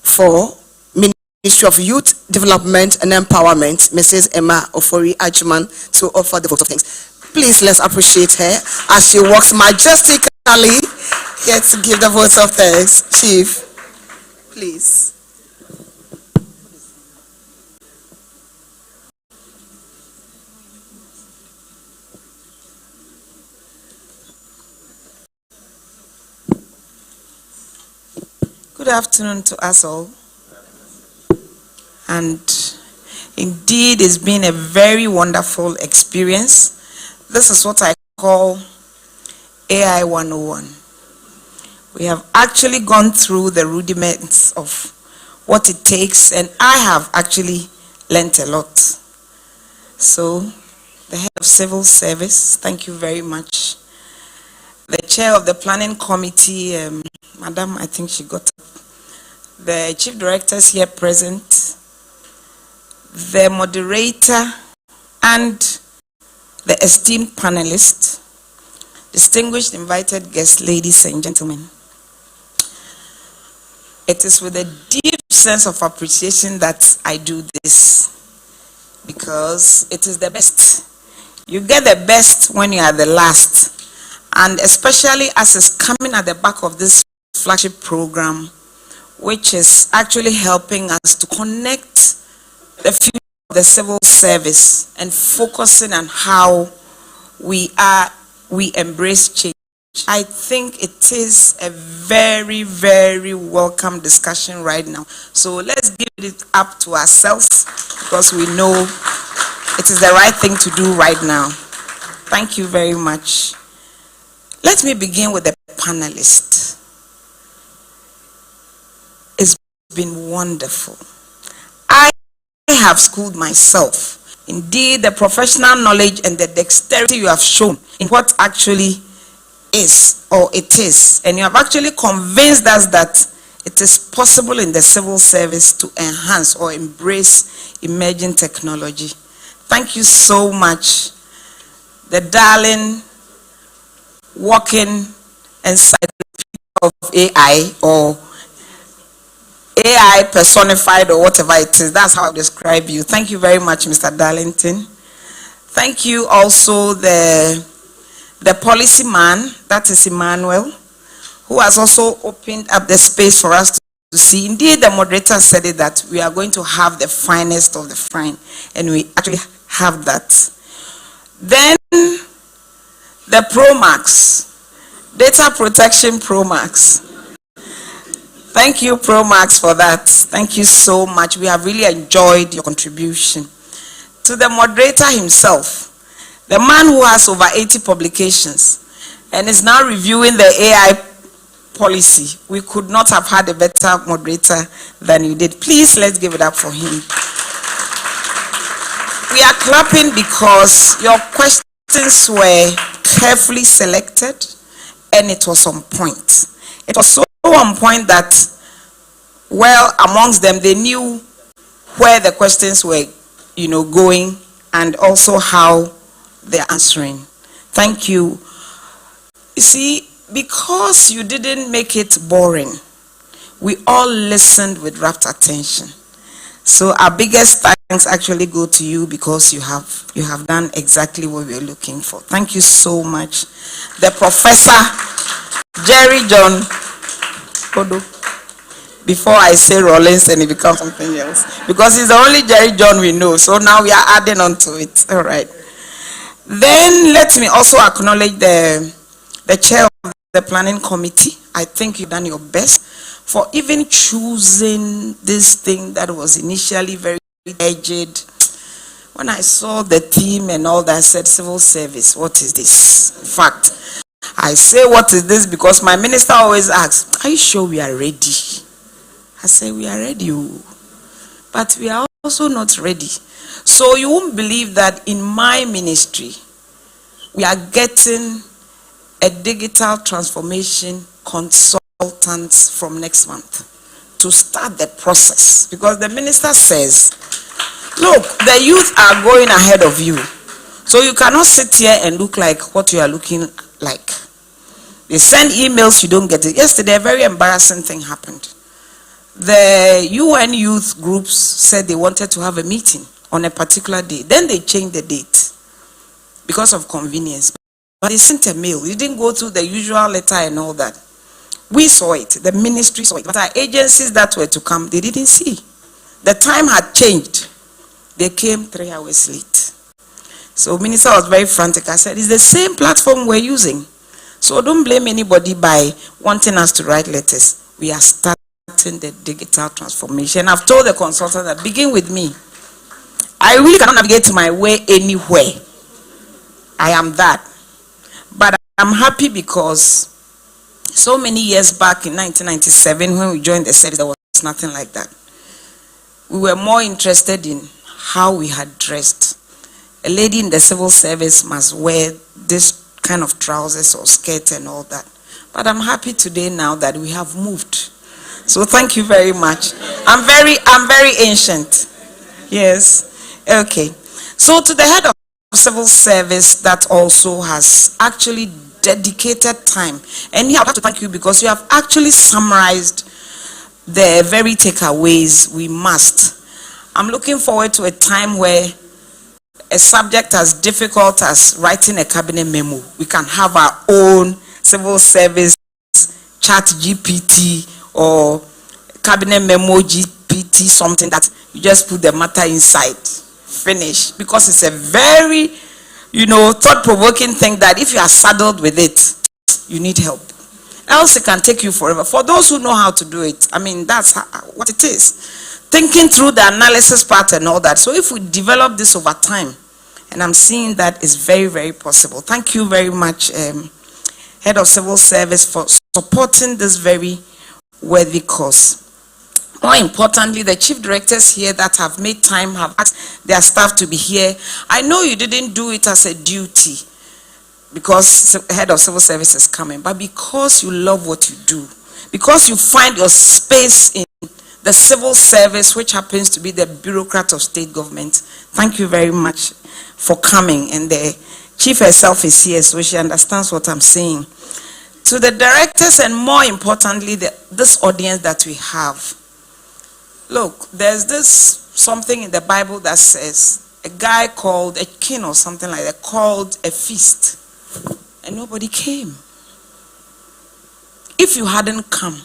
for Ministry of Youth Development and Empowerment, Mrs. Emma Ofori Ajman, to offer the vote of thanks. Please, let's appreciate her as she walks majestically here to give the vote of thanks. Chief, please. Good afternoon to us all. And indeed, it's been a very wonderful experience. This is what I call AI 101. We have actually gone through the rudiments of what it takes, and I have actually learnt a lot. So, the head of civil service, thank you very much. The chair of the planning committee, Madam, I think she got up. The chief directors here present, the moderator, and the esteemed panelists, distinguished invited guests, ladies and gentlemen. It is with a deep sense of appreciation that I do this, because it is the best. You get the best when you are the last, and especially as it's coming at the back of this flagship program, which is actually helping us to connect the future of the civil service and focusing on how we embrace change. I think it is a very, very welcome discussion right now. So let's give it up to ourselves, because we know it is the right thing to do right now. Thank you very much. Let me begin with the panelists. It's been wonderful. I have schooled myself. Indeed, the professional knowledge and the dexterity you have shown in what actually is, or it is, and you have actually convinced us that it is possible in the civil service to enhance or embrace emerging technology. Thank you so much. The darling walking encyclopedia of AI, or AI personified, or whatever it is. That's how I describe you. Thank you very much, Mr. Darlington. Thank you also the policy man, that is Emmanuel, who has also opened up the space for us to see. Indeed, the moderator said it, that we are going to have the finest of the fine, and we actually have that. Then the Pro Max, Data Protection Pro Max. Thank you, Pro Max, for that. Thank you so much. We have really enjoyed your contribution. To the moderator himself, the man who has over 80 publications and is now reviewing the AI policy. We could not have had a better moderator than you did. Please, let's give it up for him. We are clapping because your questions were carefully selected and it was on point. It was so on point that, well, amongst them, they knew where the questions were, going, and also how they're answering. Thank you. You see, because you didn't make it boring, we all listened with rapt attention. So our biggest thanks actually go to you because you have done exactly what we were looking for. Thank you so much. The Professor Jerry John Odo. Before I say Rollins and it becomes something else, because he's the only Jerry John we know. So now we are adding on to it. All right. Then let me also acknowledge the chair of the planning committee. I think you've done your best for even choosing this thing that was initially very aged. When I saw the theme and all that, I said, civil service, what is this? In fact, I say what is this because my minister always asks, are you sure we are ready? I say, we are ready, but we are also not ready. So you won't believe that in my ministry, we are getting a digital transformation consultant from next month to start the process. Because the minister says, look, the youth are going ahead of you. So you cannot sit here and look like what you are looking like. They send emails, you don't get it. Yesterday, a very embarrassing thing happened. The UN youth groups said they wanted to have a meeting on a particular day. Then they changed the date because of convenience. But they sent a mail. It didn't go through the usual letter and all that. We saw it. The ministry saw it. But our agencies that were to come, they didn't see. The time had changed. They came 3 hours late. So minister was very frantic. I said, it's the same platform we're using. So don't blame anybody by wanting us to write letters. We are starting the digital transformation. I've told the consultant that begin with me. I really cannot navigate my way anywhere. I am that. But I'm happy because so many years back in 1997 when we joined the service, there was nothing like that. We were more interested in how we had dressed. A lady in the civil service must wear this kind of trousers or skirt and all that. But I'm happy today now that we have moved. So thank you very much. I'm very ancient. Yes. Okay. So to the head of civil service that also has actually dedicated time. And here I'd like to thank you because you have actually summarized the very takeaways we must. I'm looking forward to a time where a subject as difficult as writing a cabinet memo, we can have our own civil service chat GPT or cabinet memo GPT, something that you just put the matter inside, finish. Because it's a very, thought-provoking thing that if you are saddled with it, you need help. Else it can take you forever. For those who know how to do it, that's what it is. Thinking through the analysis part and all that. So if we develop this over time, and I'm seeing that is very, very possible. Thank you very much, Head of Civil Service, for supporting this very worthy cause. More importantly, the chief directors here that have made time have asked their staff to be here. I know you didn't do it as a duty because Head of Civil Service is coming, but because you love what you do, because you find your space in the civil service, which happens to be the bureaucrat of state government. Thank you very much for coming. And the chief herself is here, so she understands what I'm saying. To the directors, and more importantly, this audience that we have. Look, there's something in the Bible that says a guy called a king or something like that called a feast, and nobody came. If you hadn't come,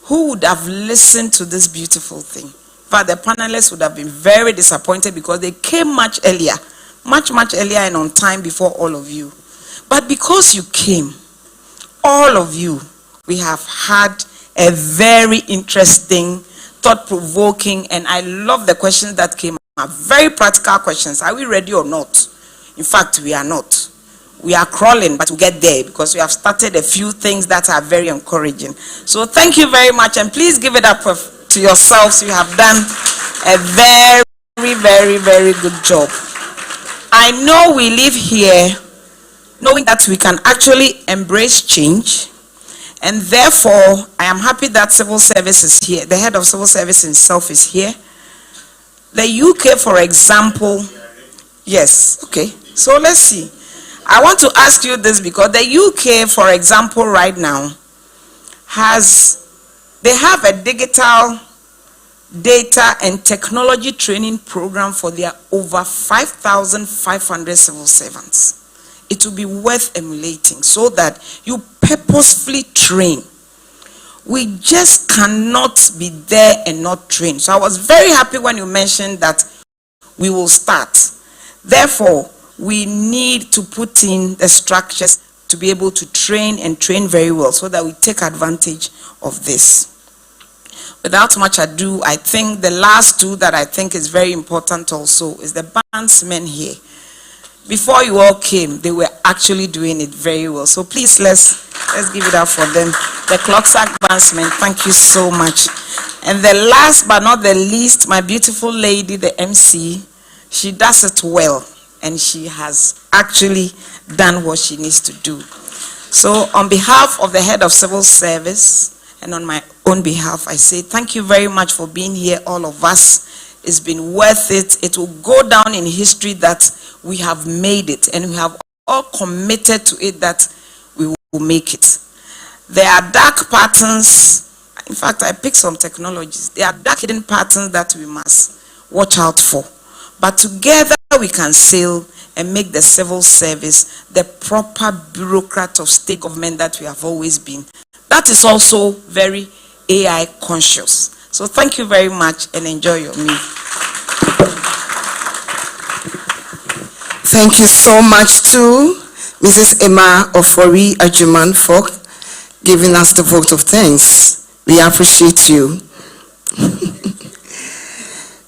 who would have listened to this beautiful thing? But the panelists would have been very disappointed because they came much earlier, much earlier and on time before all of you. But because you came, all of you, we have had a very interesting, thought-provoking, and I love the questions that came up. Very practical questions. Are we ready or not? In fact, we are not. We are crawling, but we'll get there because we have started a few things that are very encouraging. So thank you very much, and please give it up to yourselves. You have done a very, very, very good job. I know we live here knowing that we can actually embrace change, and therefore I am happy that civil service is here. The head of civil service himself is here. The UK, for example, yes, okay, so let's see. I want to ask you this because the UK, for example, right now they have a digital data and technology training program for their over 5,500 civil servants. It will be worth emulating so that you purposefully train. We just cannot be there and not train. So I was very happy when you mentioned that we will start. Therefore, we need to put in the structures to be able to train and train very well so that we take advantage of this. Without much ado, I think the last two that I think is very important also is the bandsmen here. Before you all came, they were actually doing it very well. So please, let's give it up for them. The Clocksack bandsmen, thank you so much. And the last but not the least, my beautiful lady, the MC, she does it well. And she has actually done what she needs to do. So on behalf of the head of civil service and on my own behalf, I say thank you very much for being here, all of us. It's been worth it. It will go down in history that we have made it, and we have all committed to it that we will make it. There are dark patterns. In fact, I picked some technologies. There are dark hidden patterns that we must watch out for. But together we can sail and make the civil service the proper bureaucrat of state government that we have always been. That is also very AI conscious. So thank you very much and enjoy your meal. Thank you so much to Mrs. Emma Ofori Ajuman for giving us the vote of thanks. We appreciate you.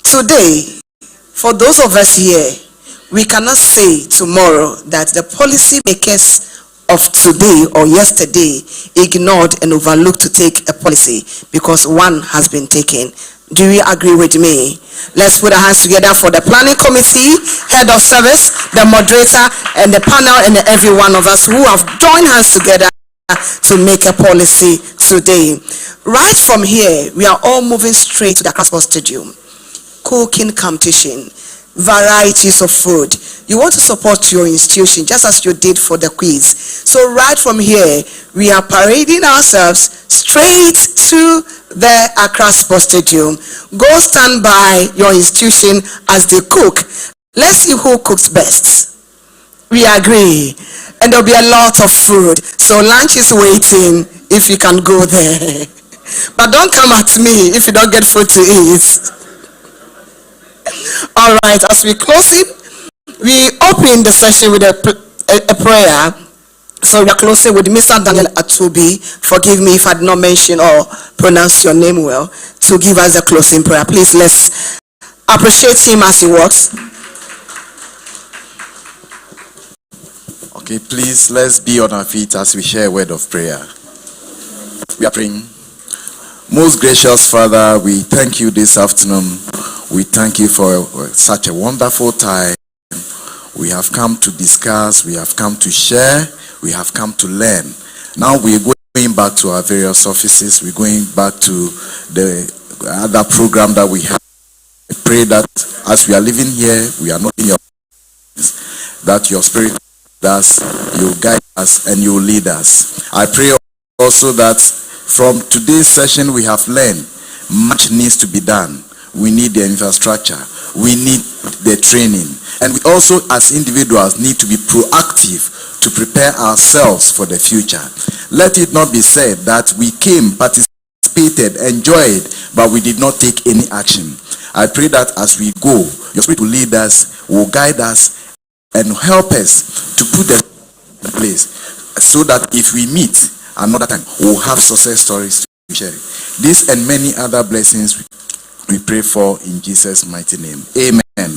Today, for those of us here, we cannot say tomorrow that the policy makers of today or yesterday ignored and overlooked to take a policy because one has been taken. Do you agree with me? Let's put our hands together for the planning committee, head of service, the moderator, and the panel, and every one of us who have joined hands together to make a policy today. Right from here, we are all moving straight to the Accra Sports Stadium. Cooking competition, varieties of food. You want to support your institution just as you did for the quiz. So right from here, we are parading ourselves straight to the Accra Sports Stadium. Go stand by your institution as they cook. Let's see who cooks best. We agree. And there'll be a lot of food. So lunch is waiting if you can go there. But don't come at me if you don't get food to eat. All right, as we close it, we open the session with a prayer. So we are closing with Mr. Daniel Atubi. Forgive me if I did not mention or pronounce your name well, to give us the closing prayer. Please, let's appreciate him as he works. Okay, please, let's be on our feet as we share a word of prayer. We are praying. Most gracious Father, we thank you this afternoon. We thank you for such a wonderful time. We have come to discuss, we have come to share, we have come to learn. Now we're going back to our various offices, we're going back to the other program that we have. I pray that as we are living here, we are not in your hands, that your spirit does, you guide us and you lead us. I pray also that from today's session we have learned much needs to be done. We need the infrastructure, we need the training, and we also as individuals need to be proactive to prepare ourselves for the future. Let it not be said that we came, participated, enjoyed, but we did not take any action. I pray that as we go, your spirit will lead us, will guide us, and help us to put them in place so that if we meet another time, we'll have success stories This and many other blessings we pray for in Jesus' mighty name. Amen.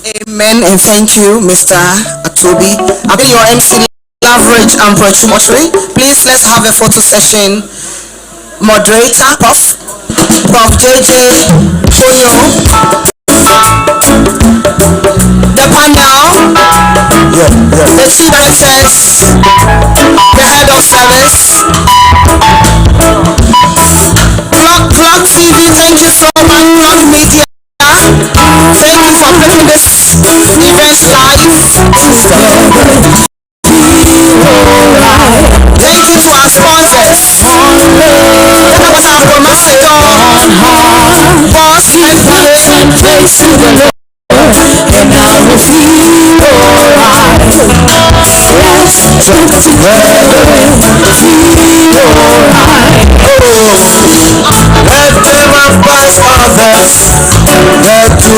Amen, and thank you, Mr. Atobi. I've been your MC, Leverage and Prochumotri. Please, let's have a photo session. Moderator, Prof JJ Ponyo. The panel, the chief directors, the head of service. Clock TV, thank you so much. Clock Media, thank you for putting this event live. Thank you to our sponsors. Boss, and I will feel alright. Let's jump together and feel alright. Let them advise others that to